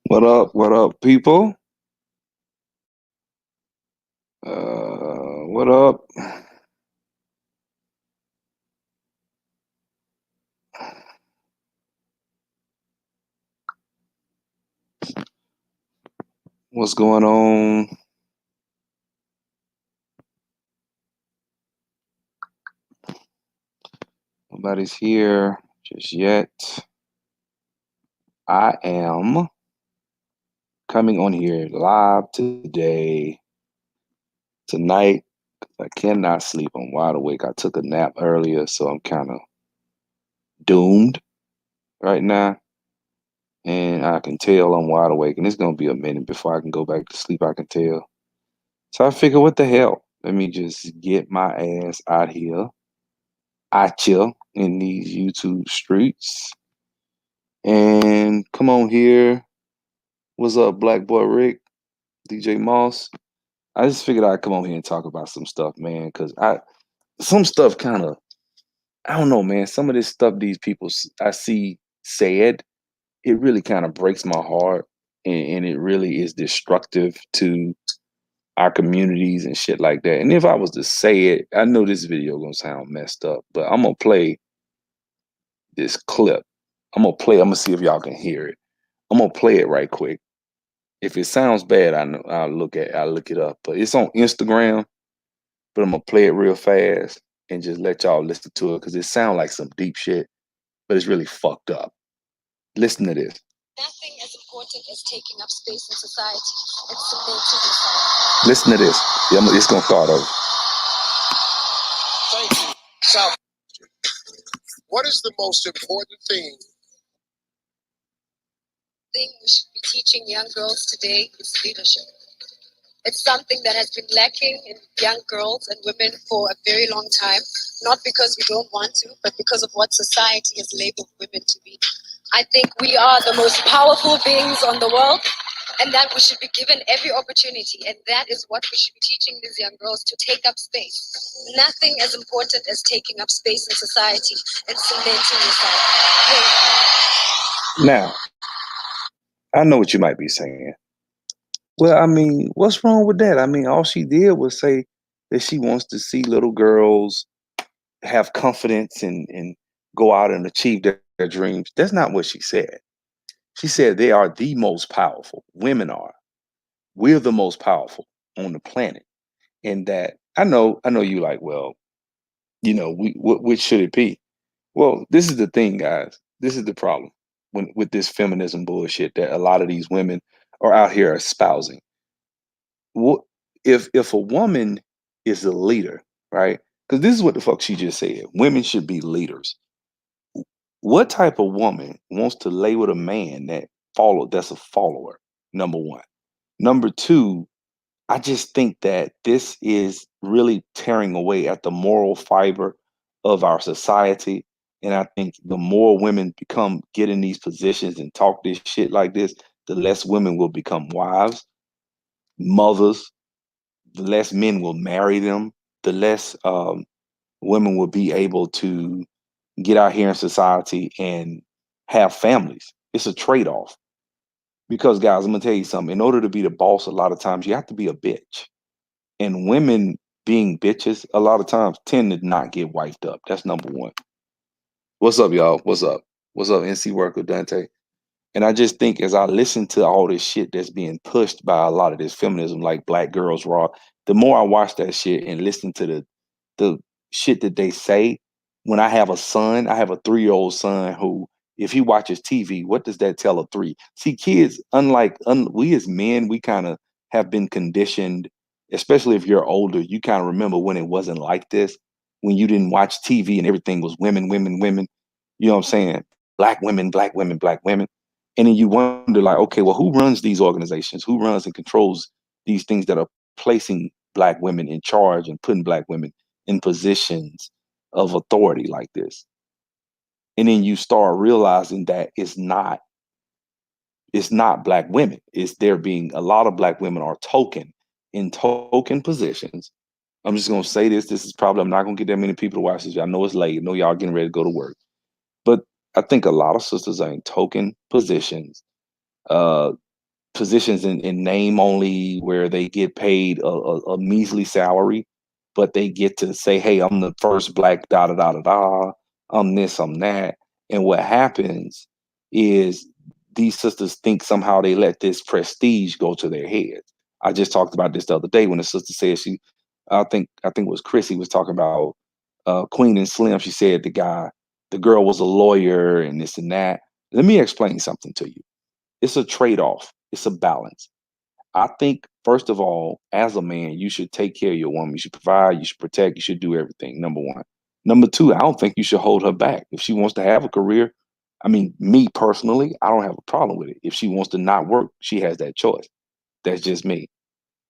What up, people? What up? What's going on? Nobody's here just yet. I am coming on here live today, tonight. I cannot sleep. I'm wide awake. I took a nap earlier, so I'm kind of doomed right now. And I can tell I'm wide awake, and it's gonna be a minute before I can go back to sleep. I can tell. So I figure, what the hell? Let me just get my ass out here, out here in these YouTube streets, and come on here. What's up, Black Boy Rick, DJ Moss? I just figured I'd come on here and talk about some stuff, man, because some stuff kind of, I don't know, man. Some of this stuff these people I see said, it really kind of breaks my heart, and it really is destructive to our communities and shit like that. And if I was to say it, I know this video gonna sound messed up, but I'm gonna play this clip. I'm gonna see if y'all can hear it. I'm gonna play it right quick. If it sounds bad, I know I'll look it up. But it's on Instagram, but I'm gonna play it real fast and just let y'all listen to it because it sounds like some deep shit, but it's really fucked up. Listen to this. Nothing as important as taking up space in society and cementing yourself. Listen to this. Yeah, it's gonna start over. Thank you. South. What is the most important thing we should be teaching young girls today is leadership. It's something that has been lacking in young girls and women for a very long time, not because we don't want to, but because of what society has labeled women to be. I think we are the most powerful beings on the world, and that we should be given every opportunity, and that is what we should be teaching these young girls, to take up space. Nothing as important as taking up space in society and cementing yourself. Now, I know what you might be saying. Well, I mean, what's wrong with that? I mean, all she did was say that she wants to see little girls have confidence and go out and achieve their dreams. That's not what she said. She said they are the most powerful. Women are. We're the most powerful on the planet. And that I know you like, well, which should it be? Well, this is the thing, guys. This is the problem with this feminism bullshit that a lot of these women are out here espousing. What if a woman is a leader, right? Because this is what the fuck she just said. Women should be leaders. What type of woman wants to lay with a man that's a follower? Number one. Number two, I just think that this is really tearing away at the moral fiber of our society. And I think the more women get in these positions and talk this shit like this, the less women will become wives, mothers, the less men will marry them, the less women will be able to get out here in society and have families. It's a trade off. Because, guys, I'm going to tell you something. In order to be the boss, a lot of times you have to be a bitch. And women being bitches, a lot of times tend to not get wiped up. That's number one. What's up, y'all? What's up? What's up, NC Worker Dante? And I just think as I listen to all this shit that's being pushed by a lot of this feminism, like Black Girls Raw, the more I watch that shit and listen to the shit that they say, when I have a son, I have a 3-year-old son who, if he watches TV, what does that tell a three? See, kids, we as men, we kind of have been conditioned, especially if you're older, you kind of remember when it wasn't like this, when you didn't watch TV and everything was women, women, women. You know what I'm saying? Black women, black women, black women. And then you wonder, like, okay, well, who runs these organizations? Who runs and controls these things that are placing black women in charge and putting black women in positions of authority like this? And then you start realizing that it's not black women. It's there being a lot of black women are in token positions. I'm just gonna say this. This is probably I'm not gonna get that many people to watch this. I know it's late. I know y'all getting ready to go to work. But I think a lot of sisters are in token positions, uh, positions in name only where they get paid a measly salary, but they get to say, "Hey, I'm the first black da da da da da. I'm this, I'm that." And what happens is these sisters think somehow they let this prestige go to their heads. I just talked about this the other day when the sister said I think it was Chrissy was talking about Queen and Slim. She said the girl was a lawyer and this and that. Let me explain something to you. It's a trade-off. It's a balance. I think first of all, as a man, you should take care of your woman. You should provide, you should protect, you should do everything. Number one. Number two, I don't think you should hold her back. If she wants to have a career, I mean, me personally, I don't have a problem with it. If she wants to not work, she has that choice. That's just me.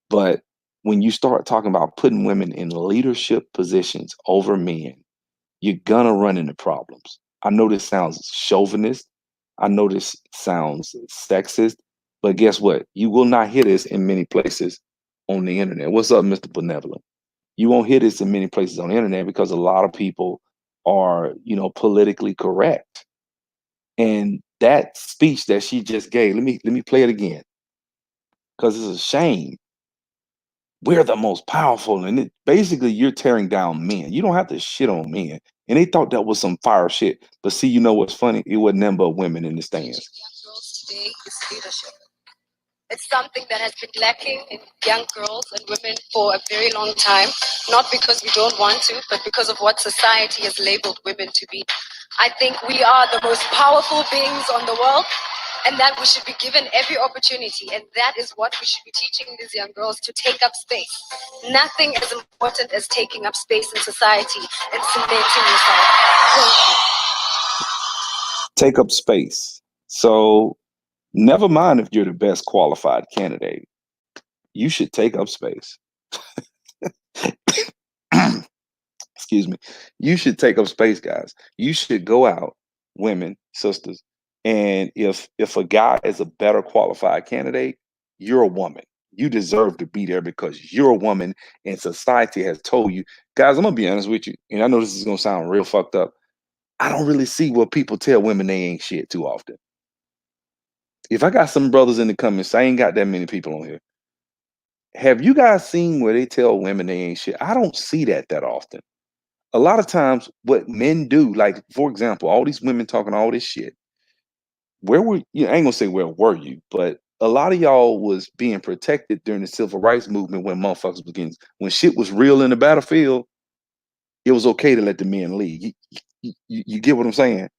But when you start talking about putting women in leadership positions over men, you're gonna run into problems. I know this sounds chauvinist. I know this sounds sexist, but guess what? You will not hear this in many places on the internet. What's up, Mr. Benevolent? You won't hear this in many places on the internet because a lot of people are, politically correct. And that speech that she just gave, let me play it again because it's a shame. We're the most powerful, and basically you're tearing down men. You don't have to shit on men. And they thought that was some fire shit. But see, you know what's funny? It wasn't nothing but women in the stands. Young girls today is leadership. It's something that has been lacking in young girls and women for a very long time, not because we don't want to, but because of what society has labeled women to be. I think we are the most powerful beings on the world, and that we should be given every opportunity, and that is what we should be teaching these young girls, to take up space. Nothing as important as taking up space in society and cementing yourself. Thank you. Take up space. So never mind if you're the best qualified candidate. You should take up space. Excuse me. You should take up space, guys. You should go out, women, sisters, and if a guy is a better qualified candidate, you're a woman. You deserve to be there because you're a woman, and society has told you, guys. I'm gonna be honest with you, and I know this is gonna sound real fucked up. I don't really see what people tell women they ain't shit too often. If I got some brothers in the comments, I ain't got that many people on here. Have you guys seen where they tell women they ain't shit? I don't see that often. A lot of times what men do, like for example, all these women talking all this shit, where were you? I ain't gonna say where were you, but a lot of y'all was being protected during the civil rights movement when motherfuckers was getting, when shit was real in the battlefield, it was okay to let the men lead. You get what I'm saying?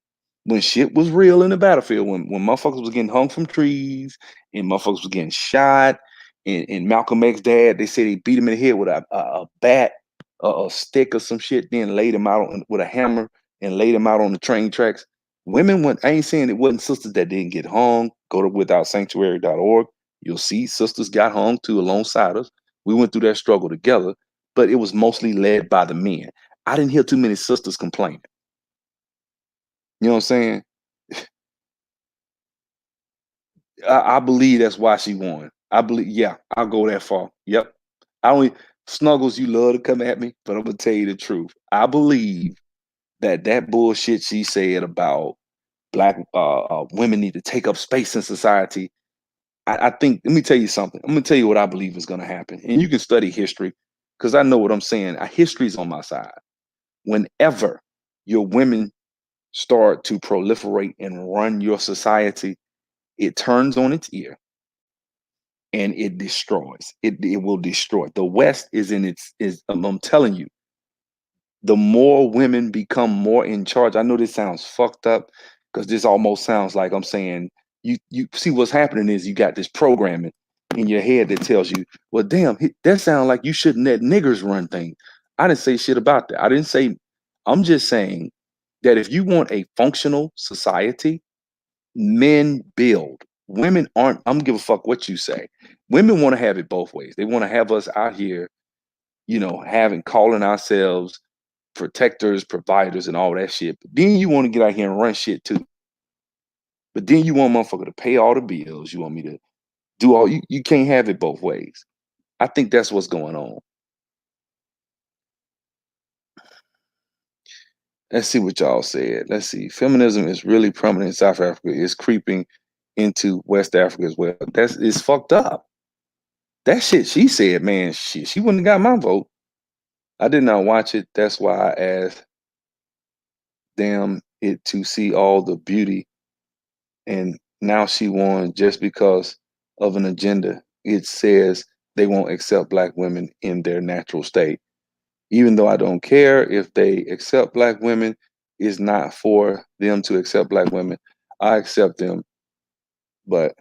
When shit was real in the battlefield, when motherfuckers was getting hung from trees and motherfuckers was getting shot, and Malcolm X dad, they said he beat him in the head with a bat, a stick or some shit, then laid him out with a hammer and laid him out on the train tracks. Women went, I ain't saying it wasn't sisters that didn't get hung. Go to withoutsanctuary.org. You'll see sisters got hung too alongside us. We went through that struggle together, but it was mostly led by the men. I didn't hear too many sisters complaining. You know what I'm saying? I believe that's why she won. I believe, yeah, I'll go that far. Yep. I only Snuggles, you love to come at me, but I'm gonna tell you the truth. I believe that bullshit she said about black women need to take up space in society. I think. Let me tell you something. I'm gonna tell you what I believe is gonna happen, and you can study history because I know what I'm saying. History's on my side. Whenever your women start to proliferate and run your society, it turns on its ear and it destroys. It will destroy. The West is in its is I'm telling you, the more women become more in charge. I know this sounds fucked up because this almost sounds like I'm saying you see what's happening is you got this programming in your head that tells you, well, damn, that sounds like you shouldn't let niggers run things. I didn't say shit about that. I didn't say. I'm just saying that if you want a functional society, men build. Women aren't, I'm gonna give a fuck what you say. Women want to have it both ways. They want to have us out here, having calling ourselves protectors, providers, and all that shit. But then you want to get out here and run shit too. But then you want motherfucker to pay all the bills. You want me to do all you can't have it both ways. I think that's what's going on. Let's see what y'all said. Let's see. Feminism is really prominent in South Africa. It's creeping into West Africa as well. It's fucked up. That shit she said, man, shit, she wouldn't have got my vote. I did not watch it. That's why I asked them it to see all the beauty. And now she won just because of an agenda. It says they won't accept black women in their natural state. Even though I don't care if they accept black women, it's not for them to accept black women. I accept them, but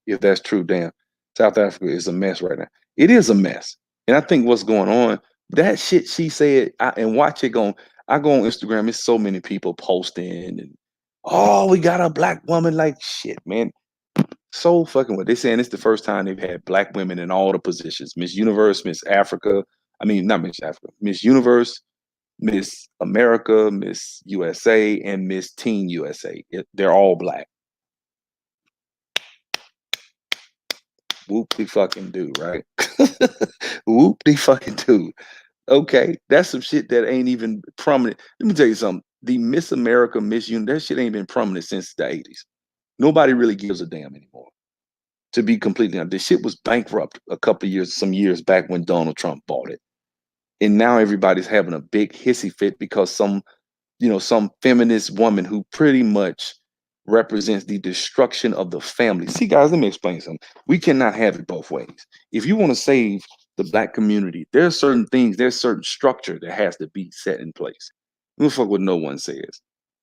if that's true, damn, South Africa is a mess right now. It is a mess. And I think what's going on, that shit she said, and watch it go. I go on Instagram, it's so many people posting and oh, we got a black woman, like shit, man. So fucking what they saying it's the first time they've had black women in all the positions. Miss Universe, Miss Africa. I mean, not Miss Africa, Miss Universe, Miss America, Miss USA, and Miss Teen USA. They're all black. Whoop de fucking do, right? Whoop de fucking do. Okay, that's some shit that ain't even prominent. Let me tell you something. The Miss America, Miss Union, that shit ain't been prominent since the 80s. Nobody really gives a damn anymore. To be completely honest, the shit was bankrupt a couple of years, some years back when Donald Trump bought it. And now everybody's having a big hissy fit because some feminist woman who pretty much represents the destruction of the family. See, guys, let me explain something. We cannot have it both ways. If you want to save the black community, there are certain things, there's certain structure that has to be set in place. Don't fuck what no one says.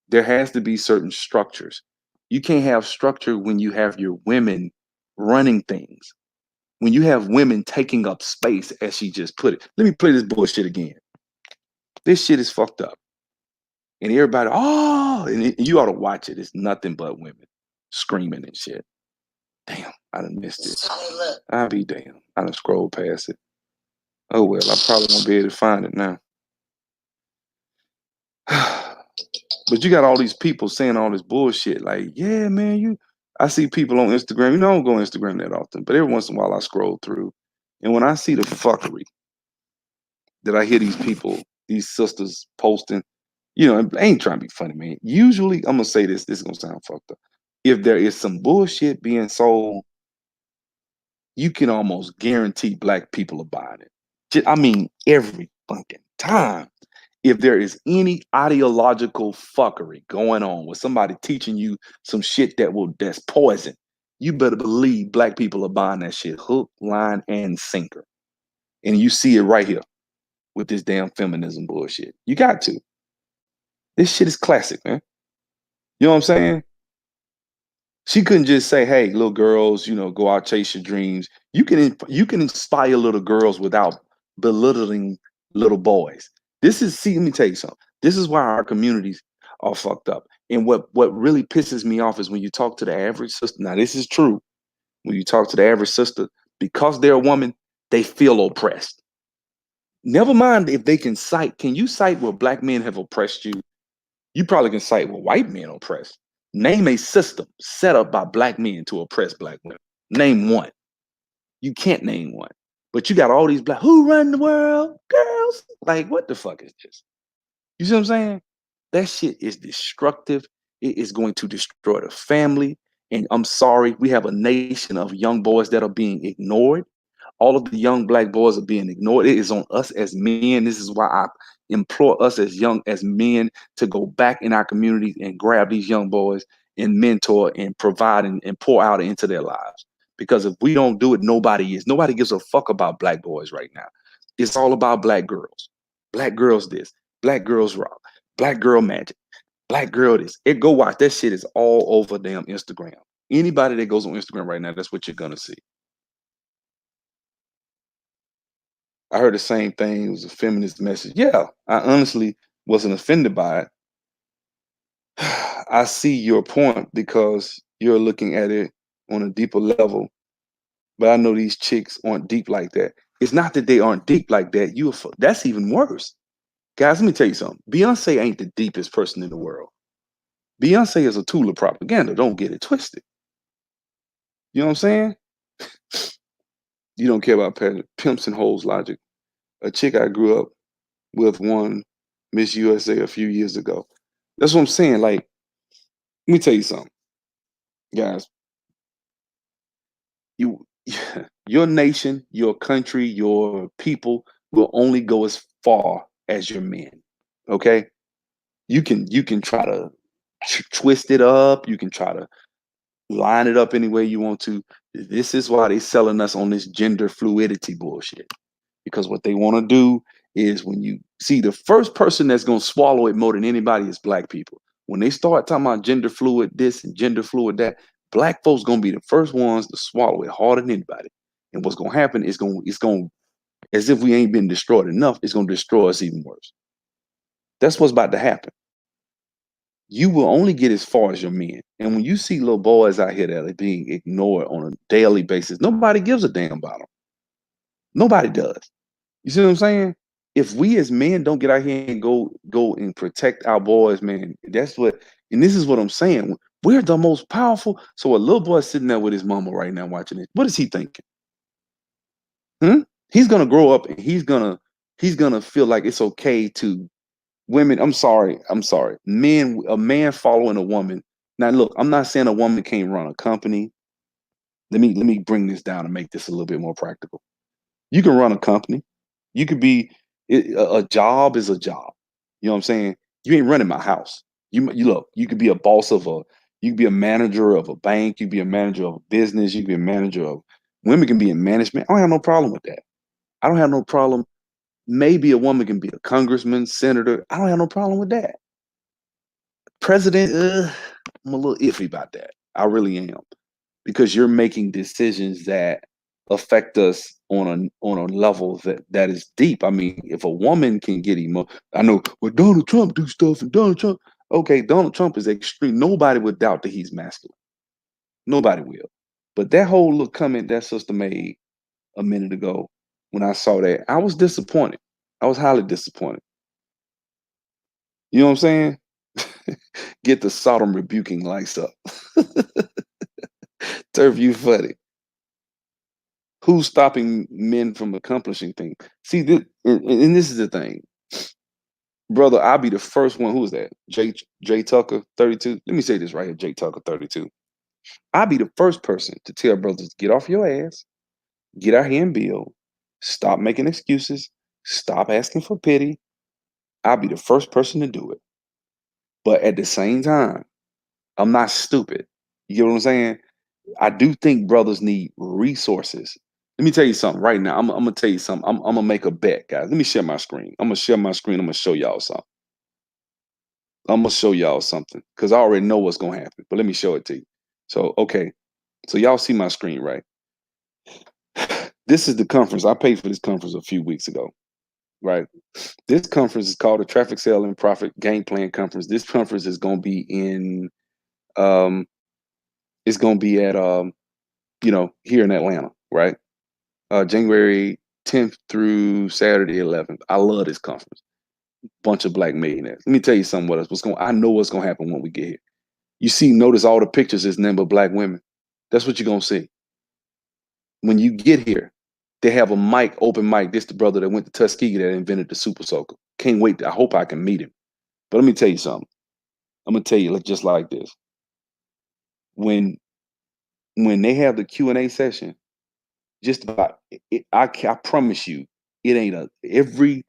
There has to be certain structures. You can't have structure when you have your women running things. When you have women taking up space, as she just put it. Let me play this bullshit again. This shit is fucked up. And everybody, oh, and you ought to watch it. It's nothing but women screaming and shit. Damn, I done missed it. I'll be damn. I done scrolled past it. Oh well, I probably won't be able to find it now. But you got all these people saying all this bullshit. Like, yeah, man, I see people on Instagram. I don't go on Instagram that often, but every once in a while I scroll through. And when I see the fuckery that I hear these people, these sisters posting, I ain't trying to be funny, man. Usually, I'm gonna say this. This is gonna sound fucked up. If there is some bullshit being sold, you can almost guarantee black people are buying it. I mean, every fucking time. If there is any ideological fuckery going on with somebody teaching you some shit that's poison, you better believe black people are buying that shit hook, line, and sinker. And you see it right here with this damn feminism bullshit. You got to. This shit is classic, man. You know what I'm saying? She couldn't just say, "Hey, little girls, go out chase your dreams." You can inspire little girls without belittling little boys. See, let me tell you something. This is why our communities are fucked up. And what really pisses me off is when you talk to the average sister. Now, this is true. When you talk to the average sister, because they're a woman, they feel oppressed. Never mind if they can cite. Can you cite where black men have oppressed you? You probably can cite where white men oppressed. Name a system set up by black men to oppress black women. Name one. You can't name one. But you got all these black, who run the world? Girls. Like, what the fuck is this? You see what I'm saying? That shit is destructive. It is going to destroy the family. And I'm sorry, we have a nation of young boys that are being ignored. All of the young black boys are being ignored. It is on us as men. This is why I implore us as men to go back in our communities and grab these young boys and mentor and provide and pour out into their lives. Because if we don't do it, nobody is. Nobody gives a fuck about black boys right now. It's all about black girls. Black girls this, black girls rock, black girl magic, black girl this. Go watch. That shit is all over damn Instagram. Anybody that goes on Instagram right now, that's what you're gonna see. I heard the same thing. It was a feminist message. Yeah, I honestly wasn't offended by it. I see your point because you're looking at it on a deeper level. But I know these chicks aren't deep like that. It's not that they aren't deep like that. That's even worse. Guys, let me tell you something. Beyonce ain't the deepest person in the world. Beyonce is a tool of propaganda. Don't get it twisted. You know what I'm saying? You don't care about pimps and hoes logic. A chick I grew up with won Miss USA a few years ago. That's what I'm saying. Like, let me tell you something, guys. You your nation, your country, your people will only go as far as your men. Okay? You can try to twist it up, you can try to line it up any way you want to. This is why they selling us on this gender fluidity bullshit. Because what they want to do is when you see the first person that's going to swallow it more than anybody is black people. When they start talking about gender fluid this and gender fluid that, black folks going to be the first ones to swallow it harder than anybody. And what's going to happen is going as if we ain't been destroyed enough, it's going to destroy us even worse. That's what's about to happen. You will only get as far as your men. And when you see little boys out here that are being ignored on a daily basis, nobody gives a damn about them. Nobody does. You see what I'm saying? If we as men don't get out here and go and protect our boys, man, that's what. And this is what I'm saying. We're the most powerful. So a little boy sitting there with his mama right now watching it. What is he thinking? Hmm? He's gonna grow up and he's gonna feel like it's okay to women. I'm sorry. Men, a man following a woman. Now look, I'm not saying a woman can't run a company. Let me bring this down and make this a little bit more practical. You can run a company. You could be a job is a job. You know what I'm saying? You ain't running my house. You look. You could be a boss of a. You could be a manager of a bank. You could be a manager of a business. You could be a manager of. Women can be in management. I don't have no problem with that. I don't have no problem. Maybe a woman can be a congressman, senator. I don't have no problem with that. President, I'm a little iffy about that. I really am because you're making decisions that affect us on a level that is deep. I mean, if a woman can get I know, well, Donald Trump do stuff and Donald Trump. Okay, Donald Trump is extreme. Nobody would doubt that he's masculine. Nobody will. But that whole little comment that sister made a minute ago, when I saw that, I was disappointed. I was highly disappointed. You know what I'm saying? Get the Sodom rebuking lights up. Turf, you funny. Who's stopping men from accomplishing things? See, and this is the thing, brother. I'll be the first one. Who is that? Jay Tucker, 32. Let me say this right here, Jay Tucker, 32. I'll be the first person to tell brothers, get off your ass, get out here and build, stop making excuses, stop asking for pity. I'll be the first person to do it. But at the same time, I'm not stupid. You get what I'm saying? I do think brothers need resources. Let me tell you something right now. I'm gonna tell you something. I'm gonna make a bet, guys. Let me share my screen. I'm gonna share my screen. I'm gonna show y'all something. I'm gonna show y'all something because I already know what's gonna happen. But let me show it to you. So okay, so y'all see my screen, right? This is the conference. I paid for this conference a few weeks ago, right? This conference is called the Traffic Sale and Profit Game Plan Conference. This conference is gonna be in um, it's gonna be at here in Atlanta, right? January 10th through Saturday 11th. I love this conference. Bunch of black millionaires. Let me tell you something. I know what's gonna happen when we get here. Notice all the pictures is nothing but black women. That's what you're gonna see when you get here. They have a open mic. This the brother that went to Tuskegee that invented the Super Soaker. Can't wait. I hope I can meet him. But let me tell you something. I'm gonna tell you just like this. When they have the Q&A session, just about I promise you, it ain't every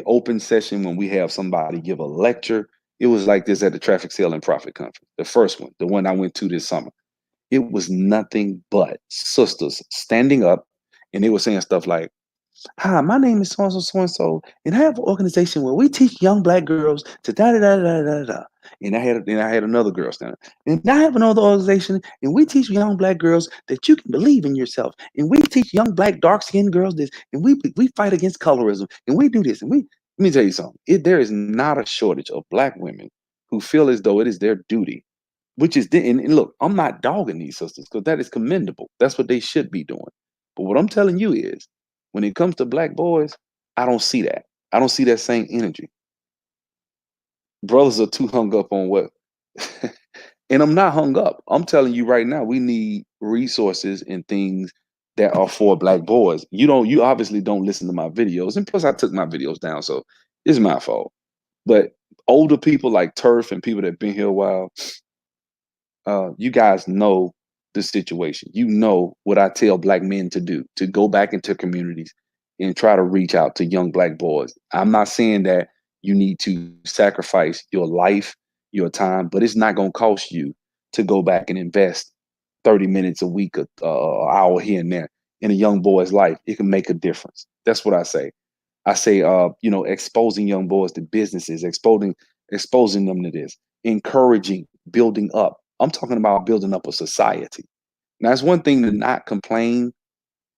open session when we have somebody give a lecture. It was like this at the Traffic Sale and Profit Conference, the first one, the one I went to this summer. It was nothing but sisters standing up, and they were saying stuff like, "Hi, my name is so and so, and I have an organization where we teach young black girls to da da da da da da." And I had another girl standing. And I have another organization, and we teach young black girls that you can believe in yourself. And we teach young black dark skinned girls this, and we fight against colorism, and we do this, and we. Let me tell you something. There is not a shortage of black women who feel as though it is their duty, which is and look, I'm not dogging these sisters because that is commendable. That's what they should be doing. But what I'm telling you is, when it comes to black boys, I don't see that. I don't see that same energy. Brothers are too hung up on what. And I'm not hung up. I'm telling you right now, we need resources and things that are for black boys. You obviously don't listen to my videos. And plus I took my videos down, so it's my fault. But older people like Turf and people that have been here a while, you guys know the situation. You know what I tell black men to do, to go back into communities and try to reach out to young black boys. I'm not saying that you need to sacrifice your life, your time, but it's not going to cost you to go back and invest 30 minutes a week, hour here and there in a young boy's life. It can make a difference. That's what I say. I say, exposing young boys to businesses, exposing them to this, encouraging, building up. I'm talking about building up a society. Now, it's one thing to not complain.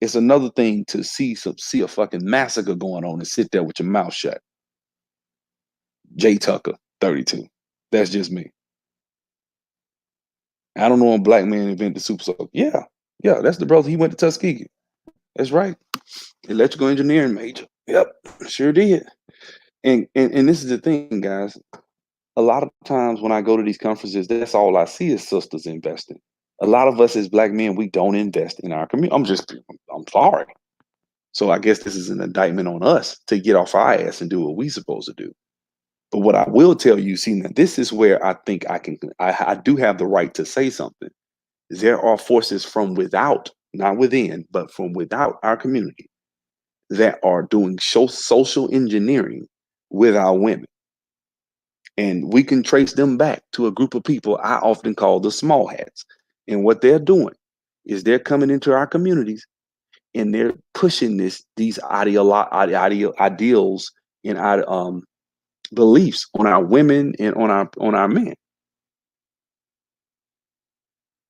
It's another thing to see a fucking massacre going on and sit there with your mouth shut. Jay Tucker, 32. That's just me. I don't know a black man invented the super soaker. Yeah, yeah, that's the brother. He went to Tuskegee. That's right. Electrical engineering major. Yep, sure did. And this is the thing, guys. A lot of times when I go to these conferences, that's all I see is sisters investing. A lot of us as black men, we don't invest in our community. I'm sorry. So I guess this is an indictment on us to get off our ass and do what we supposed to do. But what I will tell you, see, now this is where I think I do have the right to say something. There are forces from without, not within, but from without our community that are doing social engineering with our women. And we can trace them back to a group of people I often call the small hats. And what they're doing is they're coming into our communities and they're pushing these ideals and beliefs on our women and on our men.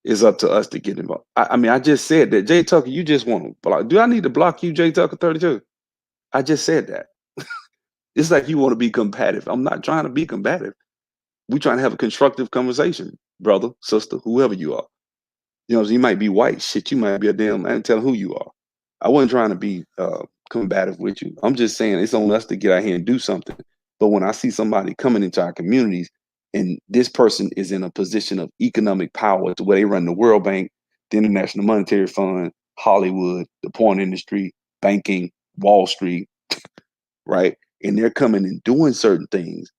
It's up to us to get involved. I mean, I just said that. Jay Tucker, you just want to block. Do I need to block you, Jay Tucker 32? I just said that. It's like you want to be combative. I'm not trying to be combative. We're trying to have a constructive conversation, brother, sister, whoever you are. You know, you might be white. Shit, you might be a damn, I ain't telling who you are. I wasn't trying to be combative with you. I'm just saying it's on us to get out here and do something. But when I see somebody coming into our communities and this person is in a position of economic power to where they run the World Bank, the International Monetary Fund, Hollywood, the porn industry, banking, Wall Street, right? And they're coming and doing certain things.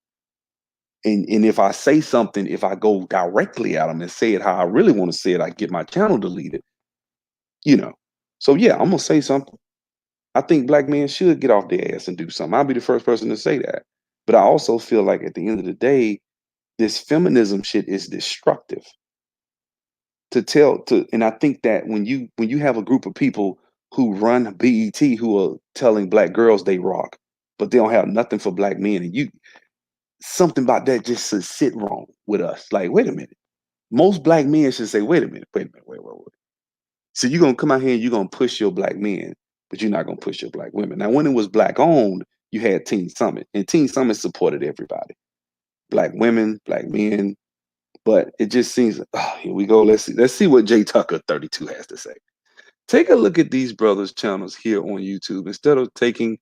And if I say something, if I go directly at them and say it how I really want to say it, I get my channel deleted, you know. So yeah, I'm gonna say something. I think black men should get off their ass and do something. I'll be the first person to say that. But I also feel like at the end of the day, this feminism shit is destructive. And I think that when you have a group of people who run BET who are telling black girls they rock, but they don't have nothing for black men, and you something about that just should sit wrong with us. Like, wait a minute. Most black men should say, wait a minute, wait. So you're gonna come out here and you're gonna push your black men, but you're not gonna push your black women. Now, when it was black owned, you had Teen Summit, and Teen Summit supported everybody, black women, black men. But it just seems, oh, here we go. Let's see what Jay Tucker 32 has to say. Take a look at these brothers' channels here on YouTube. Instead of taking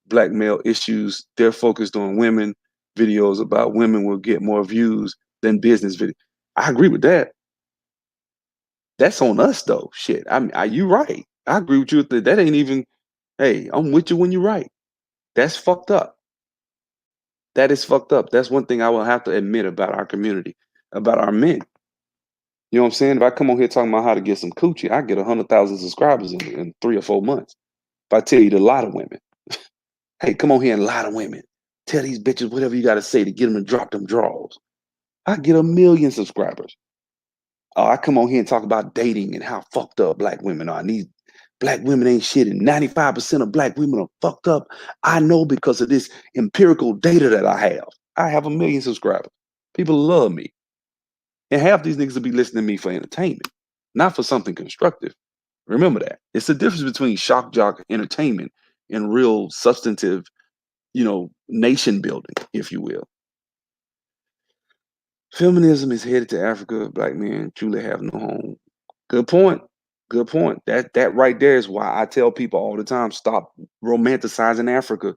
black male issues, they're focused on women. Videos about women will get more views than business videos. I agree with that. That's on us though. Shit. You right. I agree with you. That ain't even. Hey, I'm with you when you're right. That's fucked up. That is fucked up. That's one thing I will have to admit about our community, about our men. You know what I'm saying? If I come on here talking about how to get some coochie, I get 100,000 subscribers in 3 or 4 months. If I tell you to lie to women, hey, come on here and lie to women. Tell these bitches whatever you got to say to get them to drop them draws. I get 1 million subscribers. I come on here and talk about dating and how fucked up black women are. And these black women ain't shit. And 95% of black women are fucked up. I know because of this empirical data that I have. I have 1 million subscribers. People love me. And half these niggas will be listening to me for entertainment, not for something constructive. Remember that. It's the difference between shock jock entertainment and real substantive, nation building, if you will. Feminism is headed to Africa. Black men truly have no home. Good point. Good point. That right there is why I tell people all the time, stop romanticizing Africa.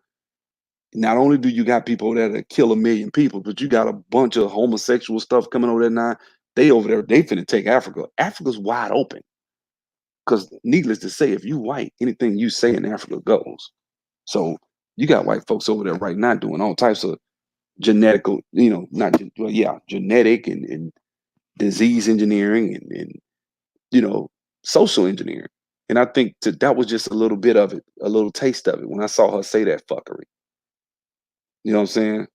Not only do you got people that kill 1 million people, but you got a bunch of homosexual stuff coming over there now. They over there, they finna take Africa. Africa's wide open. Because needless to say, if you white, anything you say in Africa goes. So you got white folks over there right now doing all types of genetical, not well, yeah, genetic and disease engineering and you know, social engineering. And I think that was just a little bit of it, a little taste of it when I saw her say that fuckery. You know what I'm saying?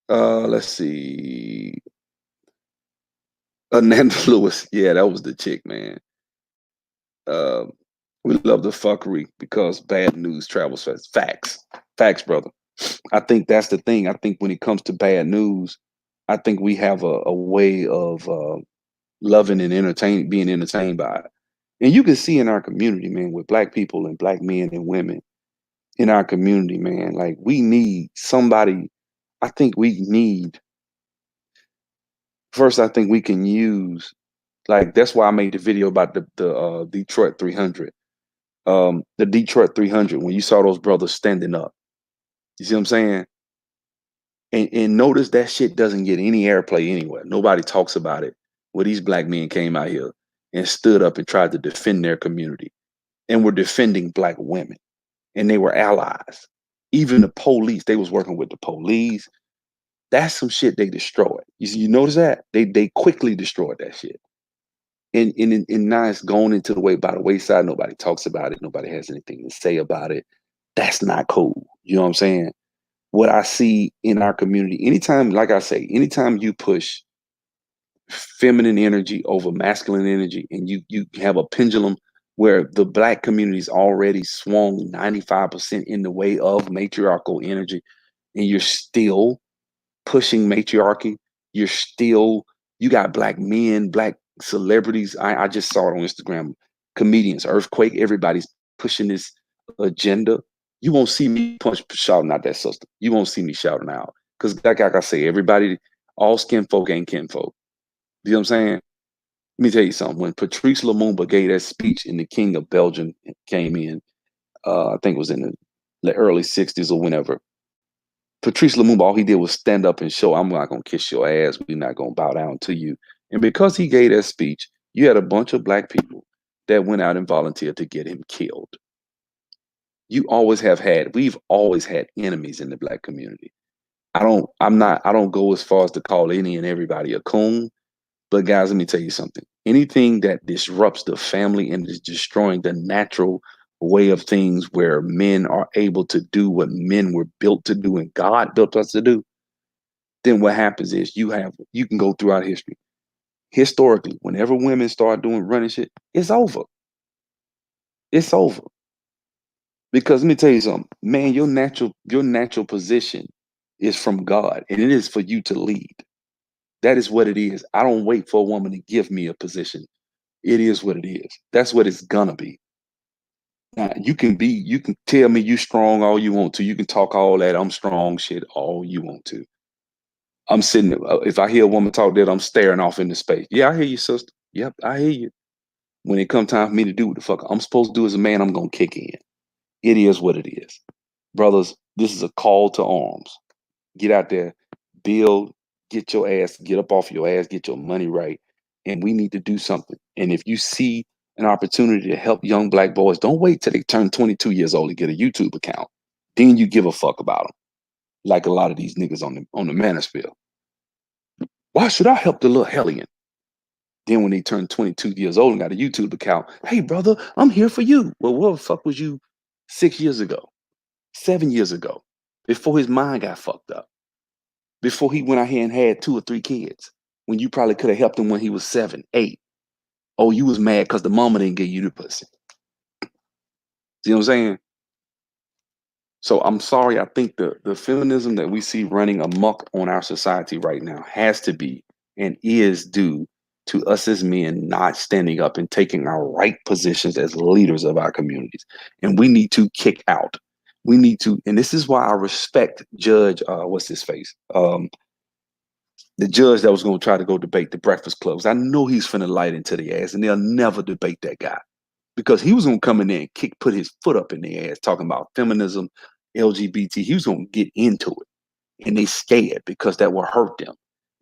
Let's see. Nanda Lewis. Yeah, that was the chick, man. Um, we love the fuckery because bad news travels fast. Facts. Facts, brother. I think that's the thing. I think when it comes to bad news, I think we have a way of loving and being entertained by it. And you can see in our community, man, with black people and black men and women in our community, man, like we need somebody. I think we need first. I think we can use like that's why I made the video about the Detroit 300. The Detroit 300. When you saw those brothers standing up, you see what I'm saying? And notice that shit doesn't get any airplay anywhere. Nobody talks about it. Where these black men came out here and stood up and tried to defend their community and were defending black women and they were allies. Even the police, they was working with the police. That's some shit they destroyed. You notice that? They quickly destroyed that shit. And now it's going into the way by the wayside. Nobody talks about it. Nobody has anything to say about it. That's not cool. You know what I'm saying? What I see in our community, anytime, like I say, anytime you push feminine energy over masculine energy and you have a pendulum where the black community's already swung 95% in the way of matriarchal energy and you're still pushing matriarchy, you're still you got black men, black celebrities. I just saw it on Instagram, comedians, earthquake, everybody's pushing this agenda. You won't see me punch shouting out that sister. You won't see me shouting out because like I say, everybody, all skin folk ain't kinfolk. You know what I'm saying? Let me tell you something. When Patrice Lumumba gave that speech and the King of Belgium came in, I think it was in the early 60s or whenever, Patrice Lumumba, all he did was stand up and show, I'm not going to kiss your ass. We're not going to bow down to you. And because he gave that speech, you had a bunch of black people that went out and volunteered to get him killed. We've always had enemies in the black community. I don't go as far as to call any and everybody a coon. But guys, let me tell you something. Anything that disrupts the family and is destroying the natural way of things where men are able to do what men were built to do and God built us to do, then what happens is you can go throughout history. Historically, whenever women start doing running shit, it's over. It's over. Because let me tell you something, man, your natural position is from God and it is for you to lead. That is what it is. I don't wait for a woman to give me a position. It is what it is. That's what it's gonna be. Now, you can tell me you strong all you want to. You can talk all that I'm strong shit all you want to. I'm sitting if I hear a woman talk that I'm staring off into space. Yeah, I hear you, sister. Yep, I hear you. When it comes time for me to do what the fuck I'm supposed to do as a man, I'm gonna kick in. It is what it is. Brothers, this is a call to arms. Get out there, build, get up off your ass, get your money right. And we need to do something. And if you see an opportunity to help young black boys, don't wait till they turn 22 years old to get a YouTube account. Then you give a fuck about them. Like a lot of these niggas on the manosphere. Why should I help the little hellion? Then when they turn 22 years old and got a YouTube account, hey brother, I'm here for you. Well, what the fuck was you 6 years ago, 7 years ago, before his mind got fucked up? Before he went out here and had 2 or 3 kids, when you probably could have helped him when he was 7, 8. Oh, you was mad because the mama didn't give you the pussy. See what I'm saying? So I'm sorry. I think the feminism that we see running amok on our society right now has to be and is due to us as men not standing up and taking our right positions as leaders of our communities. And we need to kick out. We need to, and this is why I respect Judge, what's his face? The judge that was going to try to go debate the Breakfast Clubs. I know he's finna light into the ass, and they'll never debate that guy because he was going to come in there and put his foot up in the ass, talking about feminism, LGBT. He was going to get into it, and they scared because that will hurt them,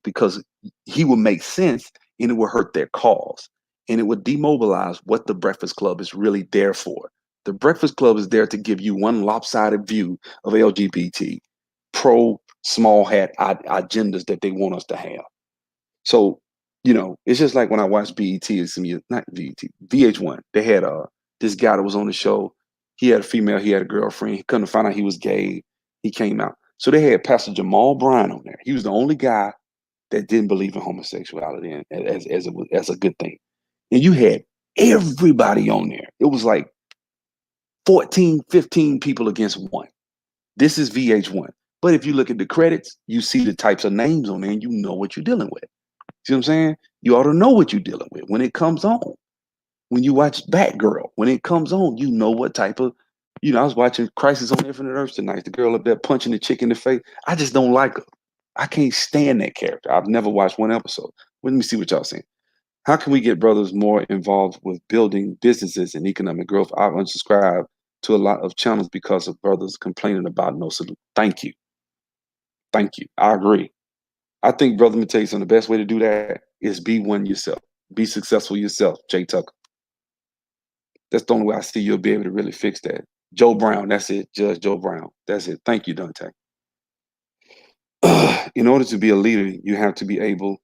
because he would make sense and it would hurt their cause, and it would demobilize what the Breakfast Club is really there for. The Breakfast Club is there to give you one lopsided view of LGBT, pro small hat agendas that they want us to have. So It's just like when I watched BET and some years, not BET, VH1. They had this guy that was on the show. He had a female, he had a girlfriend. He couldn't find out he was gay. He came out. So they had Pastor Jamal Bryant on there. He was the only guy that didn't believe in homosexuality and as a good thing. And you had everybody on there. It was like 14, 15 people against one. This is VH1. But if you look at the credits, you see the types of names on there and you know what you're dealing with. See what I'm saying? You ought to know what you're dealing with when it comes on. When you watch Batgirl, when it comes on, you know what type of, I was watching Crisis on Infinite Earths tonight. The girl up there punching the chick in the face. I just don't like her. I can't stand that character. I've never watched one episode. Let me see what y'all saying. How can we get brothers more involved with building businesses and economic growth? I've unsubscribed to a lot of channels because of brothers complaining about no salute. Thank you. Thank you. I agree. I think, brother, let me tell you something. The best way to do that is be one yourself. Be successful yourself, Jay Tucker. That's the only way I see you'll be able to really fix that. Joe Brown, that's it. Judge Joe Brown. That's it. Thank you, Dante. In order to be a leader, you have to be able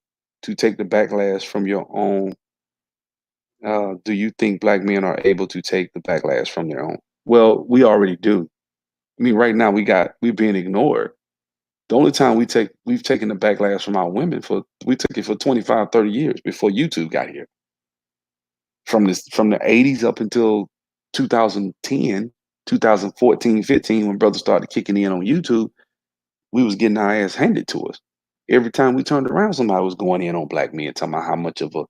to take the backlash from your own. Do you think black men are able to take the backlash from their own? Well, we already do. I mean, right now we're being ignored. The only time we've taken the backlash from our women we took it for 25, 30 years before YouTube got here. From the 80s up until 2010, 2014, 15, when brothers started kicking in on YouTube, we was getting our ass handed to us. Every time we turned around, somebody was going in on black men, talking about how much of a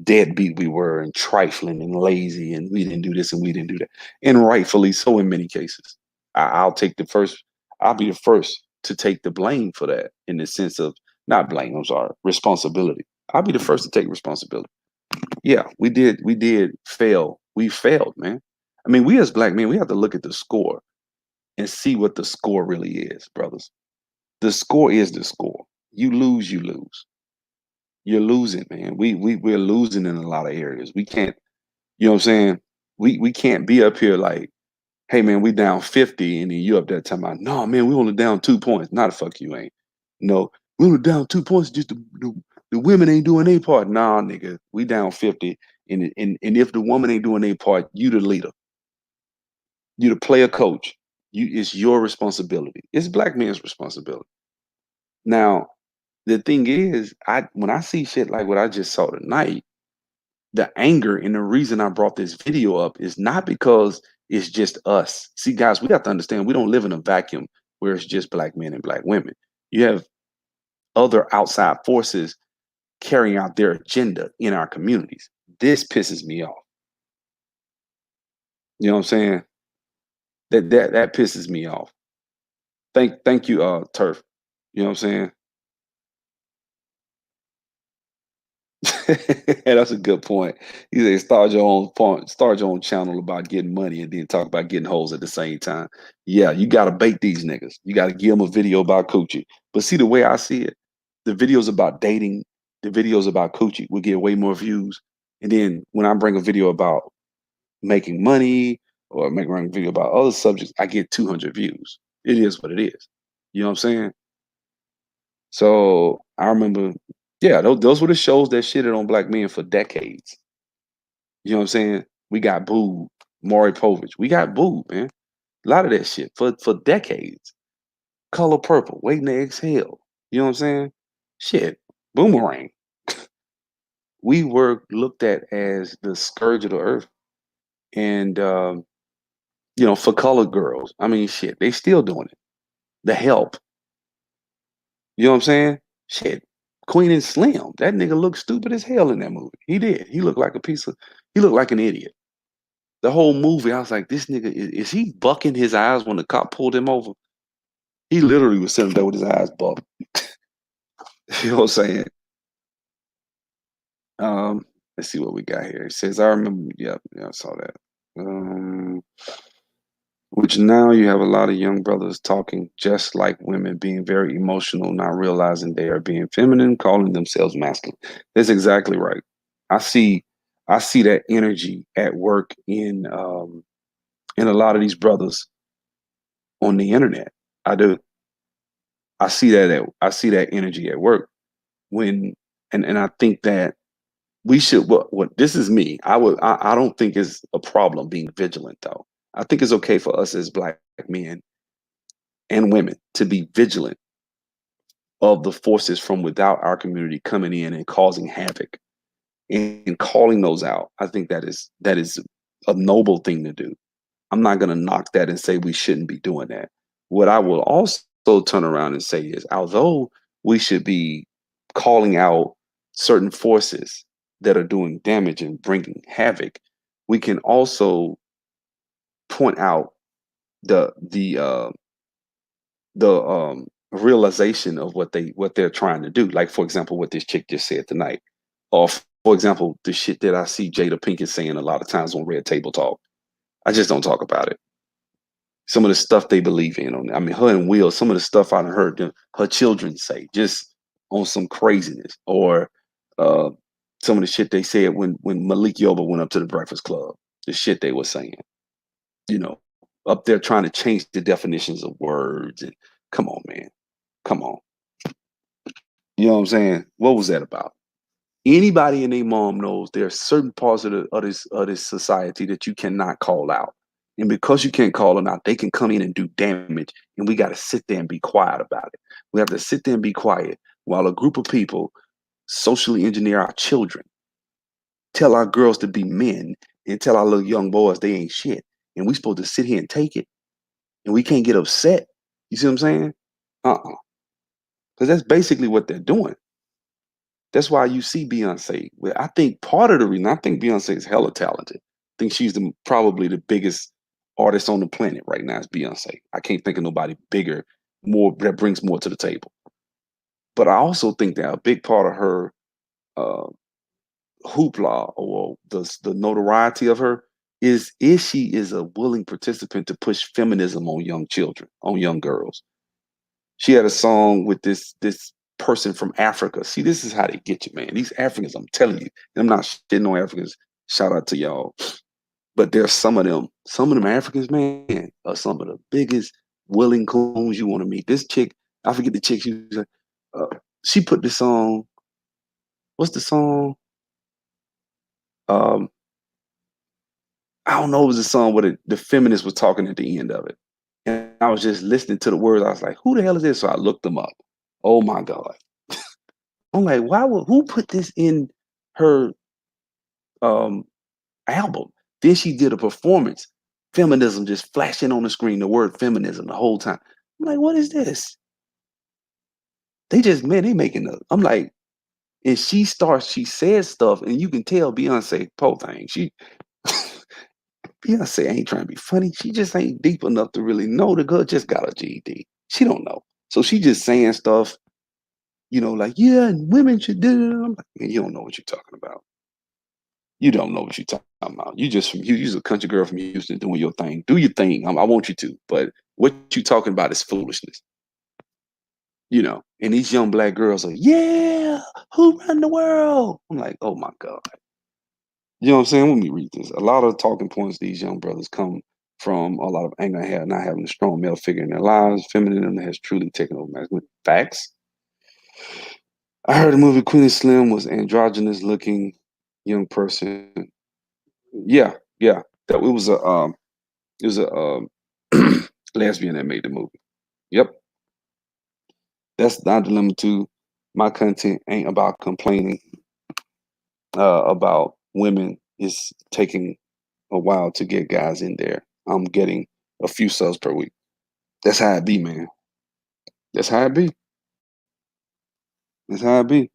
deadbeat we were and trifling and lazy and we didn't do this and we didn't do that. And rightfully so in many cases. I'll take the first, I'll be the first to take the blame for that in the sense of not blame, I'm sorry, responsibility. I'll be the first to take responsibility. Yeah, we did fail. We failed, man. I mean, we as black men, we have to look at the score and see what the score really is, brothers. The score is the score. You lose, you lose. You're losing, man. We're losing in a lot of areas. We can't, you know what I'm saying? We can't be up here like, hey man, we down 50, and then you up there talking about, no man, we only down 2 points. Not a fuck you ain't. No, we only down 2 points, just the women ain't doing their part. Nah, nigga, we down 50. And if the woman ain't doing their part, you the leader. You the player coach. It's your responsibility. It's black men's responsibility. Now, the thing is, when I see shit like what I just saw tonight, the anger and the reason I brought this video up is not because it's just us. See, guys, we have to understand we don't live in a vacuum where it's just black men and black women. You have other outside forces carrying out their agenda in our communities. This pisses me off. You know what I'm saying? That pisses me off. Thank you, Turf. You know what I'm saying? That's a good point. You say start your own channel about getting money and then talk about getting hoes at the same time. Yeah, you gotta bait these niggas. You gotta give them a video about coochie. But see the way I see it, the videos about dating, the videos about coochie will get way more views. And then when I bring a video about making money or bring a video about other subjects, I get 200 views. It is what it is. You know what I'm saying? So I remember, yeah, those were the shows that shitted on black men for decades. You know what I'm saying? We got booed. Maury Povich. We got booed, man. A lot of that shit for decades. Color Purple, Waiting to Exhale. You know what I'm saying? Shit. Boomerang. We were looked at as the scourge of the earth. And for colored girls. I mean, shit, they still doing it. The Help. You know what I'm saying? Shit. Queen and Slim. That nigga looked stupid as hell in that movie. He did. He looked like he looked like an idiot. The whole movie, I was like, this nigga, is he bucking his eyes when the cop pulled him over? He literally was sitting there with his eyes bucked. You know what I'm saying? Let's see what we got here. It says, I remember, yeah, I saw that. Which now you have a lot of young brothers talking just like women, being very emotional, not realizing they are being feminine, calling themselves masculine. That's exactly right. I see, I see that energy at work in a lot of these brothers on the internet. I do. I see that energy at work when And I think that we should, what this is me. I don't think it's a problem being vigilant though. I think it's okay for us as black men and women to be vigilant of the forces from without our community coming in and causing havoc and calling those out. I think that is a noble thing to do. I'm not going to knock that and say we shouldn't be doing that. What I will also turn around and say is, although we should be calling out certain forces that are doing damage and bringing havoc, we can also point out the realization of what they're trying to do. Like for example, what this chick just said tonight, or for example, the shit that I see Jada Pinkett saying a lot of times on Red Table Talk. I just don't talk about it. Some of the stuff they believe in. I mean, her and Will, some of the stuff I've heard her children say, just on some craziness, or uh, some of the shit they said when Malik Yoba went up to the Breakfast Club. The shit they were saying, up there trying to change the definitions of words. And come on, man, come on. You know what I'm saying? What was that about? Anybody and their mom knows there are certain parts of this society that you cannot call out. And because you can't call them out, they can come in and do damage. And we got to sit there and be quiet about it. We have to sit there and be quiet while a group of people socially engineer our children, tell our girls to be men, and tell our little young boys they ain't shit. And we supposed to sit here and take it. And we can't get upset. You see what I'm saying? Uh-uh. Because that's basically what they're doing. That's why you see Beyonce. Well, I think part of the reason I think Beyonce is hella talented. I think she's probably the biggest artist on the planet right now is Beyonce. I can't think of nobody bigger, more that brings more to the table. But I also think that a big part of her uh, hoopla or the notoriety of her is she is a willing participant to push feminism on young children, on young girls. She had a song with this person from Africa. See, this is how they get you, man. These Africans, I'm telling you, and I'm not shitting on Africans. Shout out to y'all. But there's some of them Africans, man, are some of the biggest willing coons you want to meet. This chick, I forget the chick. Uh, she put this song. What's the song? Um, I don't know. It was a song where the feminist was talking at the end of it, and I was just listening to the words. I was like, "Who the hell is this?" So I looked them up. Oh my god! I'm like, who put this in her um album? Then she did a performance, feminism just flashing on the screen, the word feminism the whole time. I'm like, what is this? They just man, they making up. I'm like, and she says stuff, and you can tell Beyonce po thing. She Beyonce ain't trying to be funny. She just ain't deep enough to really know the girl just got a GED. She don't know. So she just saying stuff, like, yeah, and women should do it. I'm like, man, you don't know what you're talking about. You don't know what you're talking about. You just from Houston. You're a country girl from Houston doing your thing. Do your thing. I want you to. But what you talking about is foolishness. And these young black girls are, yeah, who run the world? I'm like, oh my God. You know what I'm saying? Let me read this. A lot of talking points these young brothers come from a lot of anger and not having a strong male figure in their lives. Feminism has truly taken over masculinity. Facts. I heard the movie Queen and Slim was androgynous looking young person. Yeah, yeah. That it was a lesbian that made the movie. Yep. That's not dilemma too. My content ain't about complaining about women. It's taking a while to get guys in there. I'm getting a few subs per week. That's how it be, man. That's how it be. That's how it be.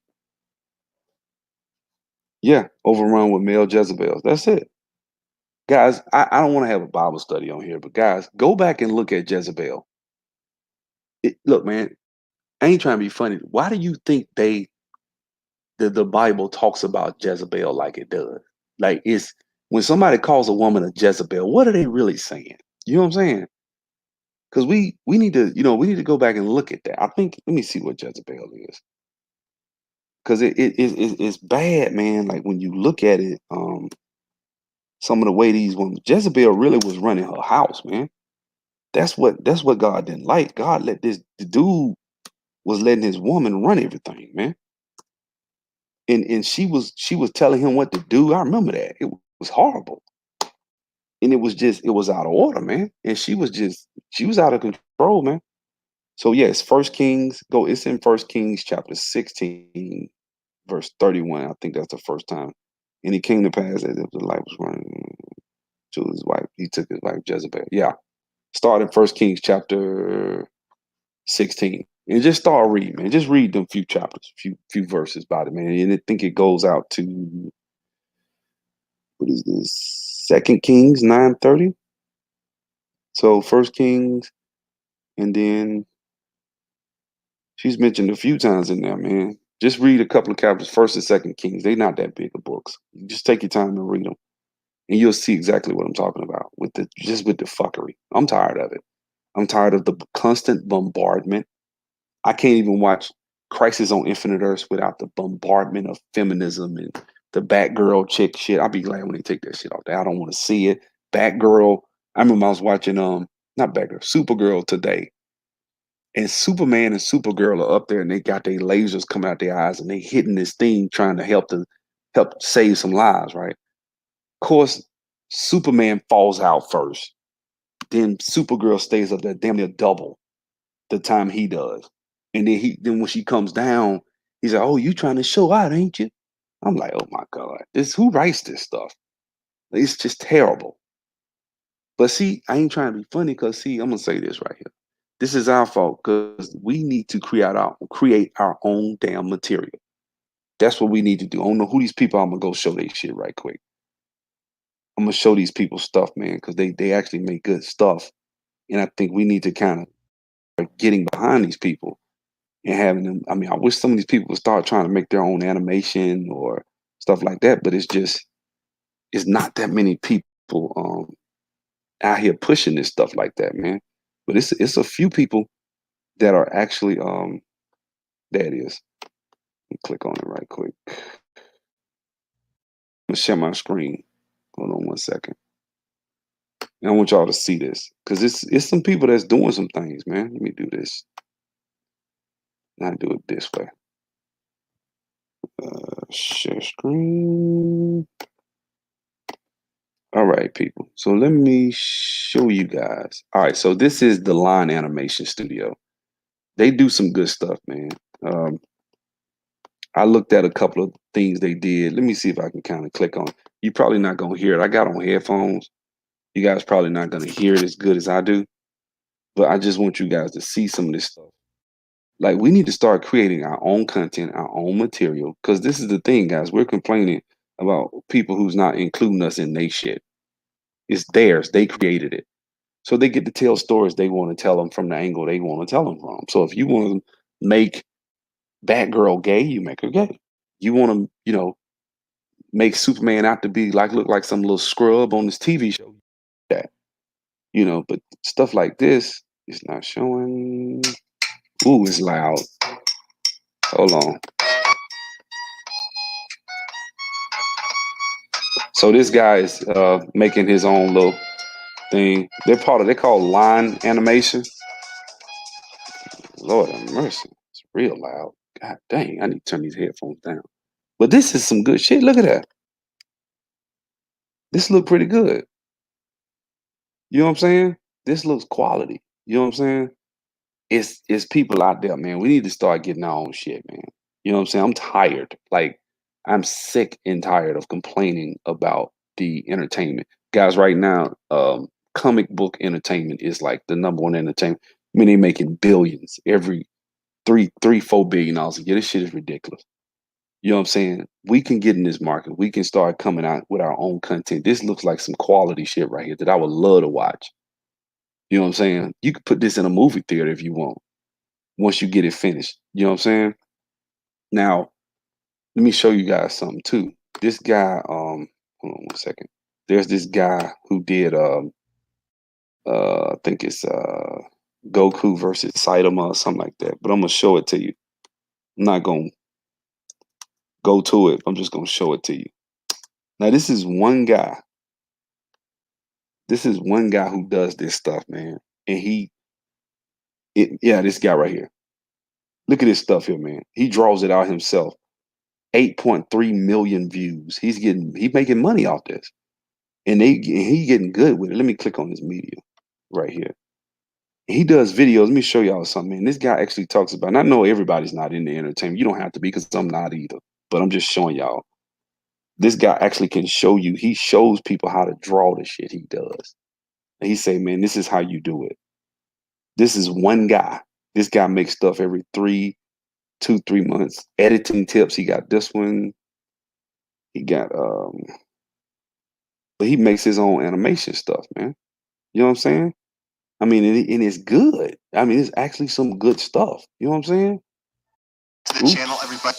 Yeah, overrun with male Jezebels. That's it. Guys, I don't want to have a Bible study on here, but guys, go back and look at Jezebel. Look, man, I ain't trying to be funny. Why do you think the Bible talks about Jezebel like it does? Like it's when somebody calls a woman a Jezebel, what are they really saying? You know what I'm saying? Because we need to go back and look at that. I think let me see what Jezebel is. Because it's bad, man. Like when you look at it, some of the way these women, Jezebel really was running her house, man. That's what God didn't like. God let the dude was letting his woman run everything, man. and she was telling him what to do. I remember that. It was horrible. And it was out of order, man. And she was out of control, man. So yes, First Kings, it's in First Kings chapter 16, verse 31. I think that's the first time. And it came to pass as if the light was running to his wife. He took his wife Jezebel. Yeah. Start in First Kings chapter 16. And just start reading, man. Just read them few chapters, few verses about it, man. And I think it goes out to what is this? Second Kings 9:30. So First Kings, and then she's mentioned a few times in there, man. Just read a couple of chapters, First and Second Kings. They're not that big of books. You just take your time to read them, and you'll see exactly what I'm talking about with the fuckery. I'm tired of it. I'm tired of the constant bombardment. I can't even watch Crisis on Infinite Earths without the bombardment of feminism and the Batgirl chick shit. I'll be glad when they take that shit off there. I don't want to see it. Batgirl. I remember I was watching not Batgirl, Supergirl today. And Superman and Supergirl are up there and they got their lasers coming out their eyes and they hitting this thing trying to help save some lives, right? Of course, Superman falls out first. Then Supergirl stays up there damn near double the time he does. And then when she comes down, he's like, "Oh, you trying to show out, ain't you?" I'm like, "Oh my God. Who writes this stuff?" It's just terrible. But see, I ain't trying to be funny because see, I'm gonna say this right here. This is our fault because we need to create our own damn material. That's what we need to do. I don't know who these people. I'm gonna go show their shit right quick. I'm gonna show these people stuff, man, because they actually make good stuff. And I think we need to kind of start getting behind these people and having them. I mean, I wish some of these people would start trying to make their own animation or stuff like that. But it's not that many people out here pushing this stuff like that, man. But it's a few people that are actually there it is. Let me click on it right quick. I'm gonna share my screen. Hold on one second. And I want y'all to see this because it's some people that's doing some things, man. Let me do this. Not do it this way. Share screen. All right, people. So let me show you guys. All right, so this is the Line Animation Studio. They do some good stuff, man. Um, I looked at a couple of things they did. Let me see if I can kind of click on. You probably not gonna hear it. I got on headphones. You guys probably not gonna hear it as good as I do. But I just want you guys to see some of this stuff. Like we need to start creating our own content, our own material. Because this is the thing, guys. We're complaining about people who's not including us in their shit. It's theirs. They created it. So they get to tell stories they want to tell them from the angle they want to tell them from. So if you want to make Batgirl gay, you make her gay. You want to, make Superman out to be look like some little scrub on this TV show. That, but stuff like this is not showing. Ooh, it's loud. Hold on. So this guy is making his own little thing. They call line animation. Lord have mercy. It's real loud. God dang, I need to turn these headphones down. But this is some good shit. Look at that. This look pretty good. You know what I'm saying? This looks quality. You know what I'm saying? It's people out there, man. We need to start getting our own shit, man. You know what I'm saying? I'm tired. Like I'm sick and tired of complaining about the entertainment. Guys, right now, comic book entertainment is like the number one entertainment. I mean, they making billions every 4 billion dollars a year. This shit is ridiculous. You know what I'm saying? We can get in this market. We can start coming out with our own content. This looks like some quality shit right here that I would love to watch. You know what I'm saying? You could put this in a movie theater if you want, once you get it finished. You know what I'm saying? Now, let me show you guys something too. This guy, hold on one second. There's this guy who did I think it's Goku versus Saitama or something like that. But I'm gonna show it to you. I'm not gonna go to it. I'm just gonna show it to you. Now, this is one guy. This is one guy who does this stuff, man. And yeah, this guy right here. Look at this stuff here, man. He draws it out himself. 8.3 million views. He's making money off this. And he getting good with it. Let me click on his media right here. He does videos. Let me show y'all something, man. This guy actually talks about, and I know everybody's not in the entertainment. You don't have to be because I'm not either. But I'm just showing y'all. This guy actually can show you. He shows people how to draw the shit he does. And he say, man, this is how you do it. This is one guy. This guy makes stuff every 3 months. Editing tips. He got this one. He got but he makes his own animation stuff, man. You know what I'm saying? I mean, and it's good. I mean, it's actually some good stuff. You know what I'm saying? To the channel, everybody.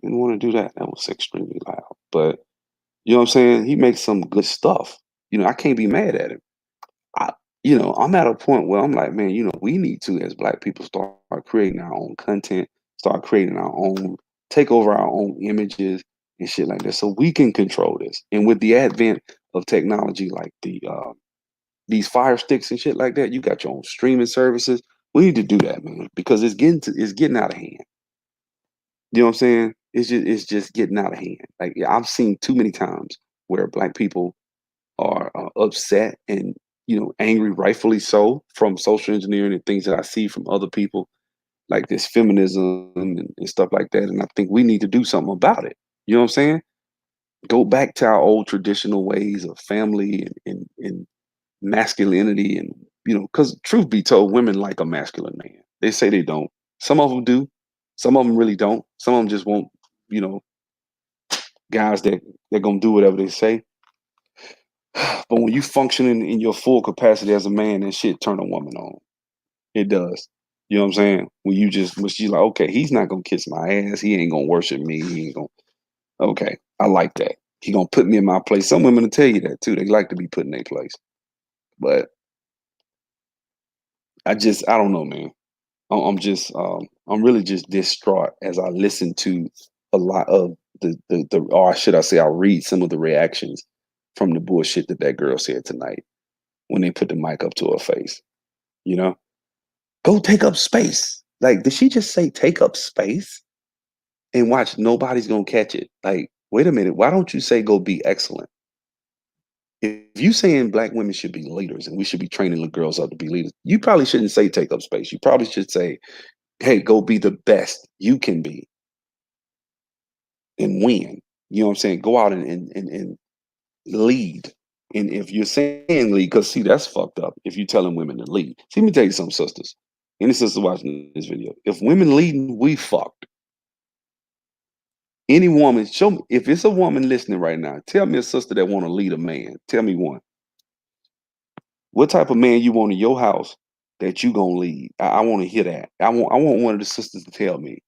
Didn't want to do that. That was extremely loud. But you know what I'm saying? He makes some good stuff. You know, I can't be mad at him. I, I'm at a point where I'm like, man, we need to, as Black people, start creating our own content, start creating our own, take over our own images and shit like that, so we can control this. And with the advent of technology like these Fire Sticks and shit like that, you got your own streaming services. We need to do that, man, because it's getting out of hand. You know what I'm saying? It's just getting out of hand. Like, yeah, I've seen too many times where Black people are upset and angry, rightfully so, from social engineering and things that I see from other people, like this feminism and stuff like that. And I think we need to do something about it. You know what I'm saying? Go back to our old traditional ways of family and masculinity, and because truth be told, women like a masculine man. They say they don't. Some of them do. Some of them really don't. Some of them just want you know guys that they're gonna do whatever they say. But when you functioning in your full capacity as a man, that shit turn a woman on. It does. You know what I'm saying? When she's like, okay, he's not gonna kiss my ass. He ain't gonna worship me. He ain't gonna. Okay, I like that. He gonna put me in my place. Some women will tell you that too. They like to be put in their place. But I don't know, man. I'm really just distraught as I listen to a lot of or should I say, I read some of the reactions from the bullshit that girl said tonight when they put the mic up to her face. You know, go take up space. Like, did she just say take up space? And watch, nobody's gonna catch it. Like, wait a minute, why don't you say go be excellent? If you saying Black women should be leaders and we should be training the girls up to be leaders, you probably shouldn't say take up space. You probably should say, hey, go be the best you can be and win. You know what I'm saying? Go out and lead. And if you're saying lead, because see, that's fucked up if you're telling women to lead. See, let me tell you something, sisters. Any sister watching this video, if women leading, we fucked. Any woman, show me, if it's a woman listening right now, tell me a sister that want to lead a man. Tell me one. What type of man you want in your house that you gonna lead? I want to hear that. I want one of the sisters to tell me.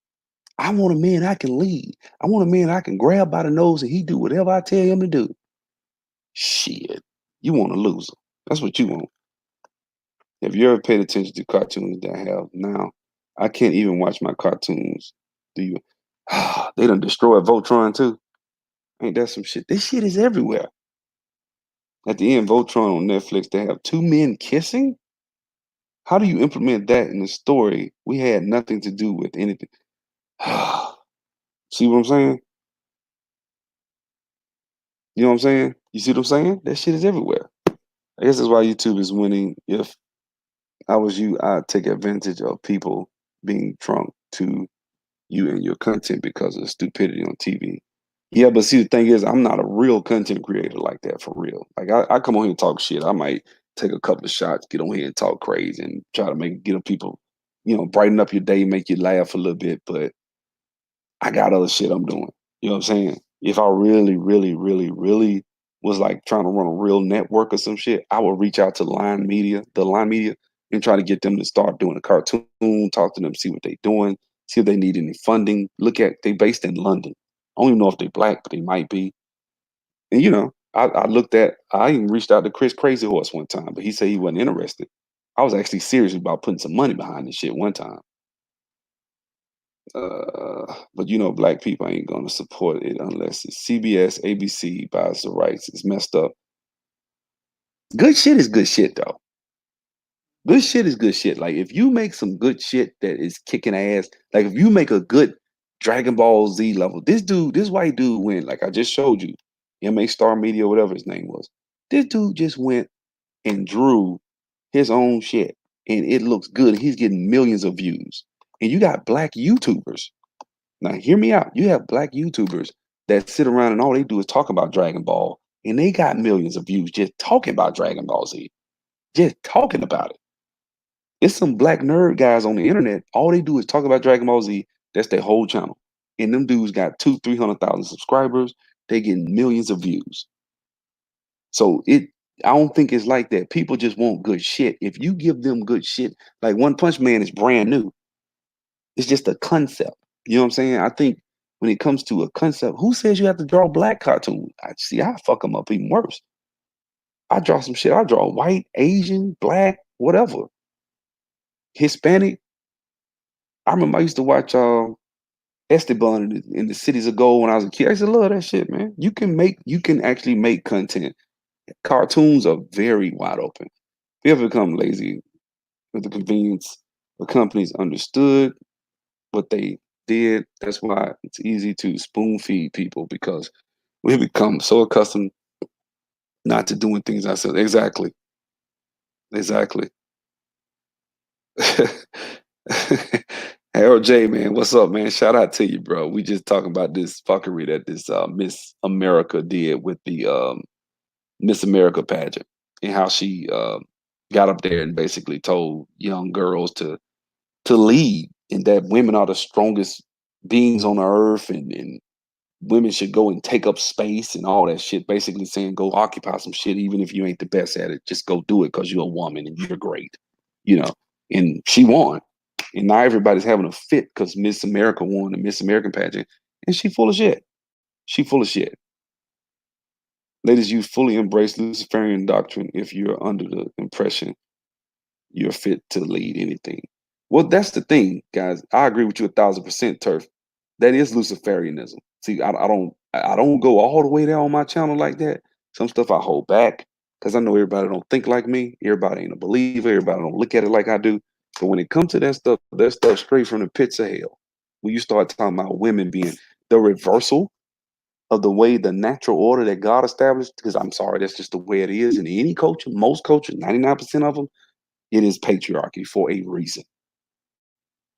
I want a man I can lead. I want a man I can grab by the nose and he do whatever I tell him to do. Shit, you want a loser. That's what you want. Have you ever paid attention to cartoons that have now? I can't even watch my cartoons. Do you? They done destroyed Voltron too. Ain't that some shit? This shit is everywhere. At the end, Voltron on Netflix, they have two men kissing. How do you implement that in a story we had nothing to do with anything? See what I'm saying? You know what I'm saying? You see what I'm saying? That shit is everywhere. I guess that's why YouTube is winning. If I was you, I'd take advantage of people being drunk to you and your content because of stupidity on TV. Yeah, but see, the thing is, I'm not a real content creator like that for real. Like, I come on here and talk shit. I might take a couple of shots, get on here and talk crazy and try to get people, brighten up your day, make you laugh a little bit. But I got other shit I'm doing. You know what I'm saying? If I really, really, really, really was like trying to run a real network or some shit, I would reach out to the Line Media, and try to get them to start doing a cartoon, talk to them, see what they're doing, see if they need any funding. They based in London. I don't even know if they're Black, but they might be. And I even reached out to Chris Crazy Horse one time, but he said he wasn't interested. I was actually serious about putting some money behind this shit one time. But Black people ain't gonna support it unless it's CBS, ABC buys the rights. It's messed up. Good shit is good shit though. Good shit is good shit. Like, if you make some good shit that is kicking ass, like if you make a good Dragon Ball Z level. This dude, this white dude went, like I just showed you, MA Star Media, whatever his name was. This dude just went and drew his own shit. And it looks good. He's getting millions of views. And you got black YouTubers. Now hear me out. You have black YouTubers that sit around and all they do is talk about Dragon Ball. And they got millions of views just talking about Dragon Ball Z. Just talking about it. It's some black nerd guys on the internet. All they do is talk about Dragon Ball Z. That's their whole channel. And them dudes got 300,000 subscribers. They getting millions of views. So I don't think it's like that. People just want good shit. If you give them good shit, like One Punch Man is brand new. It's just a concept. You know what I'm saying? I think when it comes to a concept, who says you have to draw black cartoons? I fuck them up even worse. I draw some shit. I draw white, Asian, black, whatever. Hispanic. I remember I used to watch Esteban in the Cities of Gold when I was a kid. I used to love that shit, man. You can actually make content. Cartoons are very wide open. If you ever become lazy with the convenience, the companies understood what they did. That's why it's easy to spoon feed people because we become so accustomed not to doing things ourselves. Exactly. Exactly. Harold J, man, what's up, man? Shout out to you, bro. We just talking about this fuckery that this Miss America did with the Miss America pageant and how she got up there and basically told young girls to lead and that women are the strongest beings on the earth and women should go and take up space and all that shit. Basically saying go occupy some shit even if you ain't the best at it. Just go do it because you're a woman and you're great, you know. And she won. And now everybody's having a fit because Miss America won the Miss American pageant. And she full of shit. She full of shit. Ladies, you fully embrace Luciferian doctrine if you're under the impression you're fit to lead anything. Well, that's the thing, guys. I agree with you 1,000%, Turf. That is Luciferianism. See, I don't go all the way there on my channel like that. Some stuff I hold back because I know everybody don't think like me. Everybody ain't a believer. Everybody don't look at it like I do. But when it comes to that stuff straight from the pits of hell. When you start talking about women being the reversal of the way the natural order that God established, because I'm sorry, that's just the way it is in any culture, most cultures, 99% of them, it is patriarchy for a reason.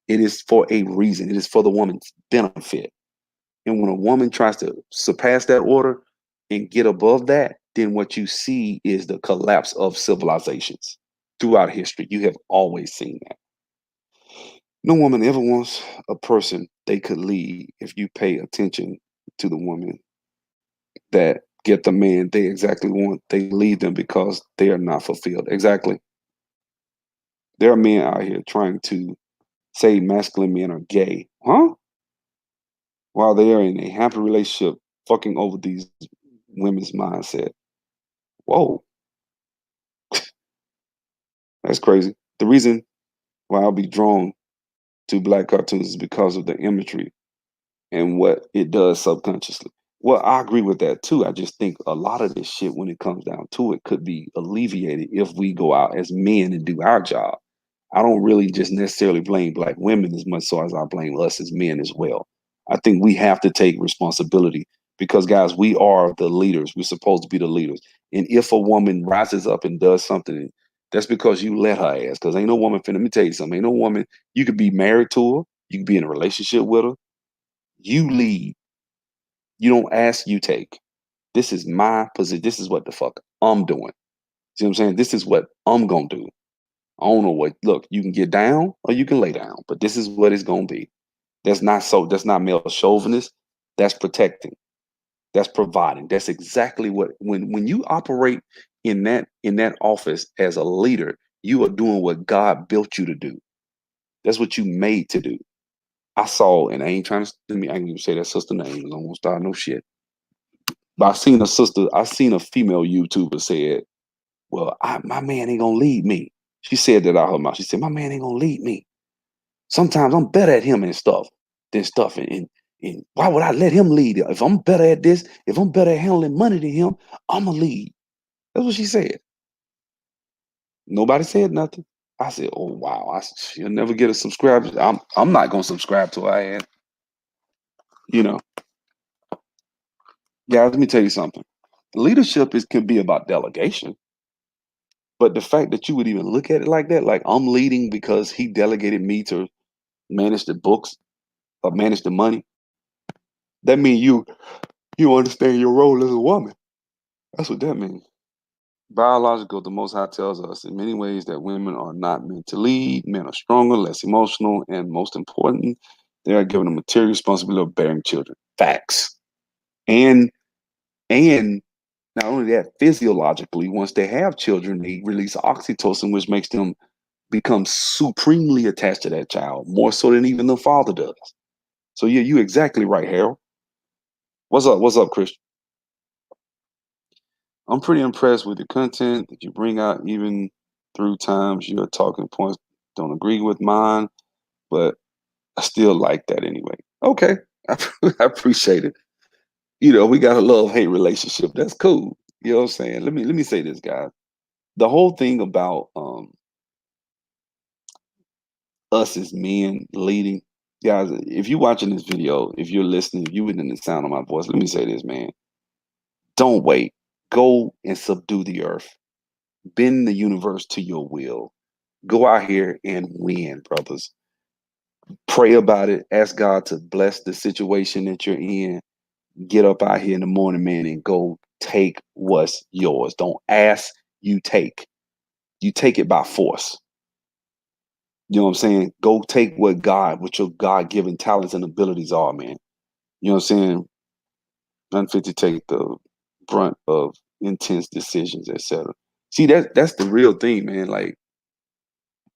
It is for a reason. It is for the woman's benefit. And when a woman tries to surpass that order and get above that, then what you see is the collapse of civilizations throughout history. You have always seen that. No woman ever wants a person they could lead if you pay attention to the woman that get the man they exactly want. They lead them because they are not fulfilled. Exactly. There are men out here trying to say masculine men are gay. Huh? While they are in a happy relationship, fucking over these women's mindset. Whoa, that's crazy. The reason why I'll be drawn to black cartoons is because of the imagery and what it does subconsciously. Well, I agree with that too. I just think a lot of this shit, when it comes down to it, could be alleviated if we go out as men and do our job. I don't really just necessarily blame black women as much so as I blame us as men as well. I think we have to take responsibility because, guys, we are the leaders. We're supposed to be the leaders. And if a woman rises up and does something, that's because you let her ass. Because ain't no woman finna, let me tell you something. Ain't no woman, you could be married to her, you could be in a relationship with her. You lead. You don't ask, you take. This is my position. This is what the fuck I'm doing. See what I'm saying? This is what I'm gonna do. I don't know what. Look, you can get down or you can lay down, but this is what it's gonna be. That's not male chauvinist. That's protecting. That's providing. That's exactly what when you operate in that office as a leader, you are doing what God built you to do. That's what you made to do. I saw, and I ain't trying to let me I ain't even say that sister name. I won't start no shit. But I seen a female YouTuber said, well, my man ain't gonna lead me. She said that out her mouth. She said, my man ain't gonna lead me. Sometimes I'm better at him and stuff than stuff. And why would I let him lead? If I'm better at this, if I'm better at handling money than him, I'm a lead. That's what she said. Nobody said nothing. I said, oh wow, she'll never get a subscriber. I'm not gonna subscribe to her ad. You know, guys, let me tell you something. Leadership is can be about delegation, but the fact that you would even look at it like that, like I'm leading because he delegated me to manage the books or manage the money, that means you understand your role as a woman. That's what that means. Biological, the Most High tells us in many ways that women are not meant to lead. Men are stronger, less emotional, and most important, they are given a material responsibility of bearing children. Facts. And and not only that, physiologically, once they have children, they release oxytocin, which makes them become supremely attached to that child, more so than even the father does. So yeah, you exactly right, Harold. What's up? What's up, Christian? I'm pretty impressed with the content that you bring out, even through times your talking points don't agree with mine, but I still like that anyway. Okay, I, I appreciate it. You know, we got a love hate relationship. That's cool. You know what I'm saying? Let me say this, guys. The whole thing about us as men leading, guys. If you're watching this video, if you're listening, if you within the sound of my voice, let me say this, man. Don't wait. Go and subdue the earth. Bend the universe to your will. Go out here and win, brothers. Pray about it. Ask God to bless the situation that you're in. Get up out here in the morning, man, and go take what's yours. Don't ask, you take. You take it by force. You know what I'm saying? Go take what your God given talents and abilities are, man. You know what I'm saying? Unfit to take the brunt of intense decisions, etc. See, that's the real thing, man. Like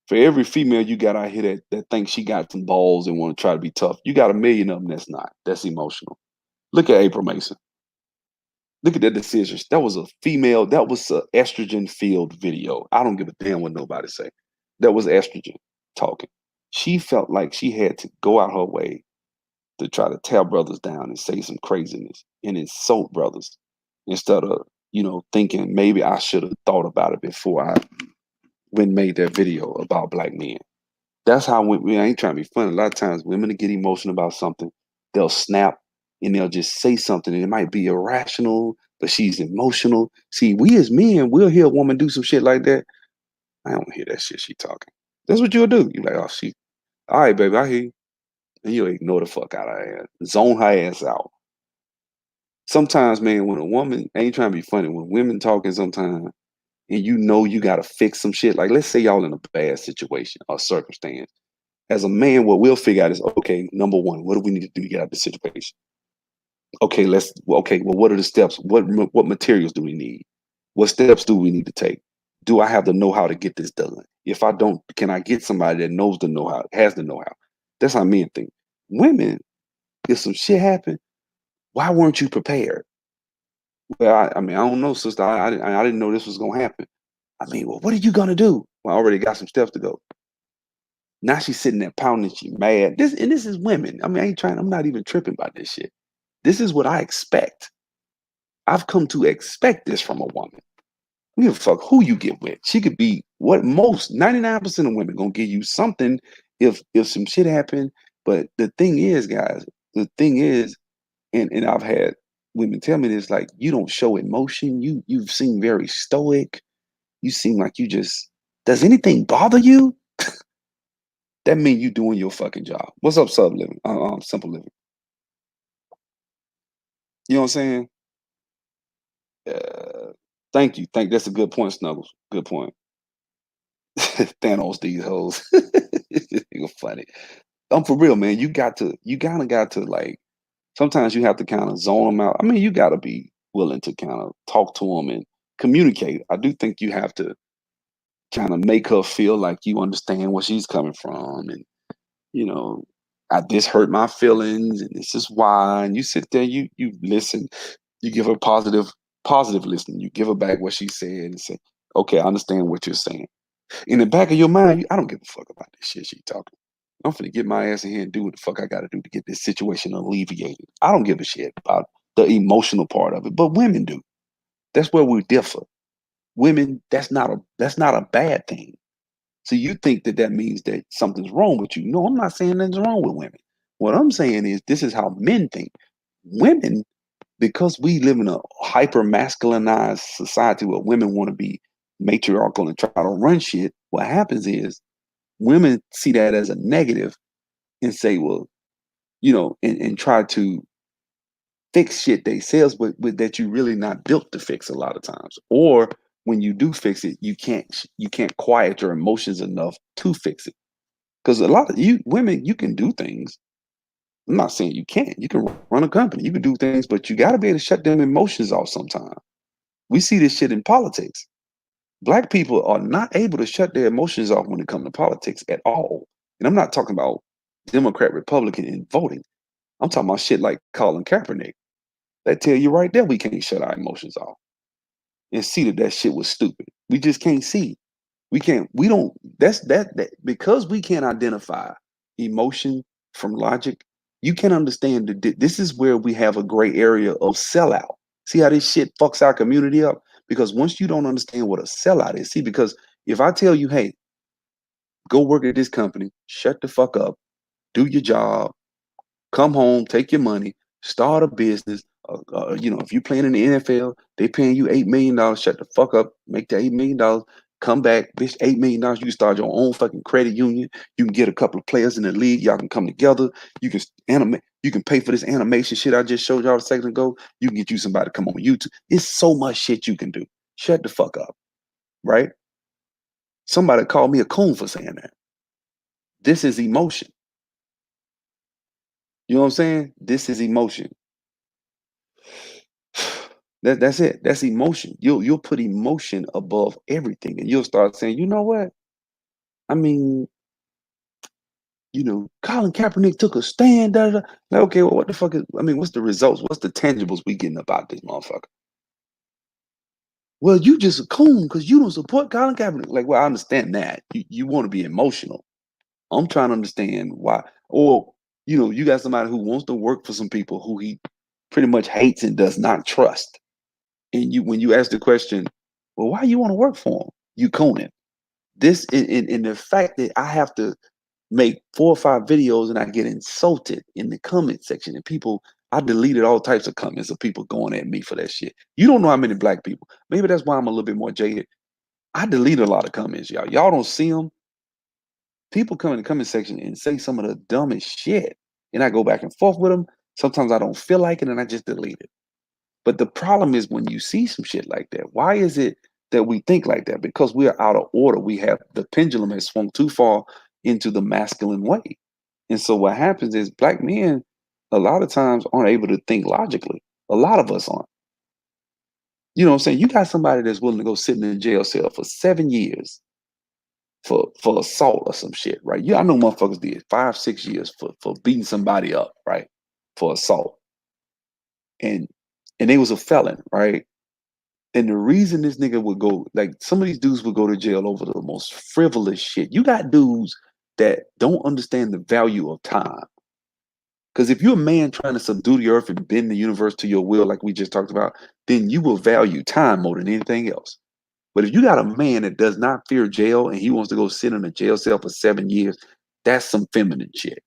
for every female you got out here that thinks she got some balls and want to try to be tough, you got a million of them that's not. That's emotional. Look at April Mason. Look at that decision. That was a female. That was a estrogen filled video. I don't give a damn what nobody say. That was estrogen talking. She felt like she had to go out her way to try to tear brothers down and say some craziness and insult brothers instead of thinking maybe I should have thought about it before I went and made that video about black men. That's how we I ain't trying to be funny. A lot of times women get emotional about something, they'll snap and they'll just say something and it might be irrational, but she's emotional. See, we as men, we'll hear a woman do some shit like that. I don't hear that shit she talking. That's what you'll do. You're like, oh, she, all right, baby, I hear you. And you'll ignore the fuck out of her. Zone her ass out. Sometimes, man, when a woman I ain't trying to be funny, when women talking sometimes and you gotta fix some shit, like let's say y'all in a bad situation or circumstance. As a man, what we'll figure out is okay, number one, what do we need to do to get out of the situation? Okay, well, what are the steps? What materials do we need? What steps do we need to take? Do I have the know-how to get this done? If I don't, can I get somebody that knows the know-how, has the know-how? That's how men think. Women, if some shit happened, why weren't you prepared? Well, I mean, I don't know, sister. I didn't know this was gonna happen. I mean, well, what are you gonna do? Well, I already got some steps to go. Now she's sitting there pounding, she mad. This is women. I mean, I'm not even tripping about this shit. This is what I expect. I've come to expect this from a woman. I don't give a fuck who you get with. She could be what most 99% of women gonna give you something if some shit happened. But the thing is, guys, the thing is, and I've had women tell me this, like, you don't show emotion. You seem very stoic. You seem like you just does anything bother you? That mean you doing your fucking job. What's up, sub living? Simple living. You know what I'm saying? Thank you. That's a good point, Snuggles. Good point. Thanos these hoes. You're funny. I'm for real, man. You kind of got to like. Sometimes you have to kind of zone them out. I mean, you got to be willing to kind of talk to them and communicate. I do think you have to kind of make her feel like you understand where she's coming from, and you know, this hurt my feelings, and this is why. And you sit there, you listen, you give her positive listening. You give her back what she said and say, okay, I understand what you're saying. In the back of your mind, I don't give a fuck about this shit she talking. I'm finna get my ass in here and do what the fuck I gotta do to get this situation alleviated. I don't give a shit about the emotional part of it, but women do. That's where we differ. Women, that's not a bad thing. So you think that means that something's wrong with you. No, I'm not saying nothing's wrong with women. What I'm saying is this is how men think. Women, because we live in a hyper masculinized society where women want to be matriarchal and try to run shit, what happens is women see that as a negative and say, well, and try to fix shit themselves, but that you're really not built to fix a lot of times. Or when you do fix it, you can't quiet your emotions enough to fix it. Because a lot of you women, you can do things. I'm not saying you can't. You can run a company, you can do things, but you got to be able to shut them emotions off sometime. We see this shit in politics. Black people are not able to shut their emotions off when it comes to politics at all. And I'm not talking about Democrat, Republican in voting. I'm talking about shit like Colin Kaepernick. That tell you right there we can't shut our emotions off and see that shit was stupid. We just can't see. We don't, that because we can't identify emotion from logic, you can understand that this is where we have a gray area of sellout. See how this shit fucks our community up? Because once you don't understand what a sellout is, see, because if I tell you, hey, go work at this company, shut the fuck up, do your job, come home, take your money, start a business. If you're playing in the NFL, they paying you $8 million. Shut the fuck up, make that $8 million. Come back, bitch. $8 million. You can start your own fucking credit union. You can get a couple of players in the league. Y'all can come together. You can animate. You can pay for this animation shit I just showed y'all a second ago. You can get you somebody to come on YouTube. It's so much shit you can do. Shut the fuck up, right? Somebody called me a coon for saying that. This is emotion. You know what I'm saying? This is emotion. That's it. That's emotion. You'll put emotion above everything, and you'll start saying, you know what? I mean, Colin Kaepernick took a stand. Da, da, da. Like, okay, well, what the fuck is? I mean, what's the results? What's the tangibles we getting about this motherfucker? Well, you just a coon because you don't support Colin Kaepernick. Like, well, I understand that you want to be emotional. I'm trying to understand why. Or you got somebody who wants to work for some people who he pretty much hates and does not trust. And when you ask the question, well, why you want to work for him? You Conan. This in the fact that I have to make 4 or 5 videos and I get insulted in the comment section and people, I deleted all types of comments of people going at me for that shit. You don't know how many black people. Maybe that's why I'm a little bit more jaded. I delete a lot of comments, y'all. Y'all don't see them. People come in the comment section and say some of the dumbest shit, and I go back and forth with them. Sometimes I don't feel like it, and I just delete it. But the problem is when you see some shit like that, why is it that we think like that? Because we are out of order. We have the pendulum has swung too far into the masculine way. And so what happens is black men a lot of times aren't able to think logically. A lot of us aren't. You know what I'm saying? You got somebody that's willing to go sit in a jail cell for 7 years for assault or some shit, right? Yeah, I know motherfuckers did 5, 6 years for beating somebody up, right? For assault. And they was a felon, right? And the reason this nigga would go, like some of these dudes would go to jail over the most frivolous shit. You got dudes that don't understand the value of time. Because if you're a man trying to subdue the earth and bend the universe to your will, like we just talked about, then you will value time more than anything else. But if you got a man that does not fear jail and he wants to go sit in a jail cell for 7 years, that's some feminine shit.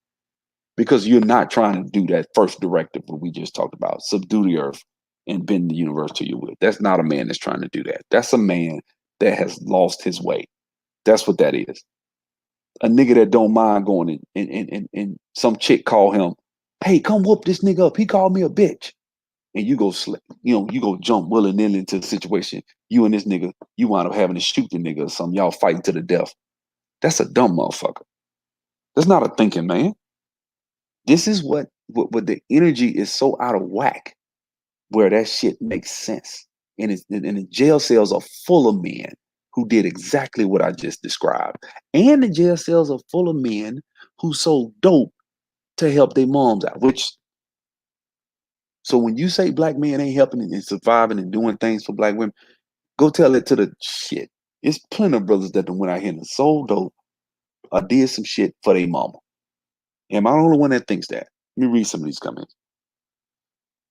Because you're not trying to do that first directive that we just talked about, subdue the earth and bend the universe to your will. That's not a man that's trying to do that. That's a man that has lost his way. That's what that is. A nigga that don't mind going and some chick call him, hey, come whoop this nigga up. He called me a bitch. And you go you go jump willy-nilly into the situation. You and this nigga, you wind up having to shoot the nigga or something. Y'all fighting to the death. That's a dumb motherfucker. That's not a thinking man. This is what the energy is so out of whack where that shit makes sense. And the jail cells are full of men who did exactly what I just described. And the jail cells are full of men who sold dope to help their moms out, which so when you say black men ain't helping and surviving and doing things for black women, go tell it to the shit. It's plenty of brothers that went out here and sold dope or did some shit for their mama. Am I the only one that thinks that? Let me read some of these comments.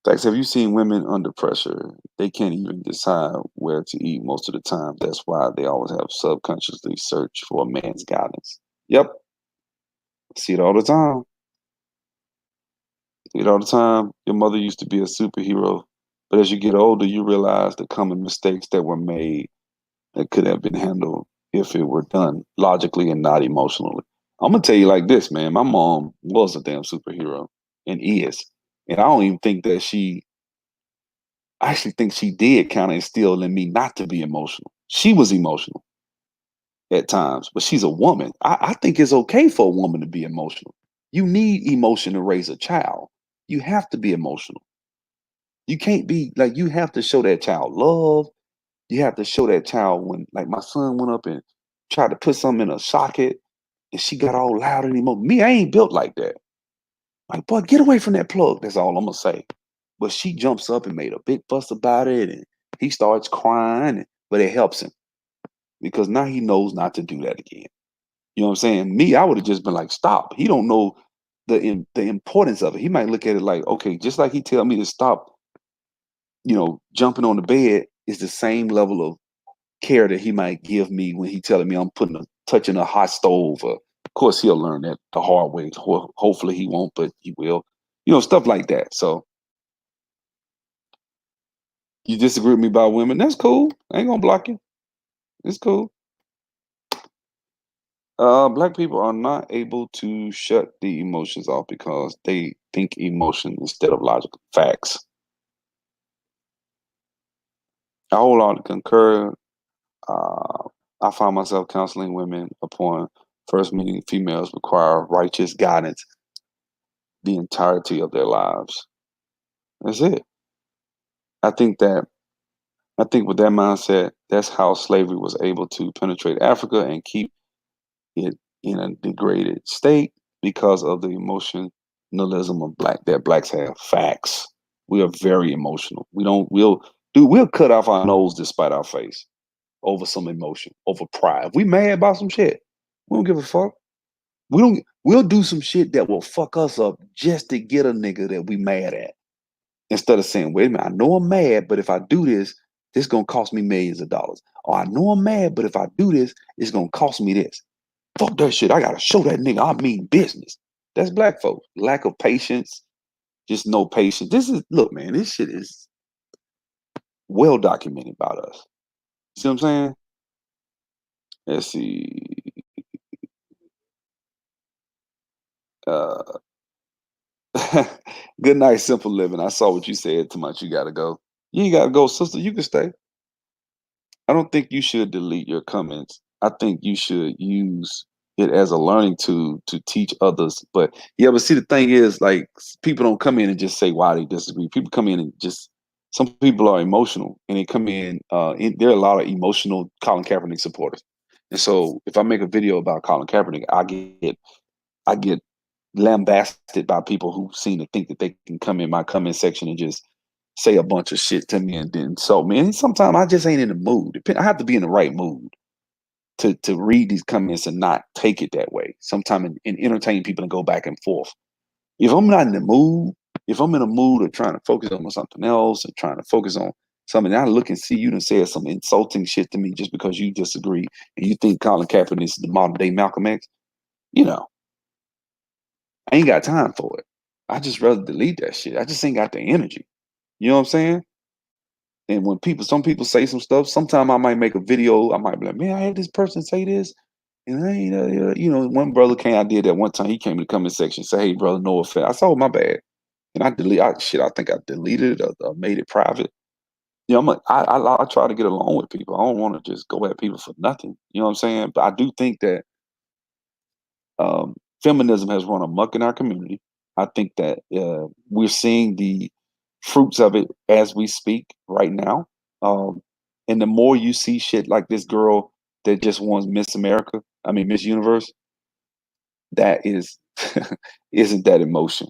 Like, have you seen women under pressure? They can't even decide where to eat most of the time. That's why they always have subconsciously search for a man's guidance. Yep. See it all the time. You know, all the time, your mother used to be a superhero, but as you get older, you realize the common mistakes that were made that could have been handled if it were done logically and not emotionally. I'm gonna tell you like this, man. My mom was a damn superhero and is, and I don't even think that she. I actually think she did kind of instill in me not to be emotional. She was emotional at times, but she's a woman. I think it's okay for a woman to be emotional. You need emotion to raise a child. You have to be emotional. You can't be like you have to show that child love. You have to show that child when like my son went up and tried to put something in a socket and she got all loud and emotional. Me, I ain't built like that. Like, boy, get away from that plug. That's all I'm gonna say. But she jumps up and made a big fuss about it and he starts crying, but it helps him because now he knows not to do that again. You know what I'm saying? Me, I would have just been like, stop. He don't know the importance of it. He might look at it like, okay, just like he tell me to stop, jumping on the bed is the same level of care that he might give me when he telling me I'm touching a hot stove. Of course, he'll learn that the hard way. Hopefully, he won't, but he will. Stuff like that. So you disagree with me about women? That's cool. I ain't gonna block you. It's cool. Black people are not able to shut the emotions off because they think emotion instead of logic. Facts. I wholeheartedly concur. Uh, I find myself counseling women upon first meeting females require righteous guidance the entirety of their lives. That's it. I think that I think with that mindset, that's how slavery was able to penetrate Africa and keep it in a degraded state because of the emotionalism of that blacks have. Facts. We are very emotional. We'll cut off our nose despite our face over some emotion, over pride. If we mad about some shit, we don't give a fuck. We'll do some shit that will fuck us up just to get a nigga that we mad at. Instead of saying, wait a minute, I know I'm mad, but if I do this, this gonna cost me millions of dollars. Or I know I'm mad, but if I do this, it's gonna cost me this. Fuck that shit. I gotta show that nigga I mean business. That's black folks. Lack of patience, just no patience. Look, man, this shit is well documented about us. See what I'm saying? Let's see. Uh, good night, simple living. I saw what you said too much. You gotta go. You ain't gotta go, sister. You can stay. I don't think you should delete your comments. I think you should use it as a learning tool to teach others. But yeah, but see, the thing is, like, people don't come in and just say why they disagree. People come in and just some people are emotional and they come in. There are a lot of emotional Colin Kaepernick supporters, and so if I make a video about Colin Kaepernick, I get lambasted by people who seem to think that they can come in my comment section and just say a bunch of shit to me and then insult me. And sometimes I just ain't in the mood. I have to be in the right mood to read these comments and not take it that way. Sometimes and entertain people and go back and forth. If I'm not in the mood, if I'm in a mood of trying to focus on something else and trying to focus on something, I look and see you done said some insulting shit to me just because you disagree and you think Colin Kaepernick is the modern day Malcolm X. You know, I ain't got time for it. I just rather delete that shit. I just ain't got the energy. You know what I'm saying? And when some people say some stuff, sometimes I might make a video. I might be like, man, I had this person say this. And I ain't, one brother I did that one time. He came in the comment section and said, hey, brother, no offense. I said, oh, my bad. And I think I deleted it or made it private. I try to get along with people. I don't want to just go at people for nothing. You know what I'm saying? But I do think that feminism has run amok in our community. I think that we're seeing the fruits of it as we speak right now. Um, and the more you see shit like this girl that just wants Miss Universe, that is isn't that emotion.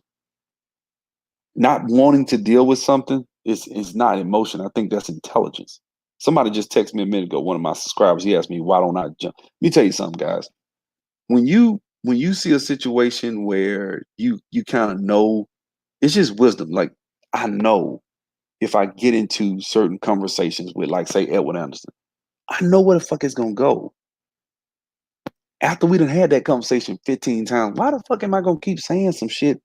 Not wanting to deal with something is not emotion. I think that's intelligence. Somebody just texted me a minute ago. One of my subscribers, he asked me, why don't I jump? Let me tell you something, guys. When you see a situation where you kind of know, it's just wisdom. Like, I know if I get into certain conversations with, like, say, Edwin Anderson, I know where the fuck it's gonna go. After we done had that conversation 15 times, why the fuck am I gonna keep saying some shit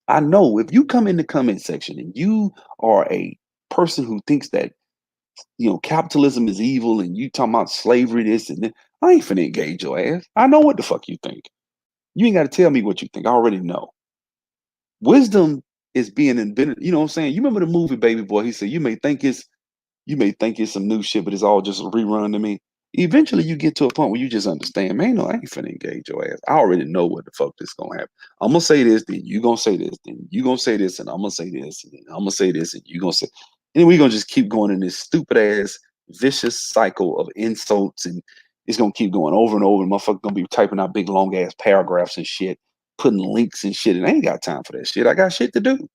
I know if you come in the comment section and you are a person who thinks that, capitalism is evil and you talking about slavery, this and that, I ain't finna engage your ass. I know what the fuck you think. You ain't got to tell me what you think. I already know. Wisdom is being invented. You know what I'm saying? You remember the movie Baby Boy? He said, you may think it's some new shit, but it's all just a rerun to me. Eventually, you get to a point where you just understand, man, no, I ain't finna engage your ass. I already know what the fuck this gonna happen. I'm gonna say this, then you gonna say this, then you gonna say this, and I'm gonna say this, and then I'm gonna say this, and you gonna say, and we're gonna just keep going in this stupid ass vicious cycle of insults, and it's gonna keep going over and over. And motherfucker gonna be typing out big long ass paragraphs and shit, putting links and shit, and I ain't got time for that shit. I got shit to do.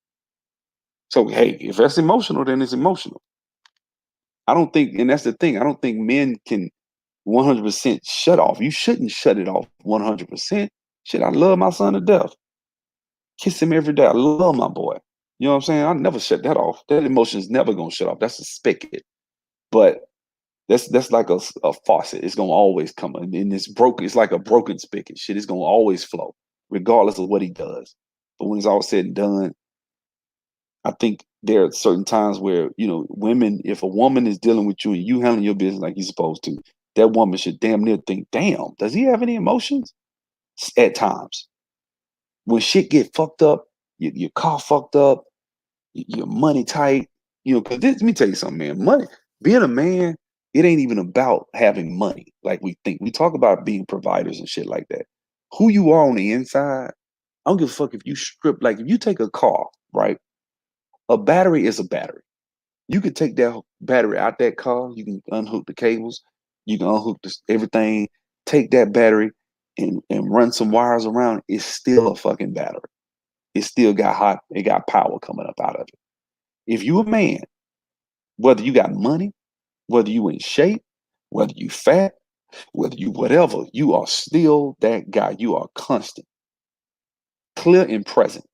So hey, if that's emotional, then it's emotional. I don't think, and that's the thing, I don't think men can 100% shut off. You shouldn't shut it off 100%. Shit, I love my son to death. Kiss him every day. I love my boy. You know what I'm saying? I never shut that off. That emotion is never gonna shut off. That's a spigot. But that's like a faucet. It's gonna always come in. And it's broken. It's like a broken spigot. Shit is gonna always flow, regardless of what he does. But when it's all said and done, I think there are certain times where, women, if a woman is dealing with you and you handling your business like you're supposed to, that woman should damn near think, damn, does he have any emotions? At times. When shit get fucked up, your car fucked up, your money tight, because let me tell you something, man. Money, being a man, it ain't even about having money like we think. We talk about being providers and shit like that. Who you are on the inside, I don't give a fuck if you like if you take a car, right? A battery is a battery. You could take that battery out that car. You can unhook the cables. You can unhook everything. Take that battery and run some wires around. It's still a fucking battery. It still got hot. It got power coming up out of it. If you a man, whether you got money, whether you in shape, whether you fat, whether you whatever, you are still that guy. You are constant, clear and present.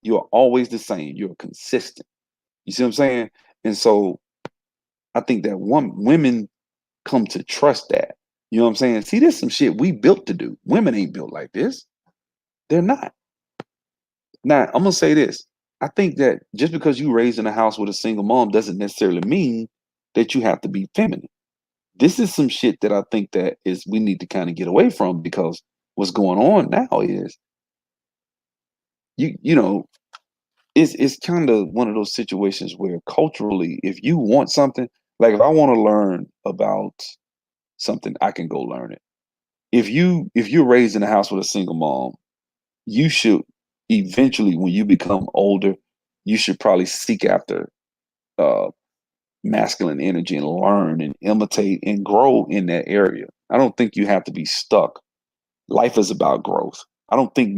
You are always the same. You're consistent. You see what I'm saying? And so I think that women come to trust that. You know what I'm saying? See, there's some shit we built to do. Women ain't built like this. They're not. Now, I'm gonna say this. I think that just because you raised in a house with a single mom doesn't necessarily mean that you have to be feminine. This is some shit that I think that is we need to kind of get away from, because what's going on now is you know it's kind of one of those situations where culturally, if you want something, like if I want to learn about something, I can go learn it. If you're raised in a house with a single mom, you should eventually, when you become older, you should probably seek after uh, masculine energy and learn and imitate and grow in that area. I don't think you have to be stuck. Life is about growth. I don't think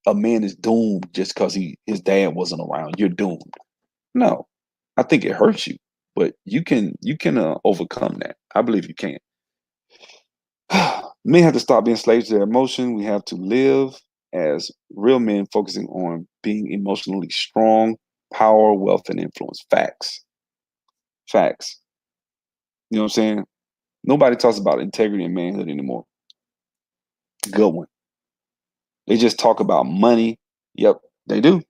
a man is doomed just because his dad wasn't around. You're doomed. No, I think it hurts you, but you can overcome that. I believe you can. Men have to stop being slaves to their emotion. We have to live as real men, focusing on being emotionally strong, power, wealth, and influence. Facts. Facts. You know what I'm saying? Nobody talks about integrity and manhood anymore. Good one. They just talk about money. Yep, they do.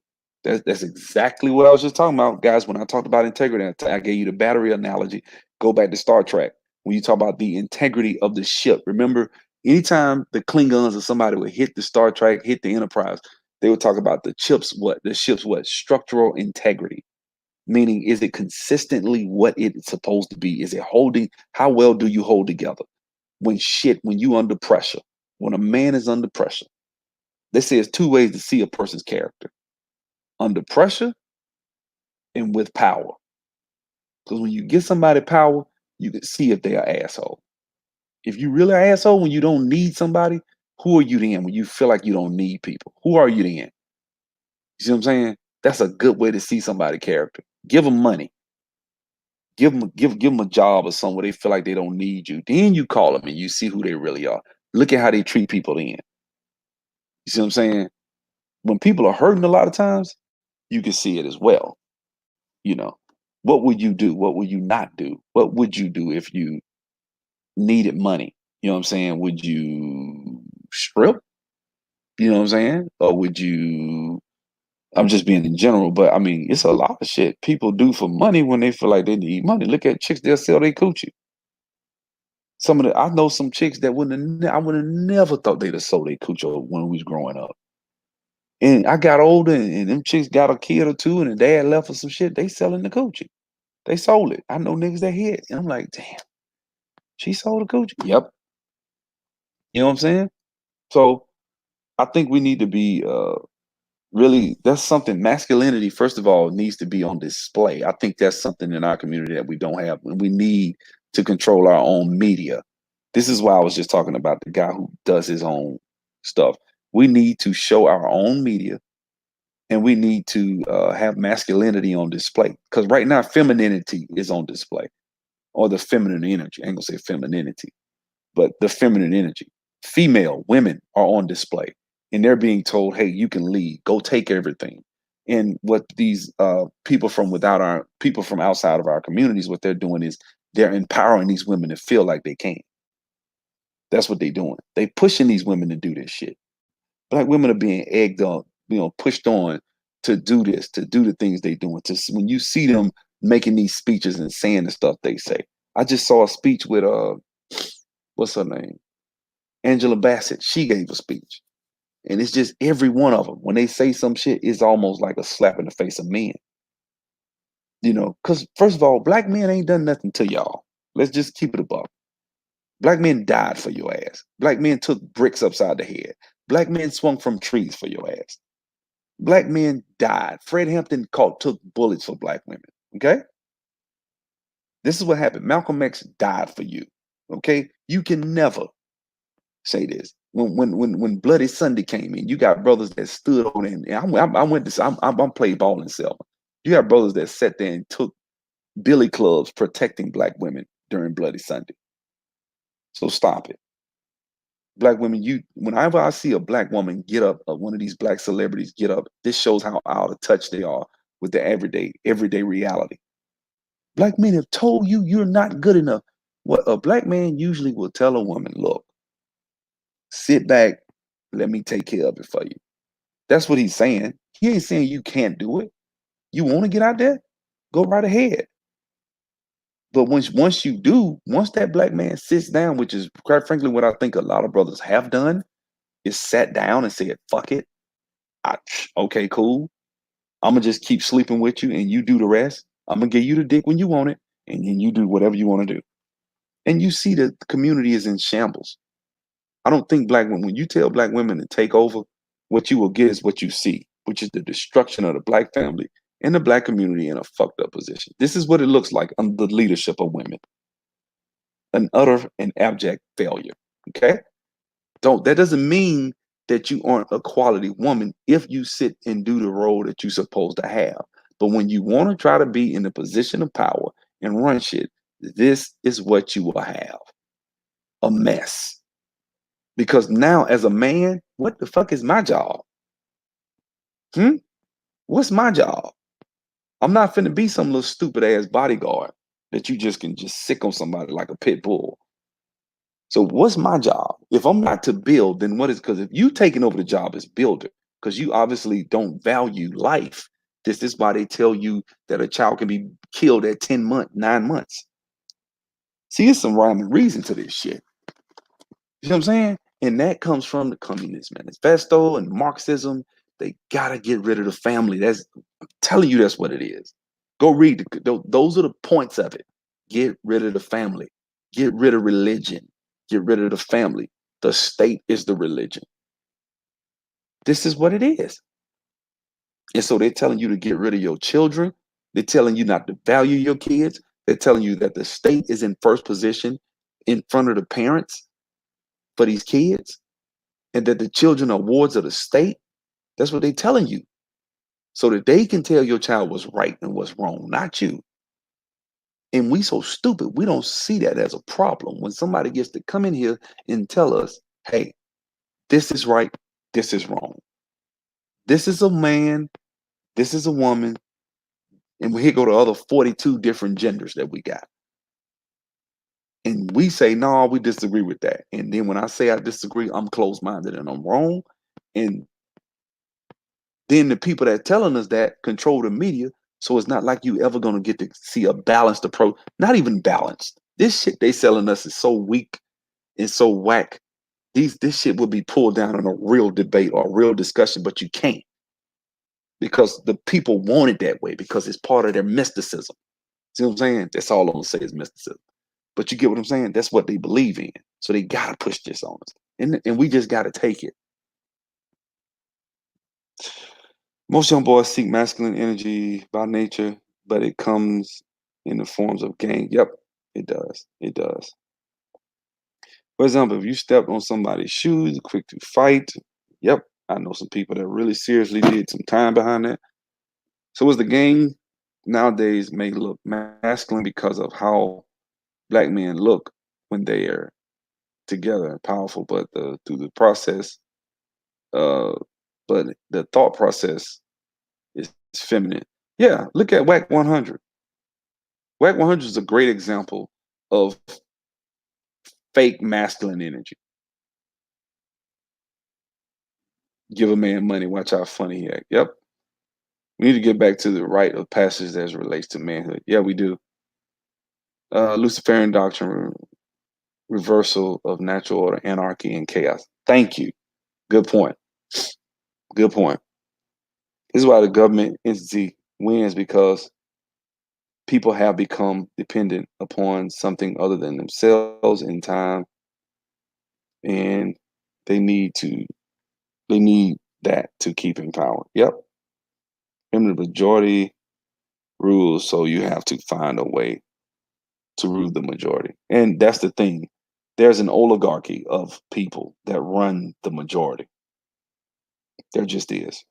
That's exactly what I was just talking about, guys. When I talked about integrity, I gave you the battery analogy. Go back to Star Trek when you talk about the integrity of the ship. Remember, anytime the Klingons or somebody would hit the Star Trek, hit the Enterprise, they would talk about the ship's what structural integrity. Meaning, is it consistently what it's supposed to be? Is it holding? How well do you hold together? When you under pressure, when a man is under pressure, they say it's two ways to see a person's character: under pressure and with power. Because when you give somebody power, you can see if they're an asshole. If you really an asshole when you don't need somebody, who are you then when you feel like you don't need people? Who are you then? You see what I'm saying? That's a good way to see somebody's character. Give them money. Give them a job or somewhere they feel like they don't need you. Then you call them and you see who they really are. Look at how they treat people then. You see what I'm saying? When people are hurting a lot of times, you can see it as well. You know, what would you do? What would you not do? What would you do if you needed money? You know what I'm saying? Would you strip? You know what I'm saying? Or would you I'm just being in general, but I mean, it's a lot of shit people do for money when they feel like they need money. Look at chicks; they'll sell their coochie. Some of the I know some chicks that I would have never thought they'd have sold their coochie when we was growing up. And I got older, and them chicks got a kid or two, and the dad left for some shit. They selling the coochie. They sold it. I know niggas that hit, and I'm like, damn, she sold the coochie. Yep. You know what I'm saying? So I think we need to be really, that's something. Masculinity, first of all, needs to be on display. I think that's something in our community that we don't have, and we need to control our own media. This is why I was just talking about the guy who does his own stuff. We need to show our own media, and we need to have masculinity on display, because right now femininity is on display, or the feminine energy. I ain't gonna say femininity, but the feminine energy. Female women are on display, and they're being told, "Hey, you can lead. Go take everything." And what these people from outside of our communities, what they're doing is they're empowering these women to feel like they can. That's what they're doing. They pushing these women to do this shit. Black women are being egged on, pushed on to do this, to do the things they doing. When you see them making these speeches and saying the stuff they say. I just saw a speech with what's her name? Angela Bassett. She gave a speech. And it's just every one of them. When they say some shit, it's almost like a slap in the face of men. Because first of all, black men ain't done nothing to y'all. Let's just keep it above. Black men died for your ass. Black men took bricks upside the head. Black men swung from trees for your ass. Black men died. Fred Hampton took bullets for black women. Okay? This is what happened. Malcolm X died for you. Okay? You can never say this. When Bloody Sunday came in, you got brothers that stood on it. And I went to I'm played ball in Selma. You got brothers that sat there and took billy clubs protecting black women during Bloody Sunday. So stop it. Black women, whenever I see a black woman get up, one of these black celebrities get up, this shows how out of touch they are with the everyday reality. Black men have told you you're not good enough. What a black man usually will tell a woman, look, sit back, let me take care of it for you. That's what he's saying. He ain't saying you can't do it. You want to get out there? Go right ahead. But once you do, once that black man sits down, which is quite frankly what I think a lot of brothers have done, is sat down and said, fuck it. Okay, cool. I'm gonna just keep sleeping with you and you do the rest. I'm gonna give you the dick when you want it, and then you do whatever you want to do. And you see that the community is in shambles. I don't think when you tell black women to take over, what you will get is what you see, which is the destruction of the black family and the black community in a fucked up position. This is what it looks like under the leadership of women. An utter and abject failure. Okay? That doesn't mean that you aren't a quality woman if you sit and do the role that you're supposed to have. But when you want to try to be in a position of power and run shit, this is what you will have. A mess. Because now, as a man, what the fuck is my job? What's my job? I'm not finna be some little stupid ass bodyguard that you just can just sick on somebody like a pit bull. So what's my job? If I'm not to build, then what is? Because if you taking over the job as builder, because you obviously don't value life. This is why they tell you that a child can be killed at 10 months, 9 months. See, there's some rhyme and reason to this shit. You know what I'm saying? And that comes from the communist manifesto and Marxism. They gotta get rid of the family. I'm telling you, that's what it is. Go read. Those are the points of it. Get rid of the family. Get rid of religion. Get rid of the family. The state is the religion. This is what it is. And so they're telling you to get rid of your children. They're telling you not to value your kids. They're telling you that the state is in first position in front of the parents for these kids, and that the children are wards of the state. That's what they're telling you. So that they can tell your child what's right and what's wrong, not you. And we so stupid, we don't see that as a problem. When somebody gets to come in here and tell us, hey, this is right, this is wrong. This is a man, this is a woman, and here go the other 42 different genders that we got. And we say, no, we disagree with that. And then when I say I disagree, I'm closed-minded and I'm wrong. And Then the people that telling us that control the media. So it's not like you ever gonna get to see a balanced approach. Not even balanced. This shit they selling us is so weak and so whack. This shit will be pulled down in a real debate or a real discussion, but you can't because the people want it that way because it's part of their mysticism. See what I'm saying? That's all I'm gonna say is mysticism. But you get what I'm saying? That's what they believe in. So they gotta push this on us. And we just gotta take it. Most young boys seek masculine energy by nature, but it comes in the forms of gang. Yep, it does. It does. For example, if you stepped on somebody's shoes, quick to fight. Yep, I know some people that really seriously did some time behind that. So is the gang nowadays may look masculine because of how black men look when they are together and powerful, but through the process, uh, but the thought process is feminine. Yeah, look at Whack 100. Whack 100 is a great example of fake masculine energy. Give a man money, watch how funny he act. Yep. We need to get back to the rite of passage as it relates to manhood. Yeah, we do. Luciferian doctrine, reversal of natural order, anarchy, and chaos. Thank you. Good point. Good point. This is why the government entity wins because people have become dependent upon something other than themselves in time, and they need to they need that to keep in power. Yep. And the majority rules, so you have to find a way to rule the majority. And that's the thing. There's an oligarchy of people that run the majority. There just is.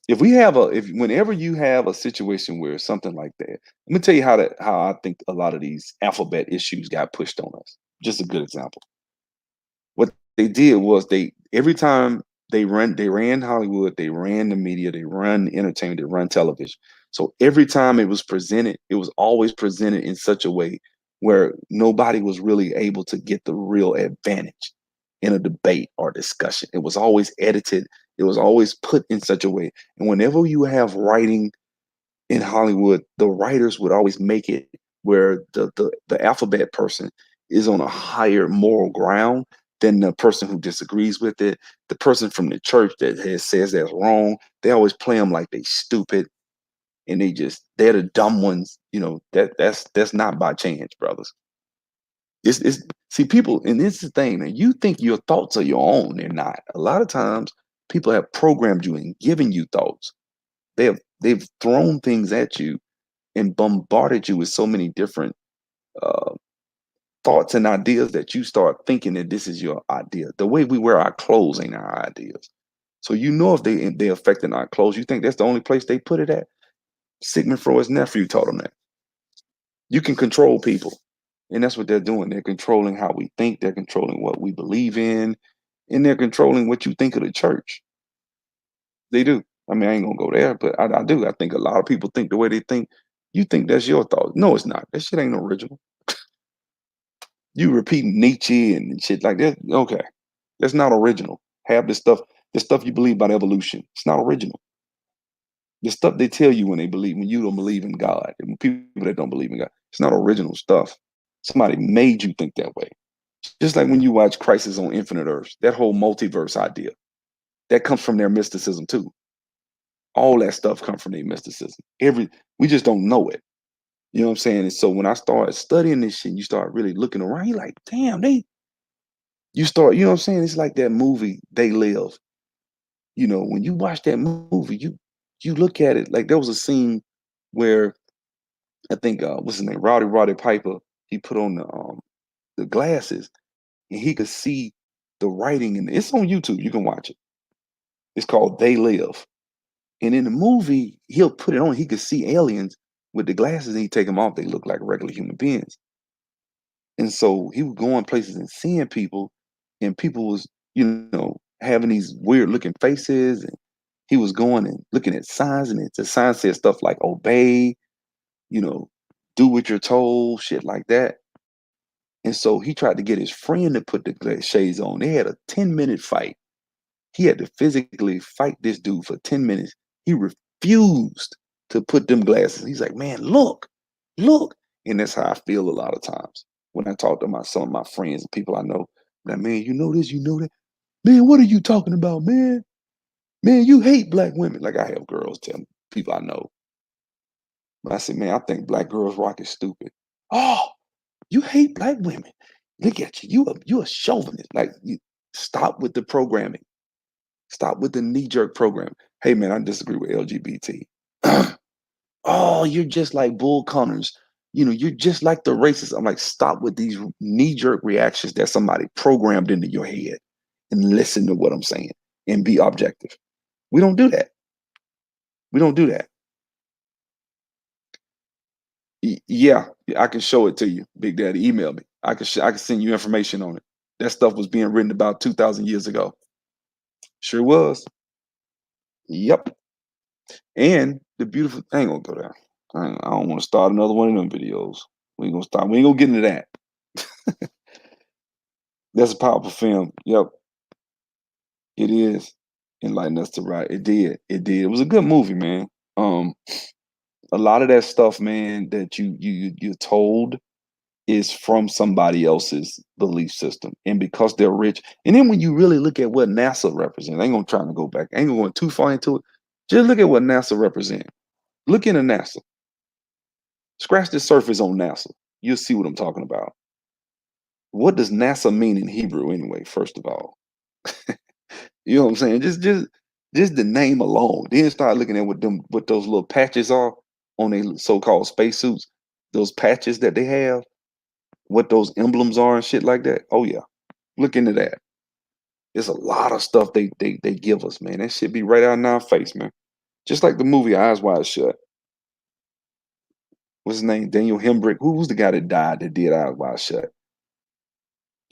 If whenever you have a situation where something like that, let me tell you how I think a lot of these alphabet issues got pushed on us. Just a good example. What they did was they every time they ran Hollywood, they ran the media, they run entertainment, they run television. So every time it was presented, it was always presented in such a way where nobody was really able to get the real advantage in a debate or discussion. It was always edited, it was always put in such a way. And whenever you have writing in Hollywood, the writers would always make it where the alphabet person is on a higher moral ground than the person who disagrees with it. The person from the church that says that's wrong, they always play them like they stupid and they're the dumb ones. You know that's not by chance, brothers. It's see people, and this is the thing. And you think your thoughts are your own? They're not. A lot of times, people have programmed you and given you thoughts. They've thrown things at you and bombarded you with so many different uh, thoughts and ideas that you start thinking that this is your idea. The way we wear our clothes ain't our ideas. So you know if they affecting our clothes, you think that's the only place they put it at? Sigmund Freud's nephew taught him that. You can control people. And that's what they're doing. They're controlling how we think, they're controlling what we believe in, and they're controlling what you think of the church. They do. I mean, I ain't gonna go there, but I do. I think a lot of people think the way they think. You think that's your thought. No, it's not. That shit ain't original. You repeat Nietzsche and shit like that. Okay. That's not original. Have the stuff you believe about evolution. It's not original. The stuff they tell you when you don't believe in God, and people that don't believe in God, it's not original stuff. Somebody made you think that way. Just like when you watch Crisis on Infinite Earths, that whole multiverse idea, that comes from their mysticism too. All that stuff comes from their mysticism. We just don't know it. You know what I'm saying? And so when I started studying this shit, you start really looking around, you're like, damn, you start, you know what I'm saying? It's like that movie, They Live. You know, when you watch that movie, you look at it like there was a scene where I think what's his name, Roddy Piper, he put on the glasses and he could see the writing, and it's on YouTube. You can watch it. It's called They Live. And in the movie, he'll put it on. He could see aliens with the glasses, and he take them off. They look like regular human beings. And so he was going places and seeing people, and people was, having these weird looking faces. And he was going and looking at signs, and the sign said stuff like obey, you know, do what you're told, shit like that. And so he tried to get his friend to put the shades on. They had a 10-minute fight. He had to physically fight this dude for 10 minutes He refused to put them glasses. He's like, man, look. And that's how I feel a lot of times when I talk to some of my friends and people I know. Like, man, you know this, you know that. Man, what are you talking about, man? Man, you hate black women. Like I have girls tell me, people I know. But I say, man, I think black girls rock is stupid. Oh, you hate black women. Look at you. You a chauvinist. Like you stop with the programming. Stop with the knee-jerk program. Hey man, I disagree with LGBT. Oh, you're just like Bull Connors. You know, you're just like the racist. I'm like, stop with these knee-jerk reactions that somebody programmed into your head and listen to what I'm saying and be objective. We don't do that. We don't do that. Yeah, I can show it to you, Big Daddy. Email me. I can send you information on it. That stuff was being written about 2,000 years ago. Sure was. Yep. And the beautiful I ain't gonna go there. I don't want to start another one of them videos. We ain't gonna start. We ain't gonna get into that. That's a powerful film. Yep, it is. Enlighten us to right. It did. It did. It was a good movie, man. Um, a lot of that stuff, man, that you're told is from somebody else's belief system, and because they're rich. And then when you really look at what NASA represents, I ain't gonna try to go back. I ain't going too far into it. Just look at what NASA represents. Look into NASA. Scratch the surface on NASA. You'll see what I'm talking about. What does NASA mean in Hebrew anyway, first of all? You know what I'm saying? Just the name alone. Then start looking at what those little patches are on their so-called spacesuits. Those patches that they have, what those emblems are and shit like that. Oh yeah. Look into that. There's a lot of stuff they give us, man. That shit be right out in our face, man. Just like the movie Eyes Wide Shut. What's his name? Daniel Hembrick. Who was the guy that died that did Eyes Wide Shut?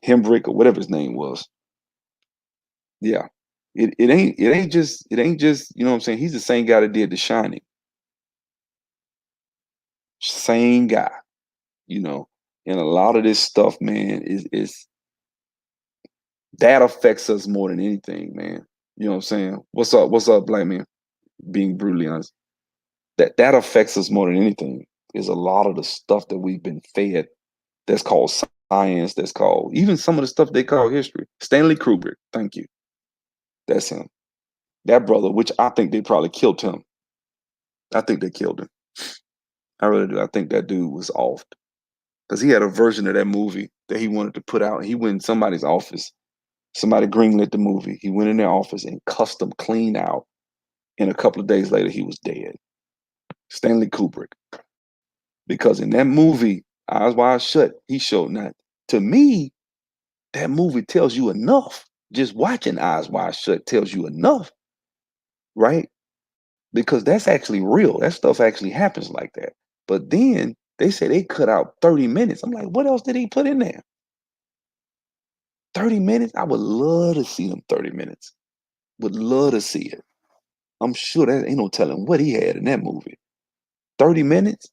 Hembrick or whatever his name was. Yeah. It ain't just, you know what I'm saying? He's the same guy that did The Shining. Same guy, you know. And a lot of this stuff, man, is that affects us more than anything, man. You know what I'm saying? What's up, black man? Being brutally honest. That affects us more than anything. Is a lot of the stuff that we've been fed that's called science, that's called even some of the stuff they call history. Stanley Kubrick, thank you. That's him. That brother, which I think they probably killed him. I think they killed him. I really do. I think that dude was off because he had a version of that movie that he wanted to put out. He went in somebody's office. Somebody greenlit the movie. He went in their office and custom cleaned out. And a couple of days later, he was dead. Stanley Kubrick. Because in that movie, Eyes Wide Shut, he showed not. To me, that movie tells you enough. Just watching Eyes Wide Shut tells you enough, right? Because that's actually real. That stuff actually happens like that. But then they say they cut out 30 minutes. I'm like, what else did he put in there? 30 minutes? I would love to see them 30 minutes. Would love to see it. I'm sure that ain't no telling what he had in that movie. 30 minutes?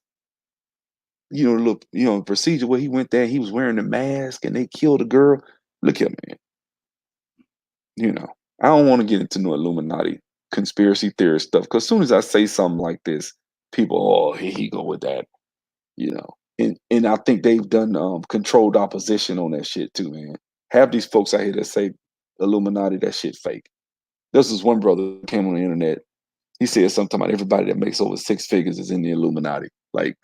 You know, look, procedure where he went there, he was wearing the mask and they killed a girl. Look at man. You know, I don't want to get into no Illuminati conspiracy theorist stuff because as soon as I say something like this, people, oh, here he go with that, you know. And I think they've done controlled opposition on that shit too, man. Have these folks out here that say Illuminati, that shit fake. This is one brother who came on the internet. He said something about everybody that makes over 6 figures is in the Illuminati. Like,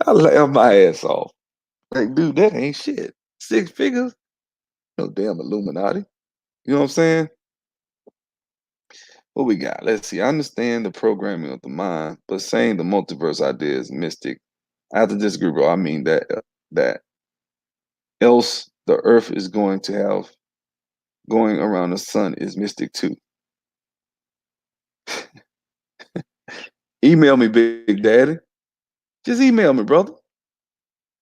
I laugh my ass off. Like, dude, that ain't shit. 6 figures? No damn Illuminati. You know what I'm saying? What we got? Let's see. I understand the programming of the mind, but saying the multiverse idea is mystic. I have to disagree, bro. I mean that else the Earth is going to have going around the sun is mystic too. Email me, Big Daddy. Just email me, brother.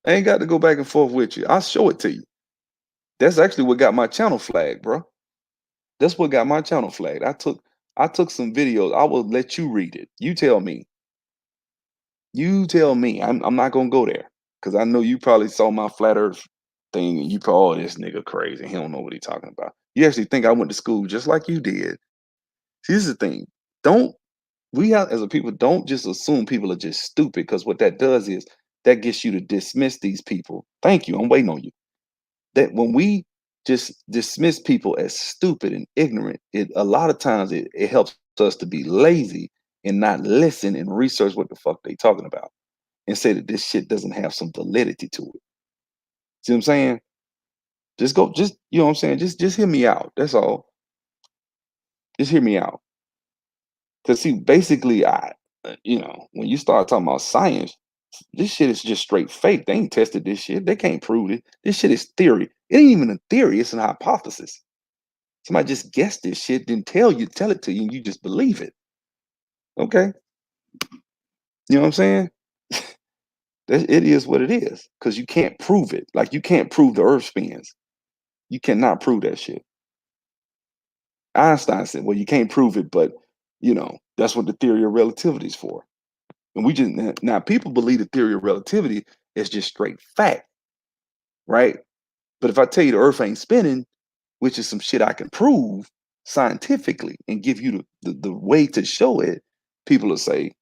I ain't got to go back and forth with you. I'll show it to you. That's actually what got my channel flagged, bro. That's what got my channel flagged. I took some videos. I will let you read it. You tell me. You tell me. I'm not gonna go there because I know you probably saw my flat Earth thing and you probably, oh, this nigga crazy. He don't know what he talking about. You actually think I went to school just like you did See, this is the thing. Don't we have as a people don't just assume people are just stupid because what that does is that gets you to dismiss these people. Thank you. I'm waiting on you. That when we just dismiss people as stupid and ignorant, it a lot of times it helps us to be lazy and not listen and research what the fuck they talking about and say that this shit doesn't have some validity to it. See what I'm saying? Just go, just you know what I'm saying? Just hear me out. That's all. Just hear me out. Cause see, basically, when you start talking about science, this shit is just straight fake. They ain't tested this shit. They can't prove it. This shit is theory. It ain't even a theory. It's an hypothesis. Somebody just guessed this shit, then tell it to you, and you just believe it. Okay, you know what I'm saying? It is what it is because you can't prove it. Like you can't prove the Earth spins. You cannot prove that shit. Einstein said, "Well, you can't prove it, but that's what the theory of relativity is for." And we just now people believe the theory of relativity is just straight fact, right? But if I tell you the Earth ain't spinning, which is some shit I can prove scientifically and give you the way to show it, people will say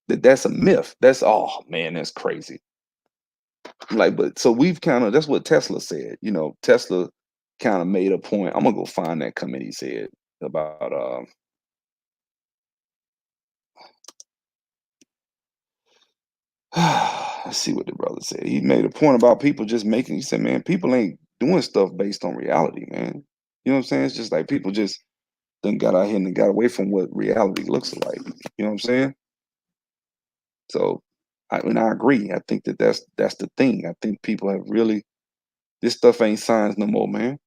that that's a myth. That's oh man, that's crazy. Like, but so we've kind of that's what Tesla said. Tesla kind of made a point. I'm gonna go find that comment he said about let's see what the brother said. He made a point about people just making. He said, "Man, people ain't doing stuff based on reality, man. You know what I'm saying? It's just like people just then got out here and got away from what reality looks like. You know what I'm saying? So, I agree. I think that's the thing. I think people have really this stuff ain't science no more, man.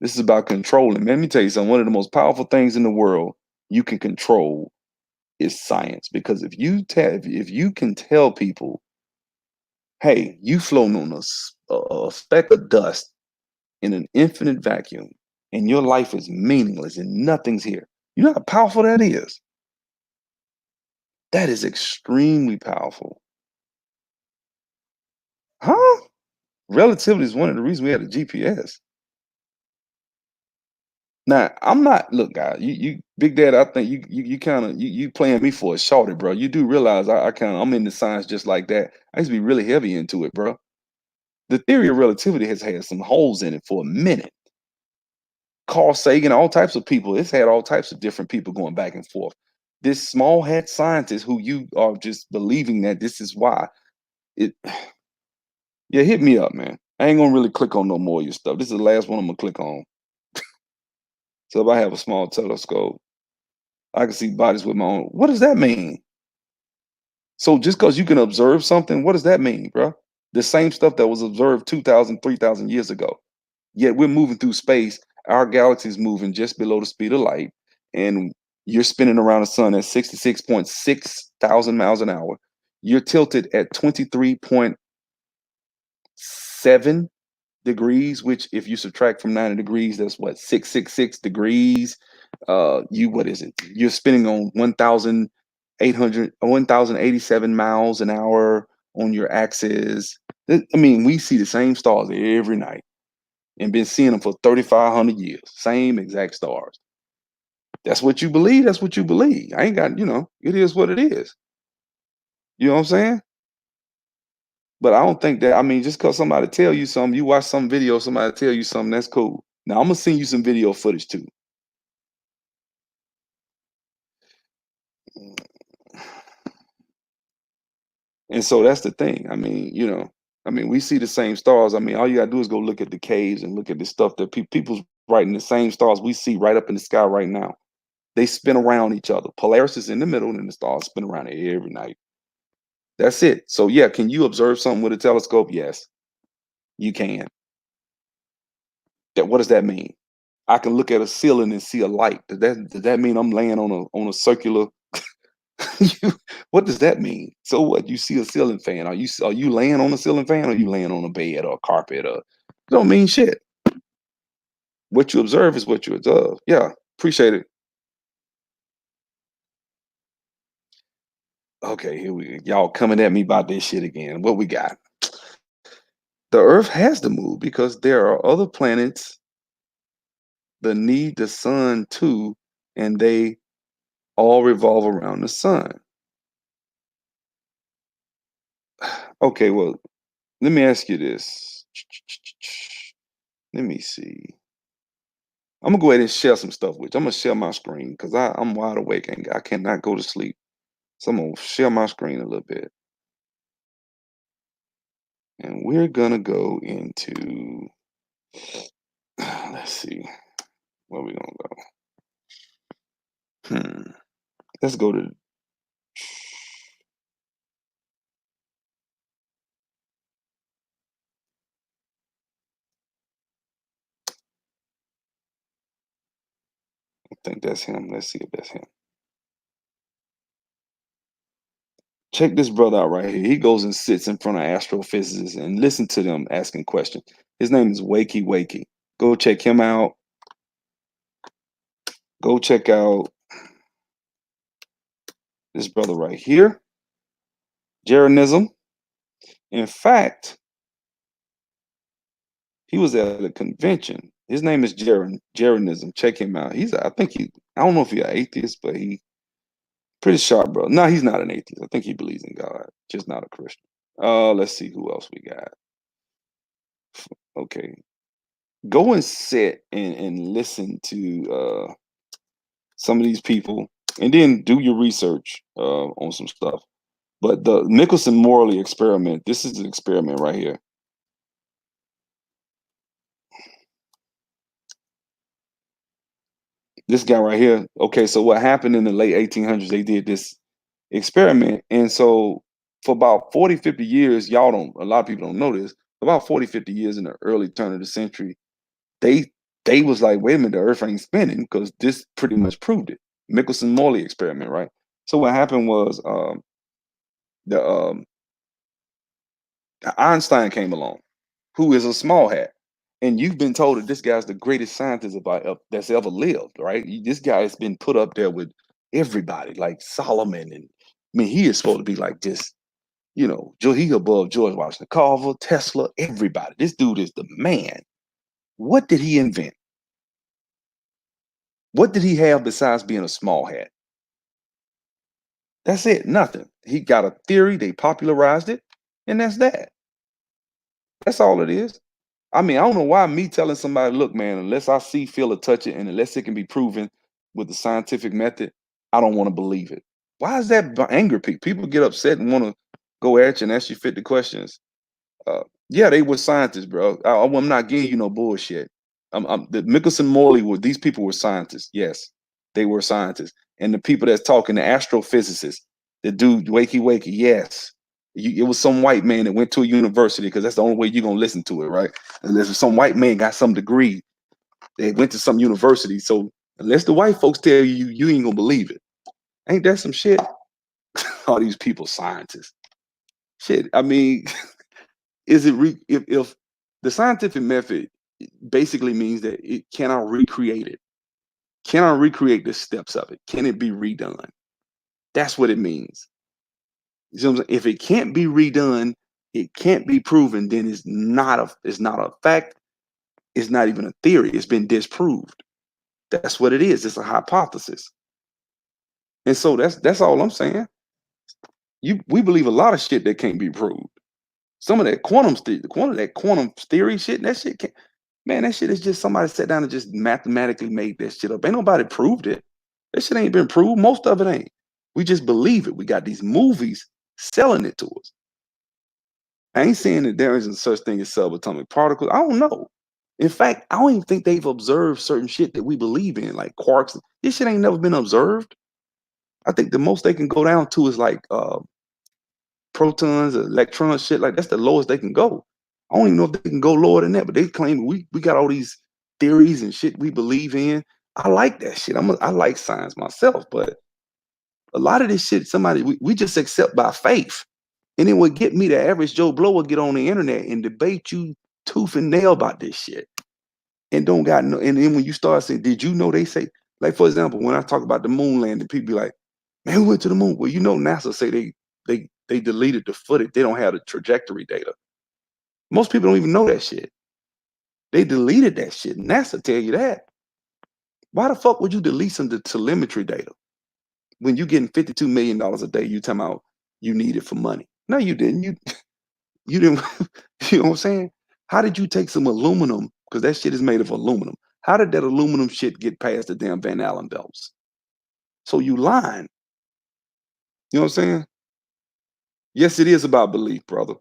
This is about controlling. Man, let me tell you something. One of the most powerful things in the world you can control is science. Because if you can tell people, hey, you floating on a speck of dust in an infinite vacuum, and your life is meaningless and nothing's here. You know how powerful that is? That is extremely powerful. Huh? Relativity is one of the reasons we had a GPS. Now, I'm not look, guy, you Big Dad, I think you kinda you playing me for a shorty, bro. You do realize I kinda I'm into science just like that. I used to be really heavy into it, bro. The theory of relativity has had some holes in it for a minute. Carl Sagan, all types of people. It's had all types of different people going back and forth. This small hat scientist who you are just believing that this is why it yeah, hit me up, man. I ain't gonna really click on no more of your stuff. This is the last one I'm gonna click on. So if I have a small telescope, I can see bodies with my own. What does that mean? So just because you can observe something, what does that mean, bro? The same stuff that was observed 2,000, 3,000 years ago. Yet we're moving through space. Our galaxy is moving just below the speed of light, and you're spinning around the sun at 66.6 thousand miles an hour. You're tilted at 23.7 degrees, which if you subtract from 90 degrees, that's what 666 degrees. What is it? You're spinning on 1,087 miles an hour on your axis. I mean, we see the same stars every night and been seeing them for 3,500 years. Same exact stars. That's what you believe. That's what you believe. I ain't got, it is what it is. You know what I'm saying? But I don't think that, I mean, just because somebody tell you something, you watch some video, somebody tell you something, that's cool. Now I'm gonna send you some video footage too. And so that's the thing. We see the same stars. I mean, all you gotta do is go look at the caves and look at the stuff that people's writing the same stars we see right up in the sky right now. They spin around each other. Polaris is in the middle, and the stars spin around it every night. That's it. So yeah, can you observe something with a telescope? Yes, you can. That what does that mean? I can look at a ceiling and see a light. Does that mean I'm laying on a circular? What does that mean? So what? You see a ceiling fan? Are you laying on a ceiling fan, or are you laying on a bed or a carpet? Or it don't mean shit. What you observe is what you observe. Yeah, appreciate it. Okay, here we y'all coming at me about this shit again. What we got? The Earth has to move because there are other planets beneath the sun too, and they all revolve around the sun. Okay, well, let me ask you this. Let me see. I'm gonna go ahead and share some stuff with you. I'm gonna share my screen because I'm wide awake and I cannot go to sleep. So I'm gonna share my screen a little bit. And we're gonna go into, let's see, where we gonna go? Let's go to, I think that's him. Let's see if that's him. Check this brother out right here. He goes and sits in front of astrophysicists and listen to them asking questions. His name is Wakey Wakey. Go check him out. Go check out this brother right here, Jeranism. In fact, he was at a convention. His name is Jeranism. Check him out. I don't know if he's an atheist, but he pretty sharp, bro. No, he's not an atheist. I think he believes in God, just not a Christian. Let's see who else we got. Okay. Go and sit and listen to some of these people and then do your research on some stuff. But the Michelson-Morley experiment, this is the experiment right here. This guy right here. Okay, so what happened in the late 1800s, they did this experiment. And so for about 40, 50 years, a lot of people don't know this, about 40, 50 years in the early turn of the century, they they was like, wait a minute, the earth ain't spinning because this pretty much proved it. Michelson-Morley experiment, right? So what happened was the Einstein came along, who is a small hat. And you've been told that this guy's the greatest scientist that's ever lived, right? This guy has been put up there with everybody, like Solomon. And I mean, he is supposed to be like this, he above George Washington Carver, Tesla, everybody. This dude is the man. What did he invent? What did he have besides being a small hat? That's it, nothing. He got a theory, they popularized it, and that's that. That's all it is. I mean, I don't know why me telling somebody, look, man, unless I see, feel, or touch it, and unless it can be proven with the scientific method, I don't want to believe it. Why is that anger people? People get upset and want to go at you and ask you 50 questions. Yeah, they were scientists, bro. I'm not giving you no bullshit. The Michelson Morley these people were scientists. Yes, they were scientists. And the people that's talking, the astrophysicists, the dude, wakey wakey, yes. It was some white man that went to a university because that's the only way you're going to listen to it, right? Unless some white man got some degree, they went to some university. So unless the white folks tell you, you ain't going to believe it. Ain't that some shit? All these people scientists. Shit, I mean, if the scientific method basically means that it cannot recreate it, cannot recreate the steps of it, can it be redone? That's what it means. You see what I'm saying? If it can't be redone, it can't be proven, then it's not a fact, it's not even a theory, it's been disproved. That's what it is. It's a hypothesis. And so that's all I'm saying. We believe a lot of shit that can't be proved. Some of that quantum theory shit, that shit can't. Man, that shit is just somebody sat down and just mathematically made that shit up. Ain't nobody proved it. That shit ain't been proved. Most of it ain't. We just believe it. We got these movies selling it to us. I ain't saying that there isn't such thing as subatomic particles. I don't know. In fact, I don't even think they've observed certain shit that we believe in, like quarks. This shit ain't never been observed. I think the most they can go down to is like protons, electrons, shit. Like that's the lowest they can go. I don't even know if they can go lower than that, but they claim we got all these theories and shit we believe in. I like that shit. I like science myself, but a lot of this shit, we just accept by faith. And it would get me, the average Joe Blow, will get on the internet and debate you tooth and nail about this shit. And don't got no, and then when you start saying, did you know, they say, like for example, when I talk about the moon landing, people be like, man, we went to the moon. Well, NASA say they deleted the footage. They don't have the trajectory data. Most people don't even know that shit. They deleted that shit. NASA tell you that. Why the fuck would you delete some telemetry data when you getting $52 million a day? You talking about you need it for money? No, you didn't. You didn't. You know what I'm saying? How did you take some aluminum? Because that shit is made of aluminum. How did that aluminum shit get past the damn Van Allen belts? So you lying. You know what I'm saying? Yes, it is about belief, brother.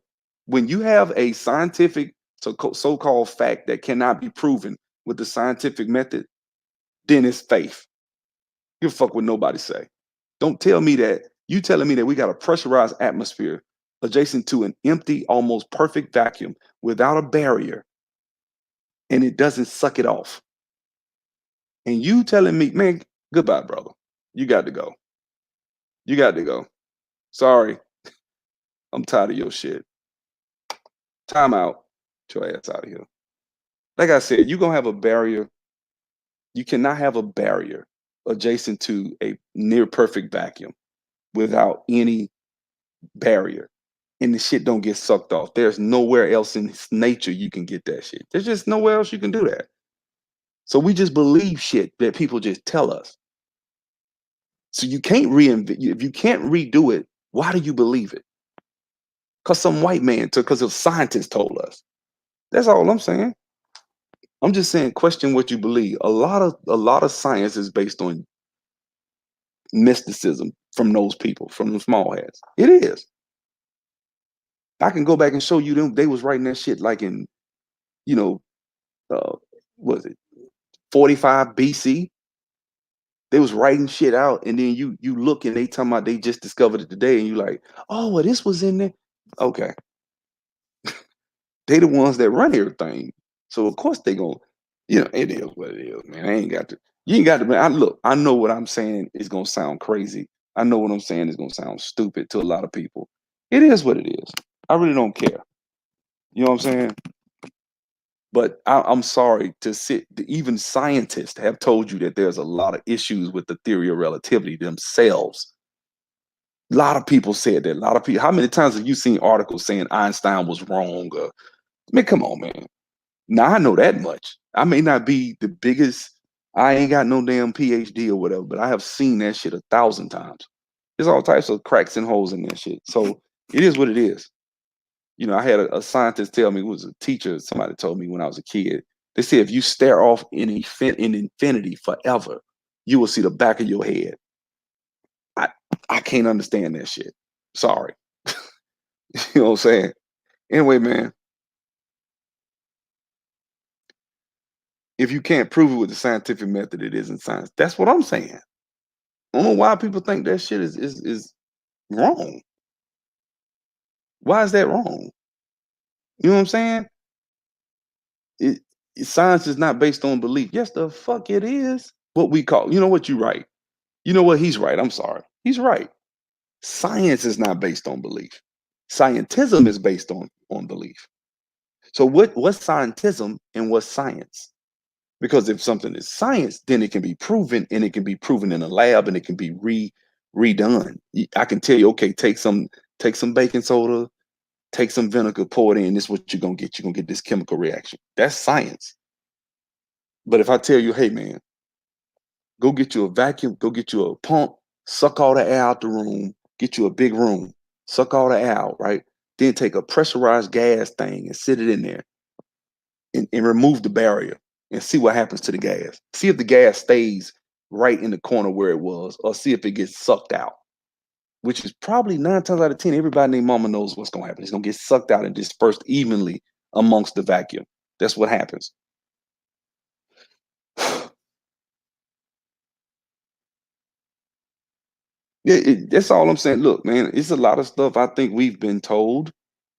When you have a scientific so-called fact that cannot be proven with the scientific method, then it's faith. Give a fuck what nobody say. Don't tell me that you telling me that we got a pressurized atmosphere adjacent to an empty, almost perfect vacuum without a barrier, and it doesn't suck it off. And you telling me, man, goodbye, brother. You got to go. You got to go. Sorry. I'm tired of your shit. Time out. Get your ass out of here. Like I said, you're going to have a barrier. You cannot have a barrier adjacent to a near perfect vacuum without any barrier. And the shit don't get sucked off. There's nowhere else in nature you can get that shit. There's just nowhere else you can do that. So we just believe shit that people just tell us. So you can't reinvent. If you can't redo it, why do you believe it? Because some white man took, because a scientist told us. That's all I'm saying. I'm just saying, question what you believe. A lot of science is based on mysticism from those people, from the small hats. It is. I can go back and show you them. They was writing that shit like in, you know, was it 45 BC? They was writing shit out, and then you look and they talking about they just discovered it today, and you like, oh, well, this was in there. Okay, they the ones that run everything, so of course they gonna, it is what it is, man. I ain't got to. You ain't got to. Man, look. I know what I'm saying is gonna sound crazy. I know what I'm saying is gonna sound stupid to a lot of people. It is what it is. I really don't care. You know what I'm saying? But I'm sorry to sit. Even scientists have told you that there's a lot of issues with the theory of relativity themselves. A lot of people said that. A lot of people. How many times have you seen articles saying Einstein was wrong? Man, come on, man. Now I know that much. I may not be the biggest. I ain't got no damn PhD or whatever, but I have seen that shit 1,000 times. There's all types of cracks and holes in that shit. So it is what it is. I had a scientist tell me, it was a teacher, somebody told me when I was a kid. They said if you stare off in infinity forever, you will see the back of your head. I can't understand that shit. Sorry. You know what I'm saying? Anyway, man, if you can't prove it with the scientific method, it isn't science. That's what I'm saying. I don't know why people think that shit is wrong. Why is that wrong? You know what I'm saying? It, Science is not based on belief. Yes, the fuck it is. What we call, you know what, you right. You know what, he's right. I'm sorry. He's right. Science is not based on belief. Scientism is based on belief. So what's scientism and what's science? Because if something is science, then it can be proven, and it can be proven in a lab, and it can be redone. I can tell you, okay, take some baking soda, take some vinegar, pour it in. This is what you're gonna get. You're gonna get this chemical reaction. That's science. But if I tell you, hey man, go get you a vacuum, go get you a pump, suck all the air out the room, get you a big room, suck all the air out, right? Then take a pressurized gas thing and sit it in there and remove the barrier and see what happens to the gas. See if the gas stays right in the corner where it was, or see if it gets sucked out, which is probably 9 times out of 10, everybody named mama knows what's going to happen. It's going to get sucked out and dispersed evenly amongst the vacuum. That's what happens. That's all I'm saying. Look, man, it's a lot of stuff I think we've been told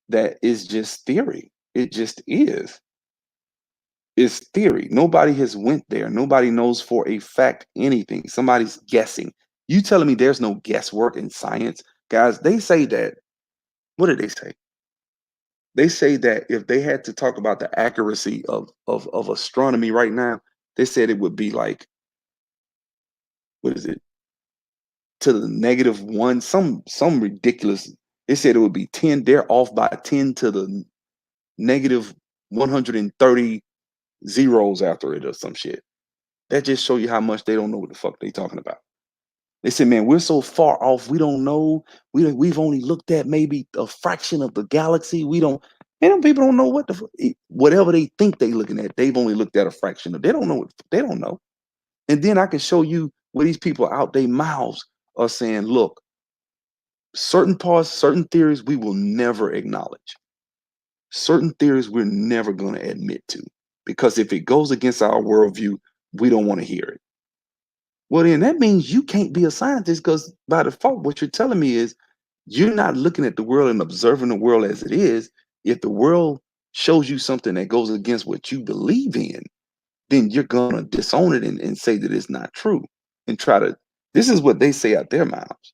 that is just theory. It just is. It's theory. Nobody has went there. Nobody knows for a fact anything. Somebody's guessing. You telling me there's no guesswork in science? Guys, they say that. What did they say? They say that if they had to talk about the accuracy of astronomy right now, they said it would be like, what is it? To the -1, some ridiculous. They said it would be 10. They're off by 10 to the -130 zeros after it or some shit. That just show you how much they don't know what the fuck they talking about. They said, man, we're so far off. We don't know. We've only looked at maybe a fraction of the galaxy. We don't, man, them people don't know what whatever they think they looking at, they've only looked at a fraction of. They don't know what they don't know. And then I can show you where these people out their mouths are saying, look, certain parts, certain theories we will never acknowledge. Certain theories we're never going to admit to. Because if it goes against our worldview, we don't want to hear it. Well, then that means you can't be a scientist because by default, what you're telling me is you're not looking at the world and observing the world as it is. If the world shows you something that goes against what you believe in, then you're going to disown it and say that it's not true and try to. This is what they say out their mouths.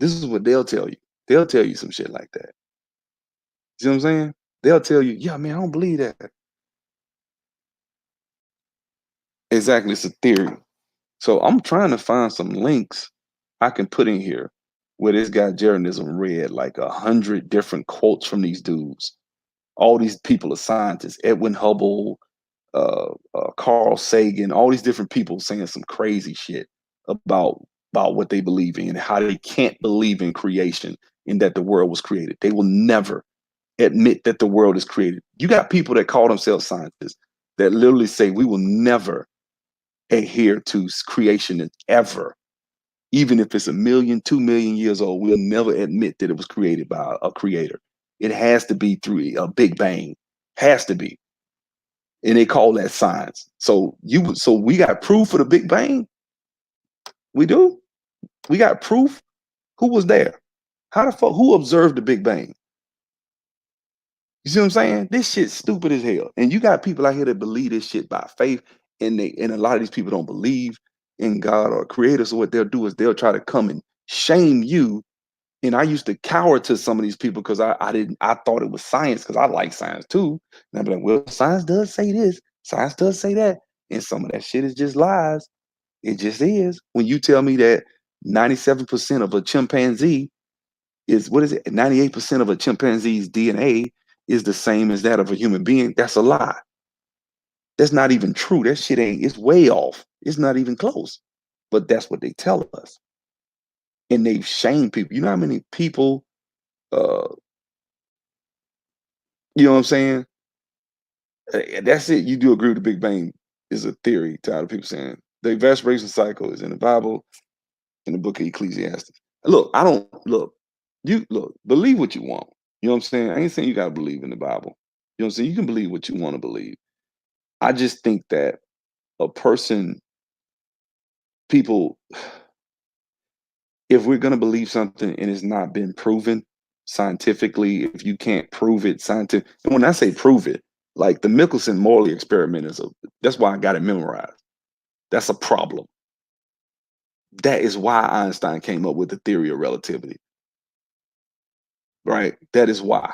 This is what they'll tell you. They'll tell you some shit like that. You know what I'm saying? They'll tell you, yeah, man, I don't believe that. Exactly. It's a theory. So I'm trying to find some links I can put in here where this guy Jeranism read like 100 different quotes from these dudes. All these people are scientists. Edwin Hubble, Carl Sagan, all these different people saying some crazy shit about what they believe in and how they can't believe in creation and that the world was created. They will never admit that the world is created. You got people that call themselves scientists that literally say we will never adhere to creation ever. Even if it's 1,000,000, 2,000,000 years old, we'll never admit that it was created by a creator. It has to be through a big bang. Has to be. And they call that science. So we got proof for the Big Bang? We do? We got proof? Who was there? How the fuck who observed the Big Bang? You see what I'm saying? This shit's stupid as hell. And you got people out here that believe this shit by faith, and a lot of these people don't believe in God or creator. So what they'll do is they'll try to come and shame you. And I used to cower to some of these people because I thought it was science because I like science too. And I'd be like, well, science does say this, science does say that. And some of that shit is just lies. It just is. When you tell me that 97% of a chimpanzee is, what is it? 98% of a chimpanzee's DNA is the same as that of a human being, that's a lie. That's not even true. That shit ain't, it's way off. It's not even close. But that's what they tell us. And they've shamed people. You know how many people, uh, you know what I'm saying? That's it. You do agree with the Big Bang is a theory. Tired of people saying the evaporation cycle is in the Bible, in the book of Ecclesiastes. Look, I don't look. You look, believe what you want. You know what I'm saying? I ain't saying you gotta believe in the Bible. You know what I'm saying? You can believe what you want to believe. I just think that a person, people, if we're gonna believe something and it's not been proven scientifically, if you can't prove it scientific, and when I say prove it, like the Michelson-Morley experiment that's why I got it memorized. That's a problem. That is why Einstein came up with the theory of relativity. Right? That is why.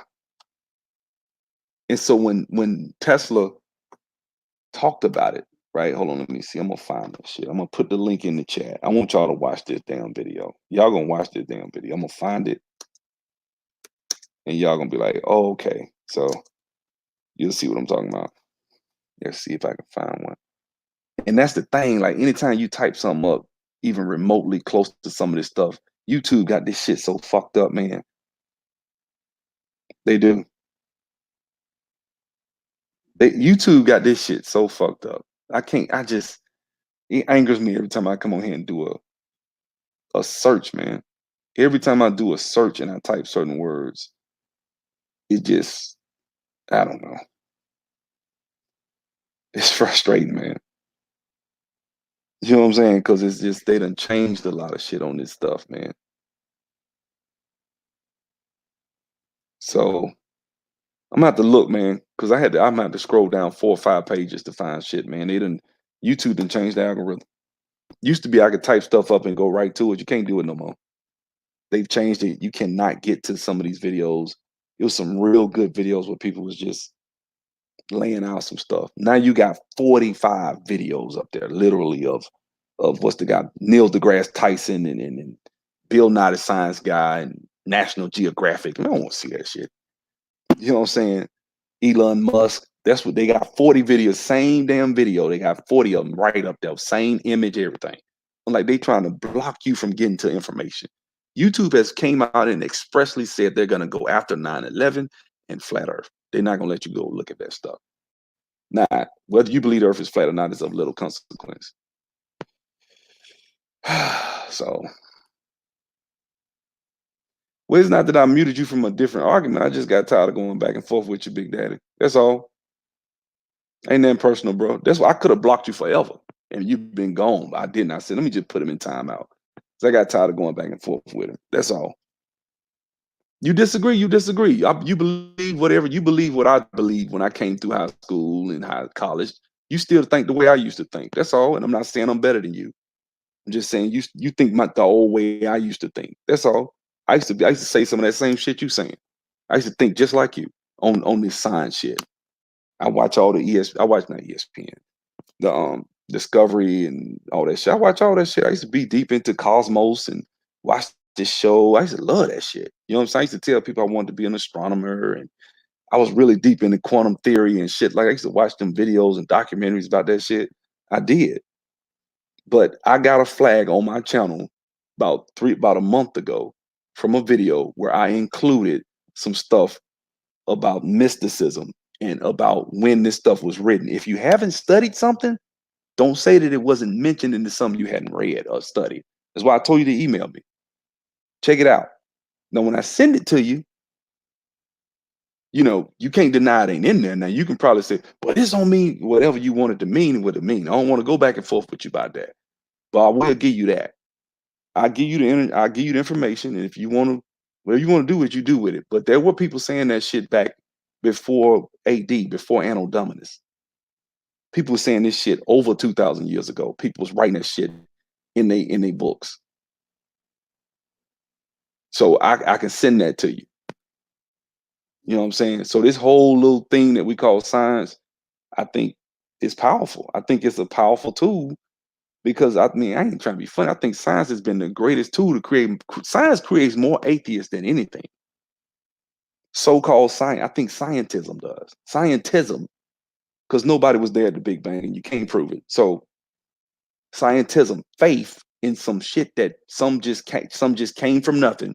And so when Tesla talked about it, right? Hold on, let me see. I'm gonna find that shit. I'm gonna put the link in the chat. I want y'all to watch this damn video. Y'all gonna watch this damn video. I'm gonna find it, and y'all gonna be like, "Oh, okay." So you'll see what I'm talking about. Let's see if I can find one. And that's the thing. Like anytime you type something up, even remotely close to some of this stuff, YouTube got this shit so fucked up, man. They do. YouTube got this shit so fucked up. I can't. It angers me every time I come on here and do a search, man. Every time I do a search and I type certain words, it just, I don't know. It's frustrating, man. You know what I'm saying? Because it's just, they done changed a lot of shit on this stuff, man. So I'm gonna have to look, man, because I'm gonna have to scroll down 4 or 5 pages to find shit, man. YouTube done changed the algorithm. Used to be I could type stuff up and go right to it. You can't do it no more. They've changed it. You cannot get to some of these videos. It was some real good videos where people was just laying out some stuff. Now you got 45 videos up there, literally of what's the guy, Neil deGrasse Tyson and Bill Nye the Science Guy and National Geographic. I don't want to see that shit. You know what I'm saying? Elon Musk, That's what they got 40 videos, same damn video. They got 40 of them right up there, same image, everything. I'm like, they trying to block you from getting to information. YouTube has came out and expressly said they're gonna go after 9/11 and flat earth. They're not gonna let you go look at that stuff. Now, whether you believe the earth is flat or not is of little consequence. So, well, it's not that I muted you from a different argument. I just got tired of going back and forth with you, Big Daddy. That's all. Ain't nothing personal, bro. That's why I could have blocked you forever and you've been gone. But I didn't. I said, let me just put him in timeout. So I got tired of going back and forth with him. That's all. You disagree. You disagree. You believe whatever you believe. What I believe when I came through high school and high college. You still think the way I used to think. That's all. And I'm not saying I'm better than you. I'm just saying you think the old way I used to think. That's all. I used to say some of that same shit you saying. I used to think just like you on this science shit. I watch all the I watch not ESPN, the Discovery and all that shit. I watch all that shit. I used to be deep into Cosmos and watch this show. I used to love that shit. You know what I'm saying? I used to tell people I wanted to be an astronomer, and I was really deep into quantum theory and shit. Like I used to watch them videos and documentaries about that shit. I did. But I got a flag on my channel about a month ago from a video where I included some stuff about mysticism and about when this stuff was written. If you haven't studied something, don't say that it wasn't mentioned into something you hadn't read or studied. That's why I told you to email me. Check it out. Now, when I send it to you, you can't deny it ain't in there. Now, you can probably say, but this don't mean whatever you want it to mean, what it mean. I don't want to go back and forth with you about that. But I will give you that. I'll give you the information, and if you want to, whatever you want to do with, you do with it. But there were people saying that shit back before AD, before Anno Dominus. People were saying this shit over 2,000 years ago. People was writing that shit in they books. So I can send that to you. You know what I'm saying? So this whole little thing that we call science, I think is powerful. I think it's a powerful tool because I mean, I ain't trying to be funny. I think science has been the greatest tool to create. Science creates more atheists than anything. So-called science. I think scientism does. Scientism, because nobody was there at the Big Bang and you can't prove it. So scientism, faith in some shit that some just came from nothing,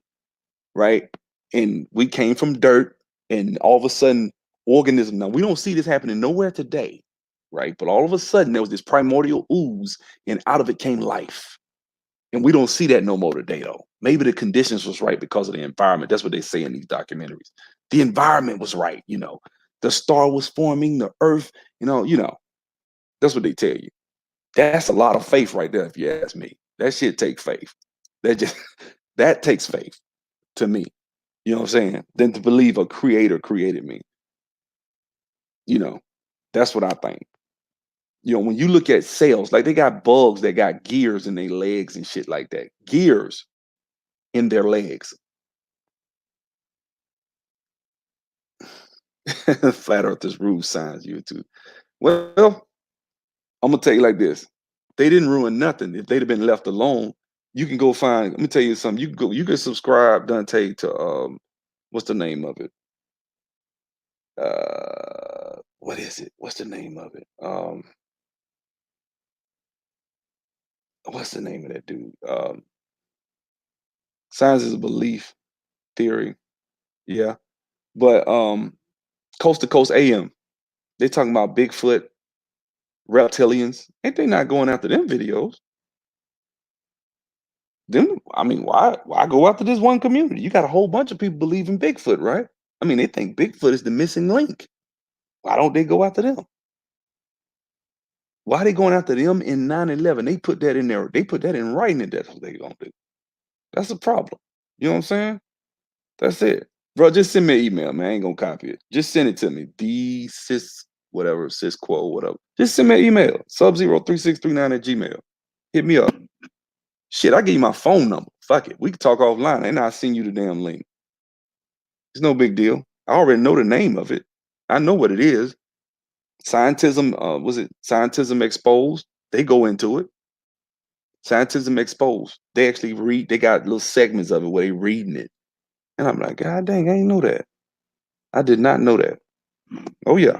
right? And we came from dirt, and all of a sudden, organism. Now we don't see this happening nowhere today, right? But all of a sudden, there was this primordial ooze, and out of it came life. And we don't see that no more today, though. Maybe the conditions was right because of the environment. That's what they say in these documentaries. The environment was right, The star was forming, the earth, That's what they tell you. That's a lot of faith right there, if you ask me. That shit takes faith. That takes faith to me. You know what I'm saying? Than to believe a creator created me. That's what I think. When you look at cells, like they got bugs that got gears in their legs and shit like that. Gears in their legs. Flat Earthers rule signs, YouTube. Well, I'm gonna tell you like this: they didn't ruin nothing. If they'd have been left alone, you can go find. Let me tell you something. You can subscribe, Dante, to what's the name of it? What is it? What's the name of it? What's the name of that dude? Science is a belief theory. Yeah, but Coast to Coast AM. They talking about Bigfoot, reptilians. Ain't they not going after them videos? Them, I mean, why go after this one community? You got a whole bunch of people believe in Bigfoot, right? I mean, they think Bigfoot is the missing link. Why don't they go after them? Why are they going after them in 9/11? They put that in there. They put that in writing that that's what they gonna do. That's a problem. You know what I'm saying? That's it. Bro, just send me an email, man. I ain't gonna copy it. Just send it to me. Whatever, sysquo, whatever. Just send me an email. Sub03639 @gmail. Hit me up. Shit, I give you my phone number. Fuck it. We can talk offline. And I'll send you the damn link. It's no big deal. I already know the name of it. I know what it is. Scientism, was it Scientism Exposed? They go into it. Scientism Exposed. They actually read, they got little segments of it where they reading it. And I'm like, God dang, I ain't know that. I did not know that. Oh yeah.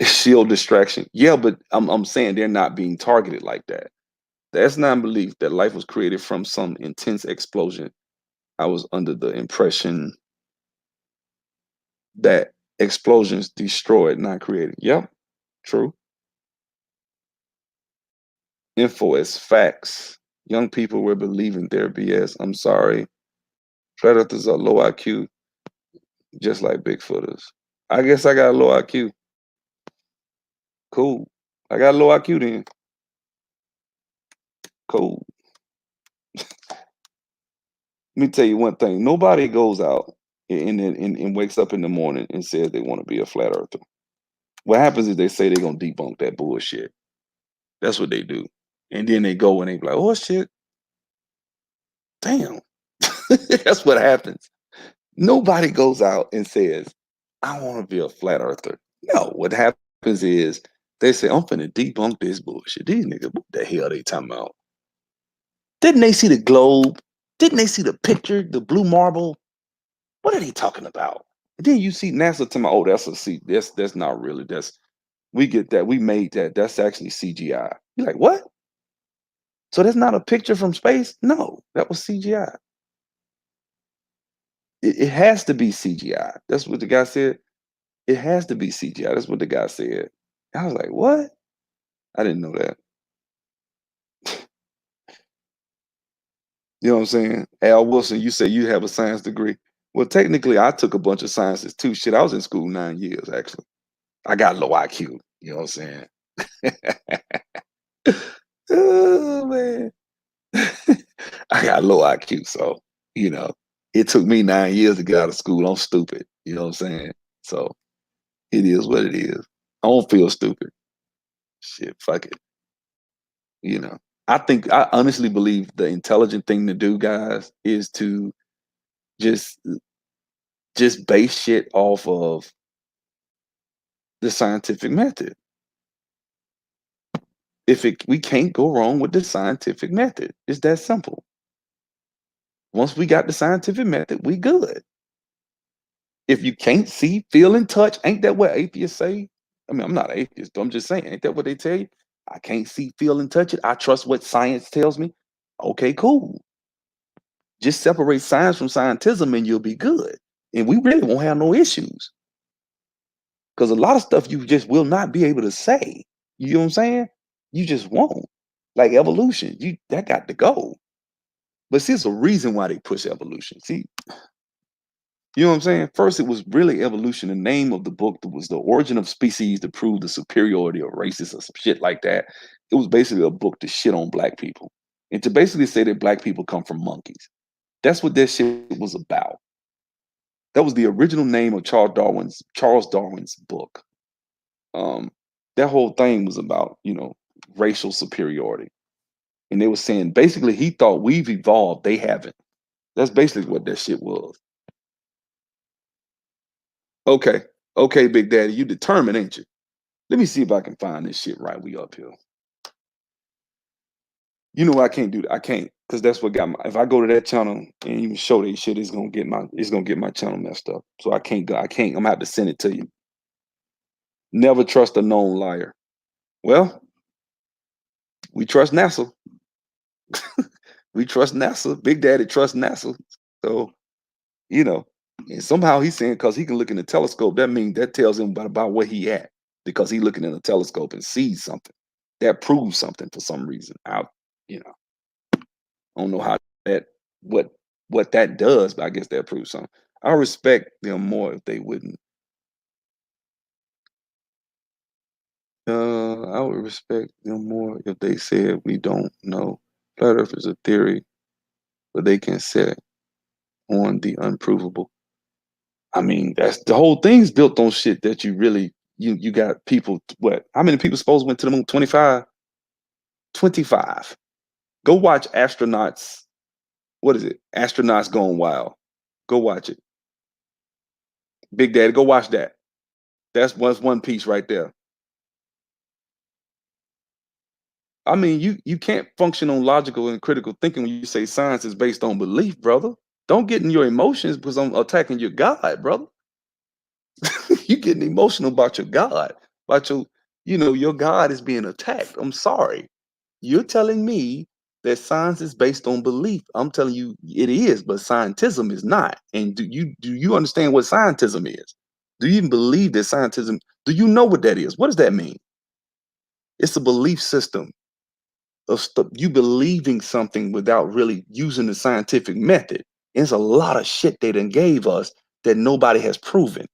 Shield distraction. Yeah, but I'm saying they're not being targeted like that. That's non-belief that life was created from some intense explosion. I was under the impression that explosions destroyed, not created. Yep, true. Info as facts. Young people were believing their BS. I'm sorry. Flat earthers are low IQ, just like Bigfooters. I guess I got a low IQ. Cool. I got a low IQ then. Cool. Let me tell you one thing. Nobody goes out and wakes up in the morning and says they want to be a flat earther. What happens is they say they're gonna debunk that bullshit. That's what they do. And then they go and they be like, oh shit, damn. That's what happens. Nobody goes out and says, I want to be a flat earther. No, what happens is they say, I'm finna debunk this bullshit. These niggas, what the hell they talking about? Didn't they see the globe? Didn't they see the picture, the blue marble? What are they talking about? And then you see NASA talking about, oh, that's a C. That's not really. That's we get that. We made that. That's actually CGI. You're like, what? So that's not a picture from space? No, that was CGI. It has to be CGI. That's what the guy said. It has to be CGI. That's what the guy said. I was like, what? I didn't know that. You know what I'm saying? Al Wilson, you say you have a science degree. Well, technically, I took a bunch of sciences too. Shit, I was in school 9 years, actually. I got low IQ. You know what I'm saying? Oh, man. I got low IQ. So, you know, it took me 9 years to get out of school. I'm stupid. You know what I'm saying? So it is what it is. I don't feel stupid. Shit, fuck it. You know, I honestly believe the intelligent thing to do, guys, is to just just base shit off of the scientific method. We can't go wrong with the scientific method. It's that simple. Once we got the scientific method, we good. If you can't see, feel, and touch, ain't that what atheists say? I mean, I'm not an atheist, but I'm just saying, ain't that what they tell you? I can't see, feel, and touch it. I trust what science tells me. Okay, cool. Just separate science from scientism and you'll be good. And we really won't have no issues. Because a lot of stuff you just will not be able to say. You know what I'm saying? You just won't. Like evolution, that got to go. But see, it's a reason why they push evolution. See, you know what I'm saying? First, it was really evolution. The name of the book was The Origin of Species to Prove the Superiority of Races or some shit like that. It was basically a book to shit on black people and to basically say that black people come from monkeys. That's what that shit was about. That was the original name of Charles Darwin's book. Um, that whole thing was about, racial superiority. And they were saying basically he thought we've evolved, they haven't. That's basically what that shit was. Okay. Okay, Big Daddy, you determined, ain't you? Let me see if I can find this shit right. We up here. You know I can't do that. I can't, because that's what got my if I go to that channel and even show that shit, it's gonna get my channel messed up. So I can't go, I'm gonna have to send it to you. Never trust a known liar. Well, we trust NASA. We trust NASA. Big Daddy trusts NASA. So, you know, and somehow he's saying because he can look in the telescope, that tells him about where he at. Because he looking in the telescope and sees something. That proves something for some reason. You know, I don't know how that what that does, but I guess that proves something. I respect them more if they wouldn't. I would respect them more if they said we don't know. Flat Earth is a theory, but they can set on the unprovable. I mean, that's the whole thing's built on shit that you got people. What? How many people supposed went to the moon? 25. 25. Go watch astronauts. What is it? Astronauts Gone Wild. Go watch it. Big Daddy, go watch that. That's one piece right there. I mean, you can't function on logical and critical thinking when you say science is based on belief, brother. Don't get in your emotions because I'm attacking your God, brother. You getting emotional about your God, about your God is being attacked. I'm sorry. You're telling me that science is based on belief. I'm telling you it is, but scientism is not. And do you understand what scientism is? Do you even believe that scientism? Do you know what that is? What does that mean? It's a belief system of you believing something without really using the scientific method. There's a lot of shit they done gave us that nobody has proven.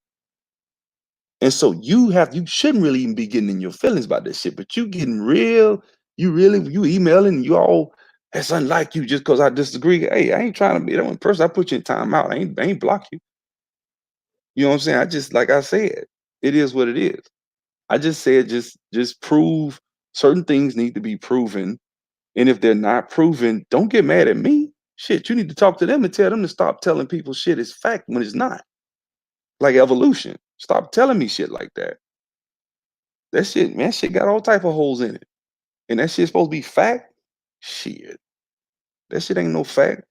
And so you shouldn't really even be getting in your feelings about this shit, but you getting real, you emailing, you all, that's unlike you just because I disagree. Hey, I ain't trying to be that one person. I put you in timeout. I ain't block you. You know what I'm saying? I just, like I said, it is what it is. I just said just prove certain things need to be proven. And if they're not proven, don't get mad at me. Shit, you need to talk to them and tell them to stop telling people shit is fact when it's not. Like evolution. Stop telling me shit like that. That shit, man, shit got all type of holes in it. And that shit supposed to be fact? Shit. That shit ain't no fact.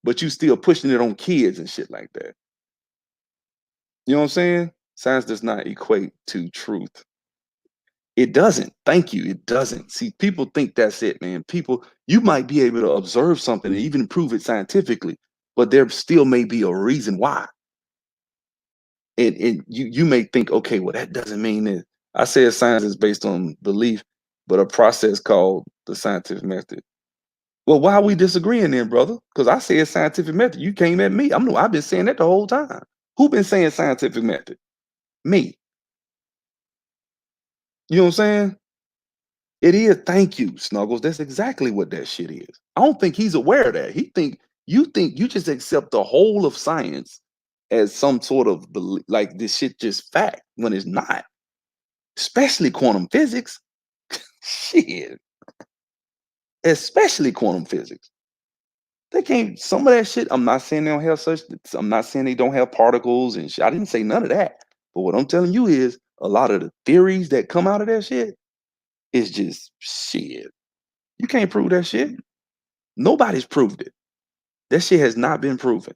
But you still pushing it on kids and shit like that. You know what I'm saying? Science does not equate to truth. It doesn't. Thank you. It doesn't. See, people think that's it, man. You might be able to observe something and even prove it scientifically, but there still may be a reason why. And you may think, okay, well, that doesn't mean that. I said science is based on belief, but a process called the scientific method. Well, why are we disagreeing then, brother? Because I said scientific method. You came at me. I've been saying that the whole time. Who been saying scientific method? Me. You know what I'm saying? It is. Thank you, Snuggles. That's exactly what that shit is. I don't think he's aware of that. Think you just accept the whole of science as some sort of like this shit just fact when it's not. Especially quantum physics. Shit. Especially quantum physics. They can't, some of that shit. I'm not saying they don't have such, I'm not saying they don't have particles and shit. I didn't say none of that. But what I'm telling you is a lot of the theories that come out of that shit is just shit. You can't prove that shit. Nobody's proved it. That shit has not been proven.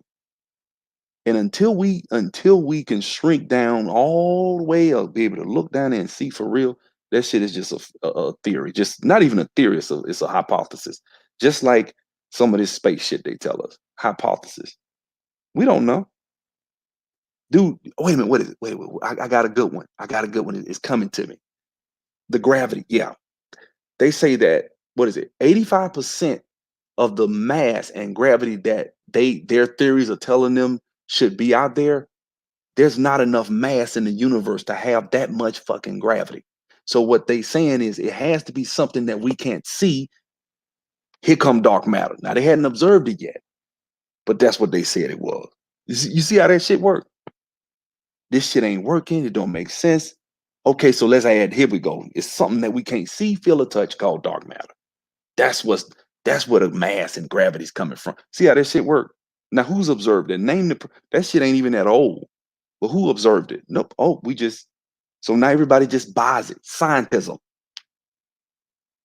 And until we can shrink down all the way up, be able to look down there and see for real, that shit is just a theory. Just not even a theory. It's a hypothesis. Just like some of this space shit they tell us. Hypothesis. We don't know. Dude, wait a minute. What is it? Wait. I got a good one. I got a good one. It's coming to me. The gravity. Yeah. They say that, what is it? 85% of the mass and gravity that their theories are telling them should be out there, there's not enough mass in the universe to have that much fucking gravity. So what they saying is it has to be something that we can't see. Here come dark matter. Now they hadn't observed it yet, but that's what they said it was. You see how that shit work? This shit ain't working. It don't make sense. Okay, so let's add. Here we go. It's something that we can't see, feel, or touch called dark matter. That's where the mass and gravity's coming from. See how that shit work? Now who's observed it? That shit ain't even that old. But who observed it? Nope. Oh, so now everybody just buys it. Scientism.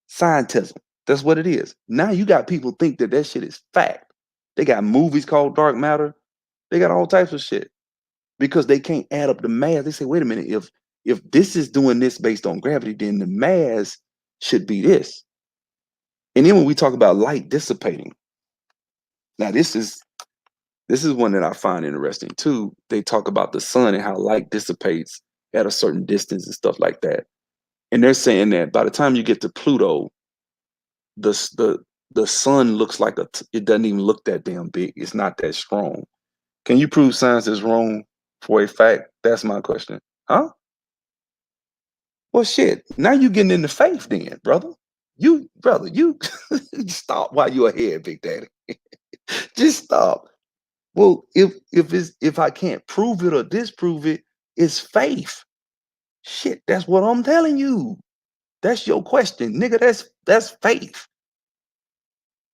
Scientism. That's what it is. Now you got people think that shit is fact. They got movies called Dark Matter. They got all types of shit because they can't add up the mass. They say, wait a minute, if this is doing this based on gravity, then the mass should be this. And then when we talk about light dissipating, now this is one that I find interesting too. They talk about the sun and how light dissipates at a certain distance and stuff like that. And they're saying that by the time you get to Pluto, the sun looks like it doesn't even look that damn big. It's not that strong. Can you prove science is wrong for a fact? That's my question. Huh? Well, shit. Now you getting into faith, then, brother. You stop while you're ahead, Big Daddy. Just stop. Well, if I can't prove it or disprove it, it's faith. Shit, that's what I'm telling you. That's your question, nigga. That's faith.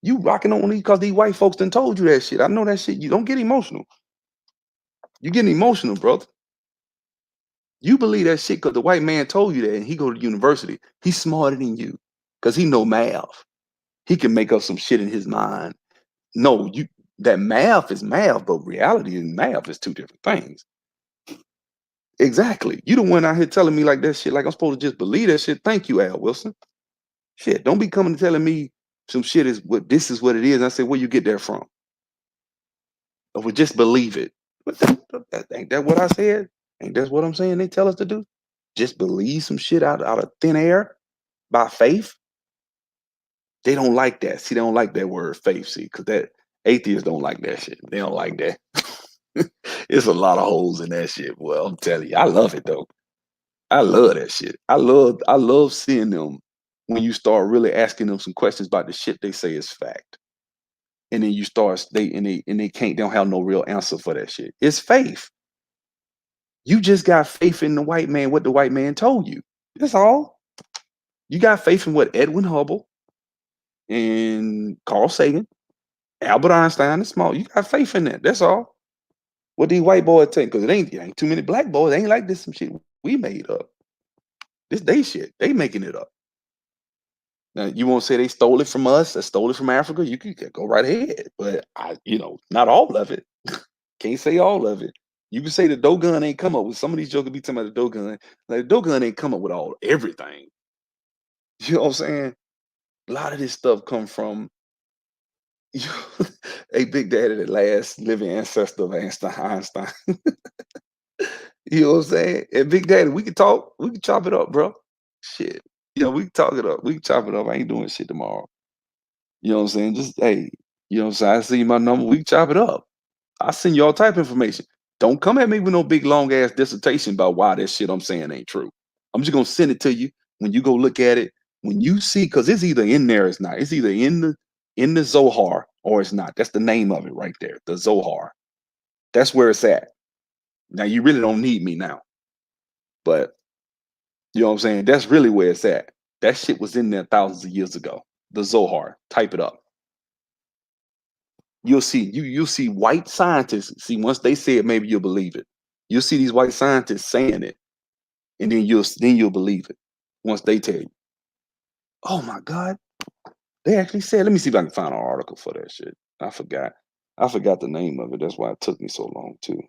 You rocking on these because these white folks done told you that shit. I know that shit. You don't get emotional. You getting emotional, brother. You believe that shit because the white man told you that and he go to university. He's smarter than you because he know math. He can make up some shit in his mind. No, that math is math, but reality and math is two different things. Exactly. You the one out here telling me like that shit, like I'm supposed to just believe that shit. Thank you, Al Wilson. Shit, don't be coming and telling me some shit is what this is what it is. And I say, where you get that from? Or we just believe it. But ain't that what I said? Ain't that what I'm saying they tell us to do? Just believe some shit out of thin air by faith? They don't like that. See, they don't like that word faith, see, because that atheists don't like that shit. They don't like that. It's a lot of holes in that shit. Well, I'm telling you, I love it though. I love that shit. I love seeing them when you start really asking them some questions about the shit they say is fact. And then you start they don't have no real answer for that shit. It's faith. You just got faith in the white man, what the white man told you. That's all. You got faith in what Edwin Hubble and Carl Sagan, Albert Einstein, and small. You got faith in that. That's all. What these white boys think, because it ain't too many black boys. They ain't like this some shit we made up. This they shit. They making it up. Now you won't say they stole it from us, or stole it from Africa. You can go right ahead, but not all of it. Can't say all of it. You can say the Dogon ain't come up with some of these jokers be talking about the Dogon. Like the Dogon ain't come up with all everything. You know what I'm saying? A lot of this stuff come from a big daddy, the last living ancestor of Einstein. You know what I'm saying? And Big Daddy, we can talk. We can chop it up, bro. Shit. We can talk it up. We can chop it up. I ain't doing shit tomorrow. You know what I'm saying? Just hey, you know what I'm saying? I see my number. We can chop it up. I send you all type of information. Don't come at me with no big long ass dissertation about why that shit I'm saying ain't true. I'm just gonna send it to you when you go look at it. When you see, because it's either in there or it's not. It's either in the Zohar or it's not. That's the name of it right there. The Zohar. That's where it's at. Now you really don't need me now. But you know what I'm saying? That's really where it's at. That shit was in there thousands of years ago. The Zohar. Type it up. You'll see white scientists. See, once they say it, maybe you'll believe it. You'll see these white scientists saying it, and then you'll believe it once they tell you. Oh my God. They actually said, let me see if I can find an article for that shit. I forgot. I forgot the name of it. That's why it took me so long too.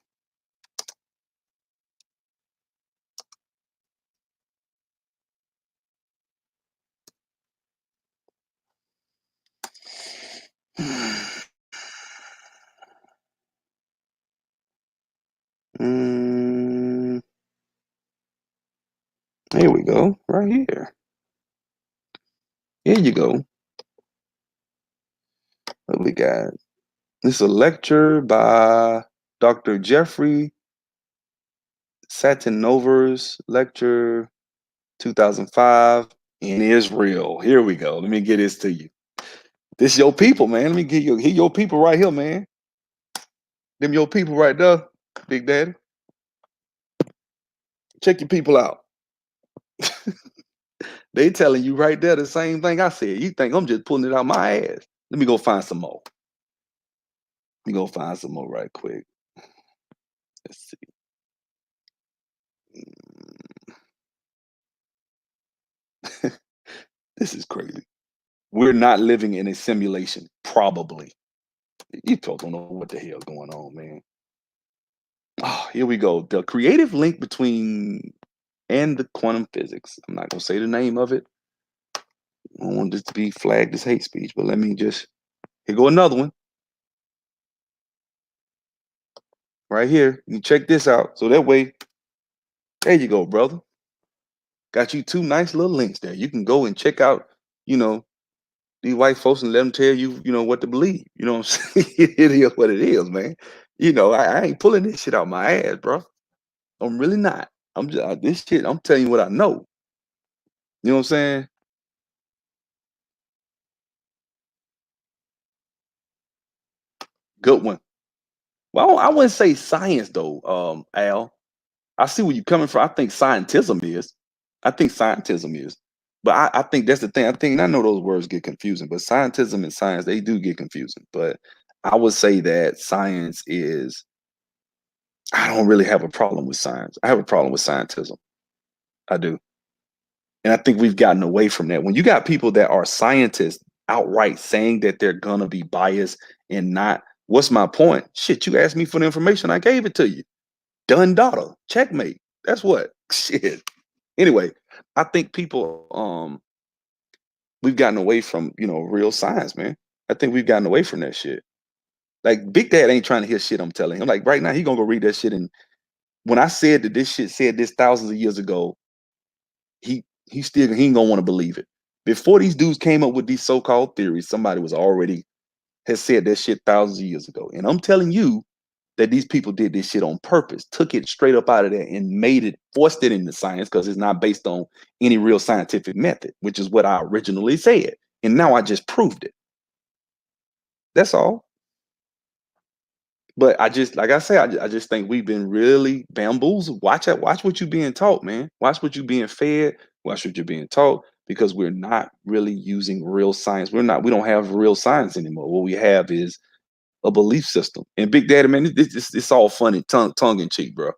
Mm, here we go. Right here. Here you go. What we got? This is a lecture by Dr. Jeffrey Satinovers, lecture 2005 in Israel. Here we go. Let me get this to you. This your people, man. Let me get you. Here your people right here, man. Them your people right there, Big Daddy. Check your people out. They telling you right there the same thing I said. You think I'm just pulling it out my ass. Let me go find some more. Let me go find some more right quick. Let's see. This is crazy. We're not living in a simulation, probably. You folks don't know what the hell going on, man. Oh, here we go. The creative link between and the quantum physics. I'm not gonna say the name of it. I don't want this to be flagged as hate speech, but let me just here go another one. Right here. You check this out. So that way, there you go, brother. Got you two nice little links there. You can go and check out, you know, these white folks and let them tell you, what to believe. You know what I'm saying? It is what it is, man. I ain't pulling this shit out my ass, bro. I'm really not. I'm just this shit. I'm telling you what I know. You know what I'm saying? Good one. Well, I wouldn't say science though, Al. I see where you're coming from. I think scientism is. I think scientism is. But I think that's the thing. I know those words get confusing, but scientism and science, they do get confusing. But I would say that science is, I don't really have a problem with science. I have a problem with scientism. I do. And I think we've gotten away from that. When you got people that are scientists outright saying that they're gonna be biased and not, what's my point? Shit, you asked me for the information, I gave it to you. Done daughter, checkmate. That's what shit. Anyway, I think people we've gotten away from real science, man. I think we've gotten away from that shit. Like Big Dad ain't trying to hear shit I'm telling him. Like right now, he gonna go read that shit. And when I said that this shit said this thousands of years ago, he ain't gonna want to believe it. Before these dudes came up with these so-called theories, somebody was already has said that shit thousands of years ago. And I'm telling you that these people did this shit on purpose, took it straight up out of there and made it, forced it into science because it's not based on any real scientific method, which is what I originally said. And now I just proved it. That's all. But I just, like I say, I just think we've been really bamboozled. Watch what you're being taught, man. Watch what you're being fed. Watch what you're being taught, because we're not really using real science. We don't have real science anymore. What we have is a belief system. And Big Daddy, man, it's all funny, tongue in cheek, bro.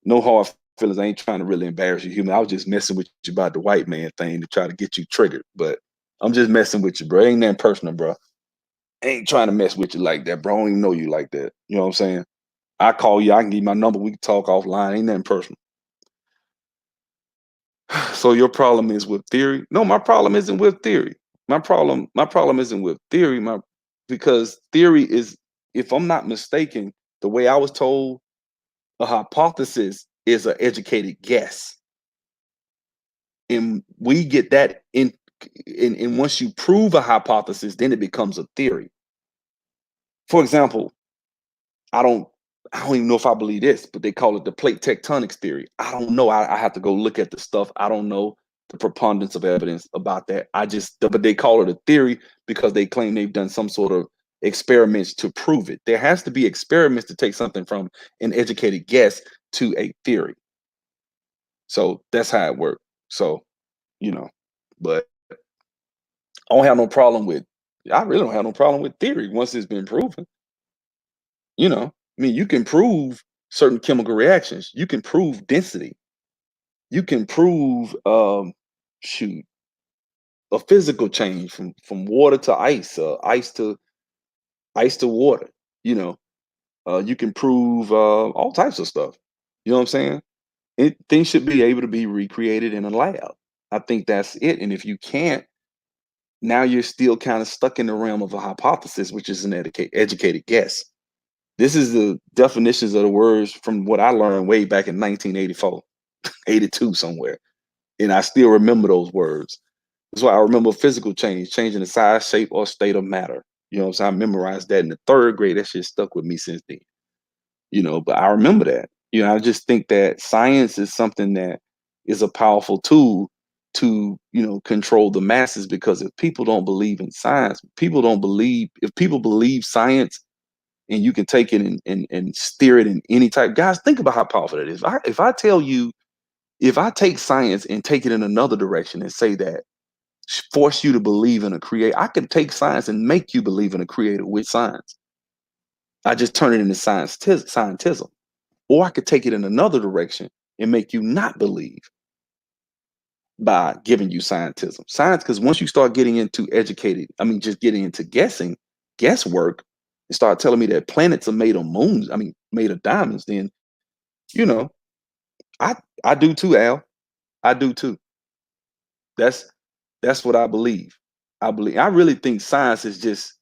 No hard feelings. I ain't trying to really embarrass you, human. I was just messing with you about the white man thing to try to get you triggered. But I'm just messing with you, bro. Ain't nothing personal, bro. Ain't trying to mess with you like that, bro. I don't even know you like that. You know what I'm saying? I call you. I can give you my number. We can talk offline. Ain't nothing personal. So your problem is with theory? No, my problem isn't with theory. My problem isn't with theory. Because theory is, if I'm not mistaken, the way I was told, a hypothesis is an educated guess, and we get that in. And once you prove a hypothesis, then it becomes a theory. For example, I don't I don't even know if I believe this, but they call it the plate tectonics theory. I don't know. I have to go look at the stuff. I don't know the preponderance of evidence about that. But they call it a theory because they claim they've done some sort of experiments to prove it. There has to be experiments to take something from an educated guess to a theory. So that's how it works. So, you know, but I don't have no problem with I really don't have no problem with theory once it's been proven. I mean, you can prove certain chemical reactions. You can prove density. You can prove shoot, a physical change from water to ice, ice to water. You know, you can prove all types of stuff. You know what I'm saying? Things should be able to be recreated in a lab. I think that's it. And if you can't, now you're still kind of stuck in the realm of a hypothesis, which is an educated guess. This is the definitions of the words from what I learned way back in 1984, 82 somewhere. And I still remember those words. That's why I remember physical change, changing the size, shape, or state of matter. You know what I'm saying? I memorized that in the third grade. That shit stuck with me since then. But I remember that. I just think that science is something that is a powerful tool to, control the masses, because if people don't believe in science, if people believe science and you can take it and steer it in any type. Guys, think about how powerful that is. If I tell you, if I take science and take it in another direction and say that, force you to believe in a creator, I can take science and make you believe in a creator with science. I just turn it into scientism. Or I could take it in another direction and make you not believe by giving you scientism. Science, because once you start getting into just getting into guesswork, and start telling me that planets are made of moons, made of diamonds, then, you know, I I do too, Al. I do too. That's that's what I believe. I really think science is just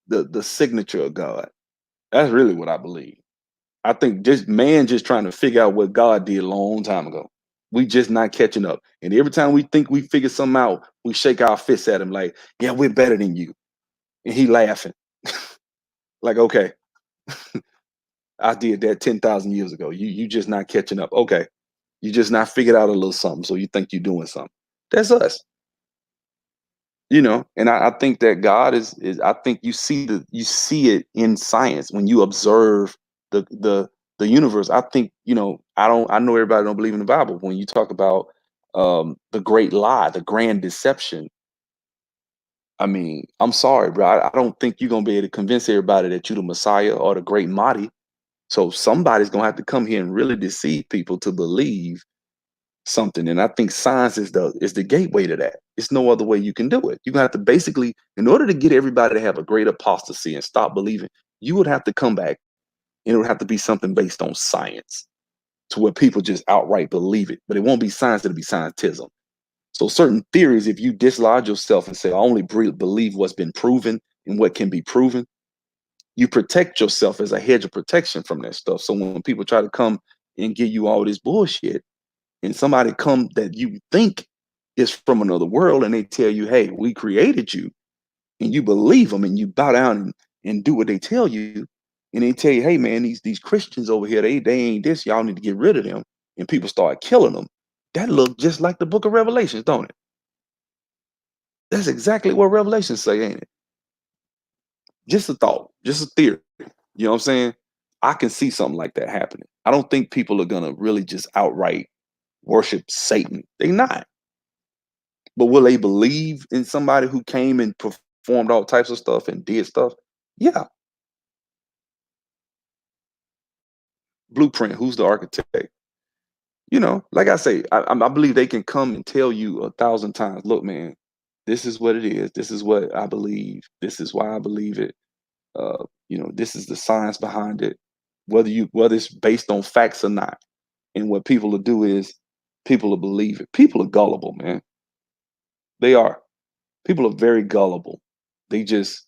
the signature of God. That's really what I believe. I think just man just trying to figure out what God did a long time ago. We just not catching up. And every time we think we figure something out, we shake our fists at him like, yeah, we're better than you. And he laughing. Like, okay, I did that 10,000 years ago. You just not catching up. Okay. You just not figured out a little something. So you think you're doing something. That's us. And I think that God is I think you see it in science when you observe the universe. I think, I know everybody don't believe in the Bible. When you talk about the great lie, the grand deception, I'm sorry, bro. I don't think you're gonna be able to convince everybody that you're the Messiah or the great Mahdi. So somebody's gonna have to come here and really deceive people to believe something. And I think science is the gateway to that. It's no other way you can do it. You're gonna have to basically, in order to get everybody to have a great apostasy and stop believing, you would have to come back, and it would have to be something based on science. to where people just outright believe it. But it won't be science, it'll be scientism. So certain theories, if you dislodge yourself and say, I only believe what's been proven and what can be proven, you protect yourself as a hedge of protection from that stuff. So when people try to come and give you all this bullshit, and somebody come that you think is from another world and they tell you, hey, we created you, and you believe them and you bow down and do what they tell you, and they tell you, hey man, these Christians over here, they ain't this, y'all need to get rid of them, and people start killing them. That look just like the book of Revelations, don't it? That's exactly what Revelations say, ain't it? Just a thought, just a theory. You know what I'm saying? I can see something like that happening. I don't think people are gonna really just outright worship Satan. They not. But will they believe in somebody who came and performed all types of stuff and did stuff? Yeah. Blueprint. Who's the architect? Like I say, I believe they can come and tell you 1,000 times. Look, man, this is what it is. This is what I believe. This is why I believe it. This is the science behind it. Whether it's based on facts or not. And what people will do is people will believe it. People are gullible, man. They are. People are very gullible. They just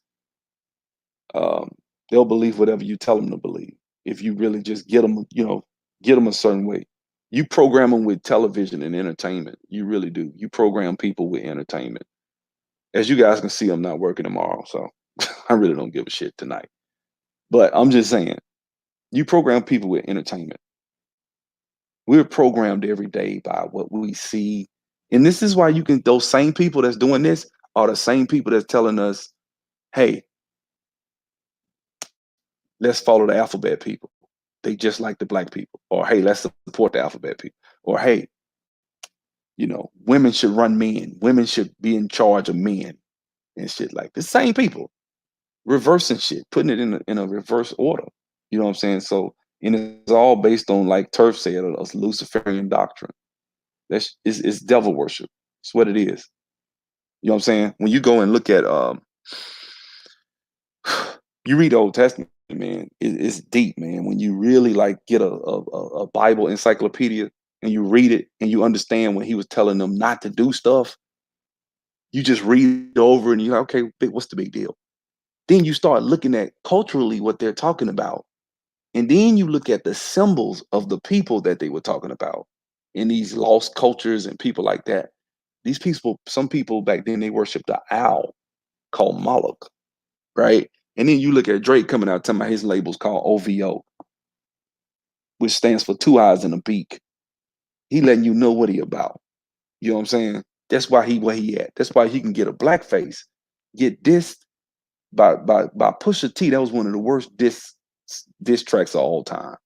um, they'll believe whatever you tell them to believe. If you really just get them a certain way. You program them with television and entertainment. You really do. You program people with entertainment. As you guys can see, I'm not working tomorrow, so I really don't give a shit tonight. But I'm just saying, you program people with entertainment. We're programmed every day by what we see. And this is why those same people that's doing this are the same people that's telling us, hey, let's follow the alphabet people. They just like the black people. Or hey, let's support the alphabet people. Or hey, women should run men. Women should be in charge of men and shit like the same people. Reversing shit, putting it in a reverse order. You know what I'm saying? So, and it's all based on, like Turf said, a Luciferian doctrine. It's devil worship. It's what it is. You know what I'm saying? When you go and look at you read the Old Testament, man, it's deep, man. When you really like get a Bible encyclopedia and you read it and you understand when he was telling them not to do stuff, you just read it over and you're like, okay, what's the big deal? Then you start looking at culturally what they're talking about. And then you look at the symbols of the people that they were talking about in these lost cultures and people like that. These people, some people back then, they worshiped the owl called Moloch, right? And then you look at Drake coming out talking about his label's called OVO, which stands for two eyes and a beak. He letting you know what he about. You know what I'm saying? That's why where he at. That's why he can get a blackface, get dissed by Pusha T. That was one of the worst diss tracks of all time.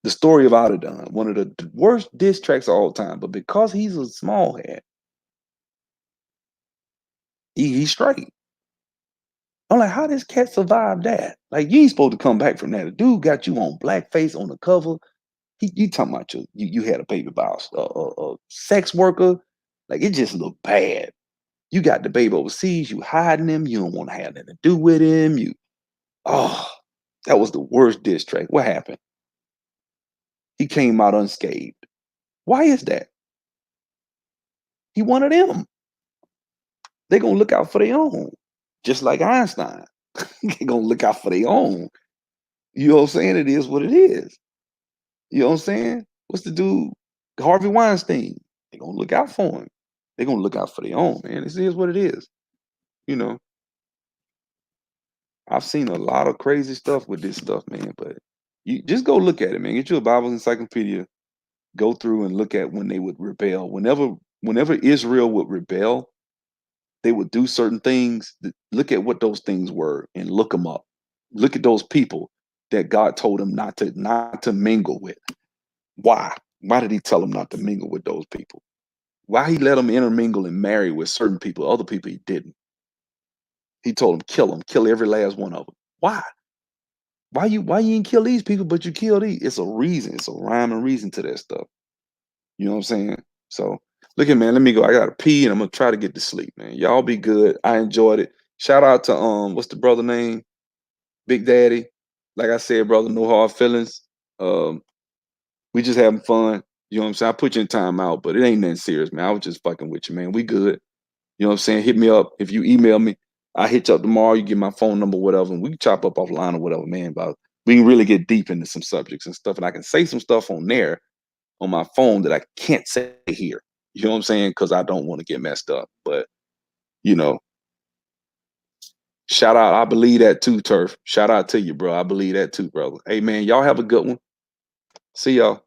The Story of Outadon, one of the worst diss tracks of all time. But because he's a small head, he's straight. I'm like, how this cat survive that? Like, you ain't supposed to come back from that. A dude got you on blackface on the cover. You talking about you had a baby by a sex worker? Like, it just looked bad. You got the baby overseas. You hiding him. You don't want to have nothing to do with him. Oh, that was the worst diss track. What happened? He came out unscathed. Why is that? He one of them. They gonna look out for their own, just like Einstein. They gonna look out for their own. You know what I'm saying? It is what it is. You know what I'm saying? What's the dude? Harvey Weinstein. They gonna look out for him. They gonna look out for their own, man. This is what it is. You know, I've seen a lot of crazy stuff with this stuff, man. But you just go look at it, man. Get you a Bible encyclopedia. Go through and look at when they would rebel. Whenever Israel would rebel, they would do certain things. Look at what those things were and look them up. Look at those people that God told them not to mingle with. Why? Why did he tell them not to mingle with those people? Why he let them intermingle and marry with certain people, other people he didn't? He told them, kill every last one of them. Why? Why you ain't kill these people, but you kill these? It's a reason. It's a rhyme and reason to that stuff. You know what I'm saying? So look at, man, let me go. I gotta pee and I'm gonna try to get to sleep, man. Y'all be good. I enjoyed it. Shout out to what's the brother name? Big Daddy. Like I said, brother, no hard feelings. Um, We just having fun. You know what I'm saying? I put you in time out, but it ain't nothing serious, man. I was just fucking with you, man. We good. You know what I'm saying? Hit me up. If you email me, I hit you up tomorrow. You get my phone number, whatever, and we can chop up offline or whatever, man. About we can really get deep into some subjects and stuff. And I can say some stuff on there on my phone that I can't say here. You know what I'm saying? Because I don't want to get messed up. But you know, shout out. I believe that too, Turf. Shout out to you, bro. I believe that too, brother. Hey man, y'all have a good one. See y'all.